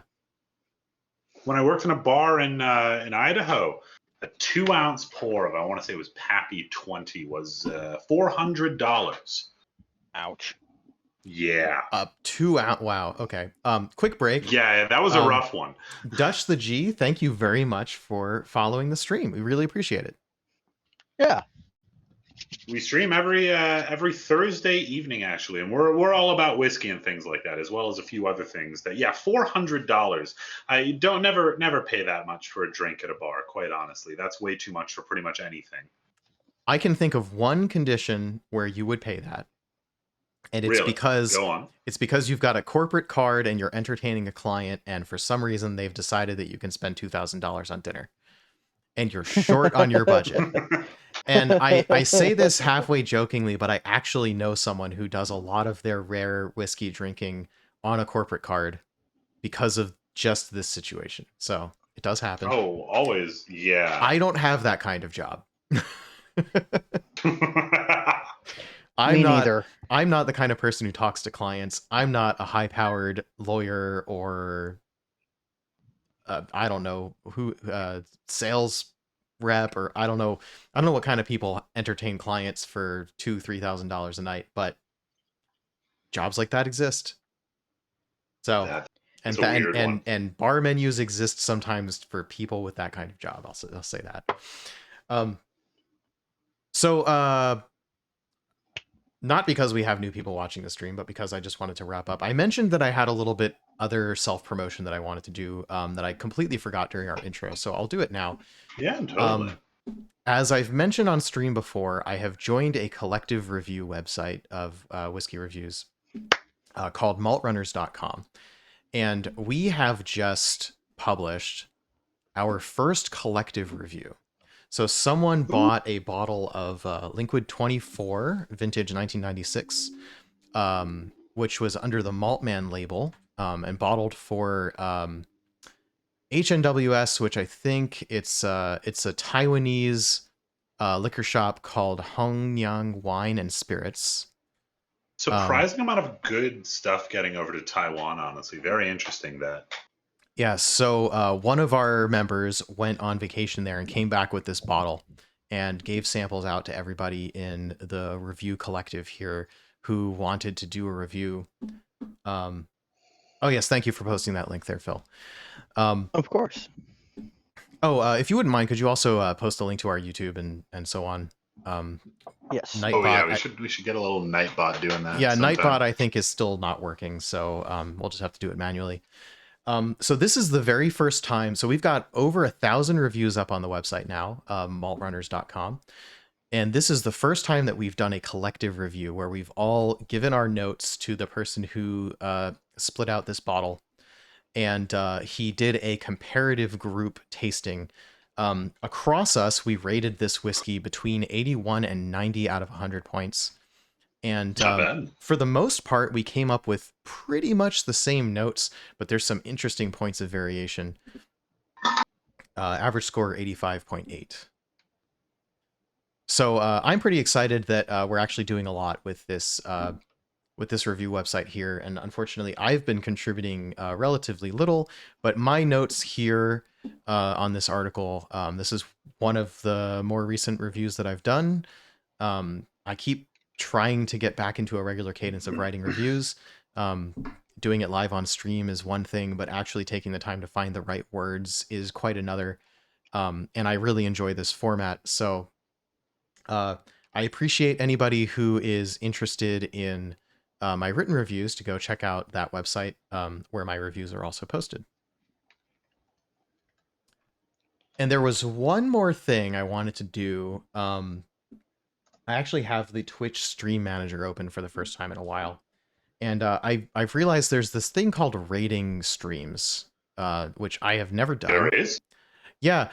when I worked in a bar in Idaho, a 2-ounce pour of, I want to say it was Pappy 20, was $400. Ouch. Yeah. 2 ounce. Wow. Okay. Quick break. Yeah, that was a rough one. Dutch the G, thank you very much for following the stream. We really appreciate it. Yeah. We stream every Thursday evening, actually, and we're all about whiskey and things like that, as well as a few other things. That $400. I don't never pay that much for a drink at a bar. Quite honestly, that's way too much for pretty much anything. I can think of one condition where you would pay that, and it's Really? because Go on. it's because you've got a corporate card and you're entertaining a client, and for some reason they've decided that you can spend $2,000 on dinner, and you're short on your budget. And I say this halfway jokingly, but I actually know someone who does a lot of their rare whiskey drinking on a corporate card because of just this situation. So it does happen. Oh, always, yeah. I don't have that kind of job. Me neither. I'm not the kind of person who talks to clients. I'm not a high-powered lawyer or I don't know who sales rep, or I don't know what kind of people entertain clients for $2,000-$3,000 a night, but jobs like that exist. So and bar menus exist sometimes for people with that kind of job. I'll say that. So not because we have new people watching the stream, but because I just wanted to wrap up. I mentioned that I had a little bit other self-promotion that I wanted to do that I completely forgot during our intro, so I'll do it now. Yeah, totally. As I've mentioned on stream before, I have joined a collective review website of whiskey reviews called maltrunners.com. And we have just published our first collective review. So someone bought a bottle of Liquid 24, vintage 1996, which was under the Maltman label, and bottled for HNWS, which I think it's a Taiwanese liquor shop called Hongyang Wine and Spirits. Surprising amount of good stuff getting over to Taiwan, honestly. Very interesting that. Yeah, so one of our members went on vacation there and came back with this bottle and gave samples out to everybody in the review collective here who wanted to do a review. Oh yes, thank you for posting that link there, Phill. Of course. Oh, if you wouldn't mind, could you also post a link to our YouTube and so on? Yes. Nightbot, yeah, we should get a little Nightbot doing that. Yeah, sometime. Nightbot I think is still not working, so we'll just have to do it manually. So this is the very first time. So we've got over 1,000 reviews up on the website now, maltrunners.com. And this is the first time that we've done a collective review where we've all given our notes to the person who split out this bottle. And he did a comparative group tasting. Across us, we rated this whiskey between 81 and 90 out of 100 points. And for the most part, we came up with pretty much the same notes, but there's some interesting points of variation. Average score 85.8. So I'm pretty excited that we're actually doing a lot with this review website here. And unfortunately, I've been contributing relatively little, but my notes here on this article, this is one of the more recent reviews that I've done. I keep trying to get back into a regular cadence of writing reviews. Doing it live on stream is one thing, but actually taking the time to find the right words is quite another. And I really enjoy this format. So I appreciate anybody who is interested in my written reviews to go check out that website where my reviews are also posted. And there was one more thing I wanted to do. I actually have the Twitch Stream Manager open for the first time in a while. And I've realized there's this thing called rating streams, which I have never done. There is? Yeah.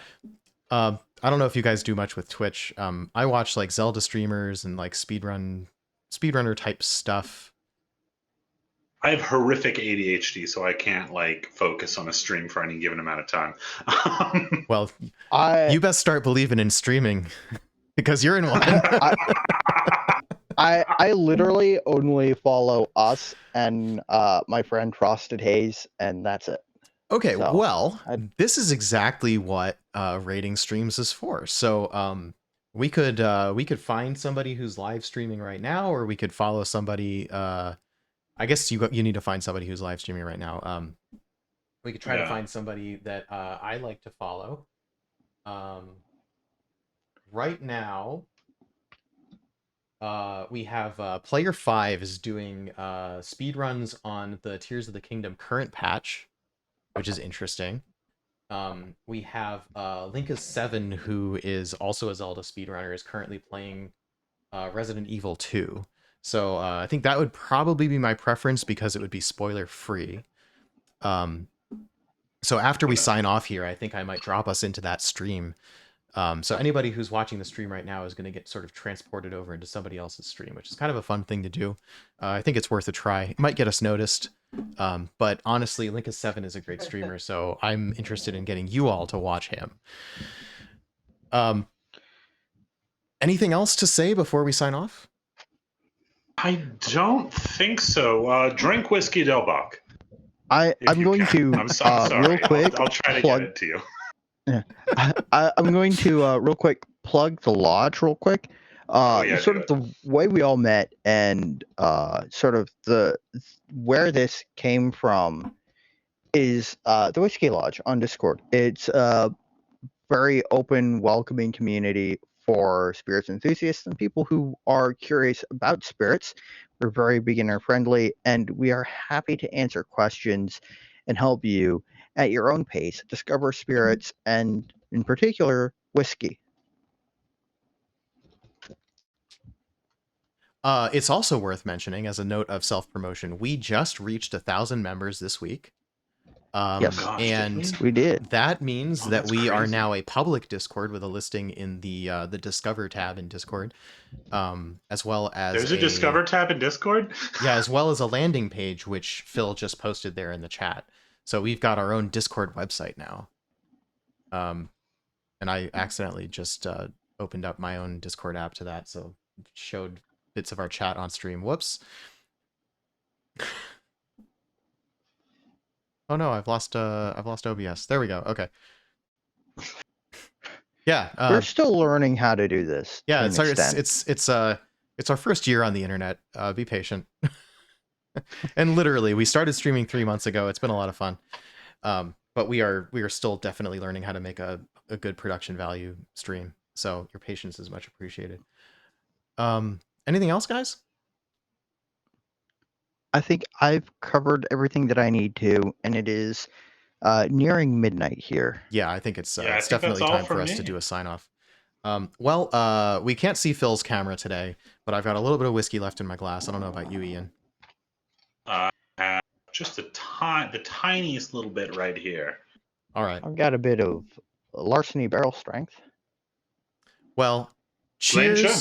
I don't know if you guys do much with Twitch. I watch like Zelda streamers and like speedrunner type stuff. I have horrific ADHD, so I can't like focus on a stream for any given amount of time. Well, you best start believing in streaming because you're in one. I literally only follow us and my friend Frosted Haze, and that's it. Okay, so, well, this is exactly what rating streams is for. So we could find somebody who's live streaming right now, or we could follow somebody. I guess you need to find somebody who's live streaming right now. We could try to find somebody that I like to follow. Right now, we have Player 5 is doing speed runs on the Tears of the Kingdom current patch, which is interesting. We have Linkus7, who is also a Zelda speedrunner, is currently playing Resident Evil 2. So I think that would probably be my preference because it would be spoiler free. So after we sign off here, I think I might drop us into that stream. So anybody who's watching the stream right now is going to get sort of transported over into somebody else's stream, which is kind of a fun thing to do. I think it's worth a try. It might get us noticed. But honestly, Linkus7 is a great streamer, so I'm interested in getting you all to watch him. Anything else to say before we sign off? I don't think so. Drink Whiskey Del Bach. I'm going to I'm sorry. real quick. I'll try to get it to you. Yeah. I'm going to real quick plug the lodge real quick. Sort of the way we all met and sort of where this came from is the Whiskey Lodge on Discord. It's a very open, welcoming community for spirits enthusiasts and people who are curious about spirits. We're very beginner friendly, and we are happy to answer questions and help you at your own pace discover spirits and, in particular, whiskey. It's also worth mentioning, as a note of self-promotion, we just reached 1,000 members this week. Yes. Gosh, and did We did. that means Oh, that that's we are crazy. now a public Discord with a listing in the Discover tab in Discord, as well as There's a Discover tab in Discord? yeah, as well as a landing page which Phill just posted there in the chat. So we've got our own Discord website now. And I accidentally just opened up my own Discord app to that, so it showed bits of our chat on stream. Whoops. Oh no, I've lost OBS. There we go. Okay. Yeah. We're still learning how to do this. Yeah, to it's an our extent. it's our first year on the internet. Be patient. And literally, we started streaming 3 months ago. It's been a lot of fun. But we are still definitely learning how to make a good production value stream. So your patience is much appreciated. Anything else, guys? I think I've covered everything that I need to, and it is nearing midnight here. Yeah, I think it's Yeah, I it's think that's definitely all time for for us me. to do a sign off. Well, we can't see Phil's camera today, but I've got a little bit of whiskey left in my glass. I don't know about you, Ian. Just the tiniest little bit right here. All right. I've got a bit of larceny barrel strength. Well, Flame show.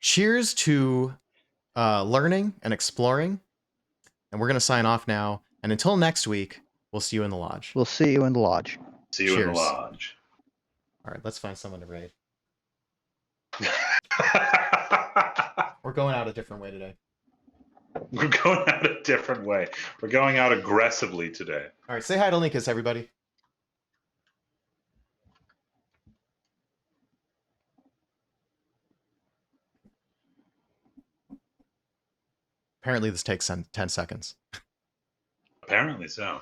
cheers to learning and exploring. And we're going to sign off now. And until next week, we'll see you in the lodge. We'll see you in the lodge. See you in the Cheers. lodge. All right, let's find someone to raid. We're going out a different way today. We're going out a different way. We're going out aggressively today. All right, say hi to Linkus, everybody. Apparently this takes 10 seconds. Apparently so.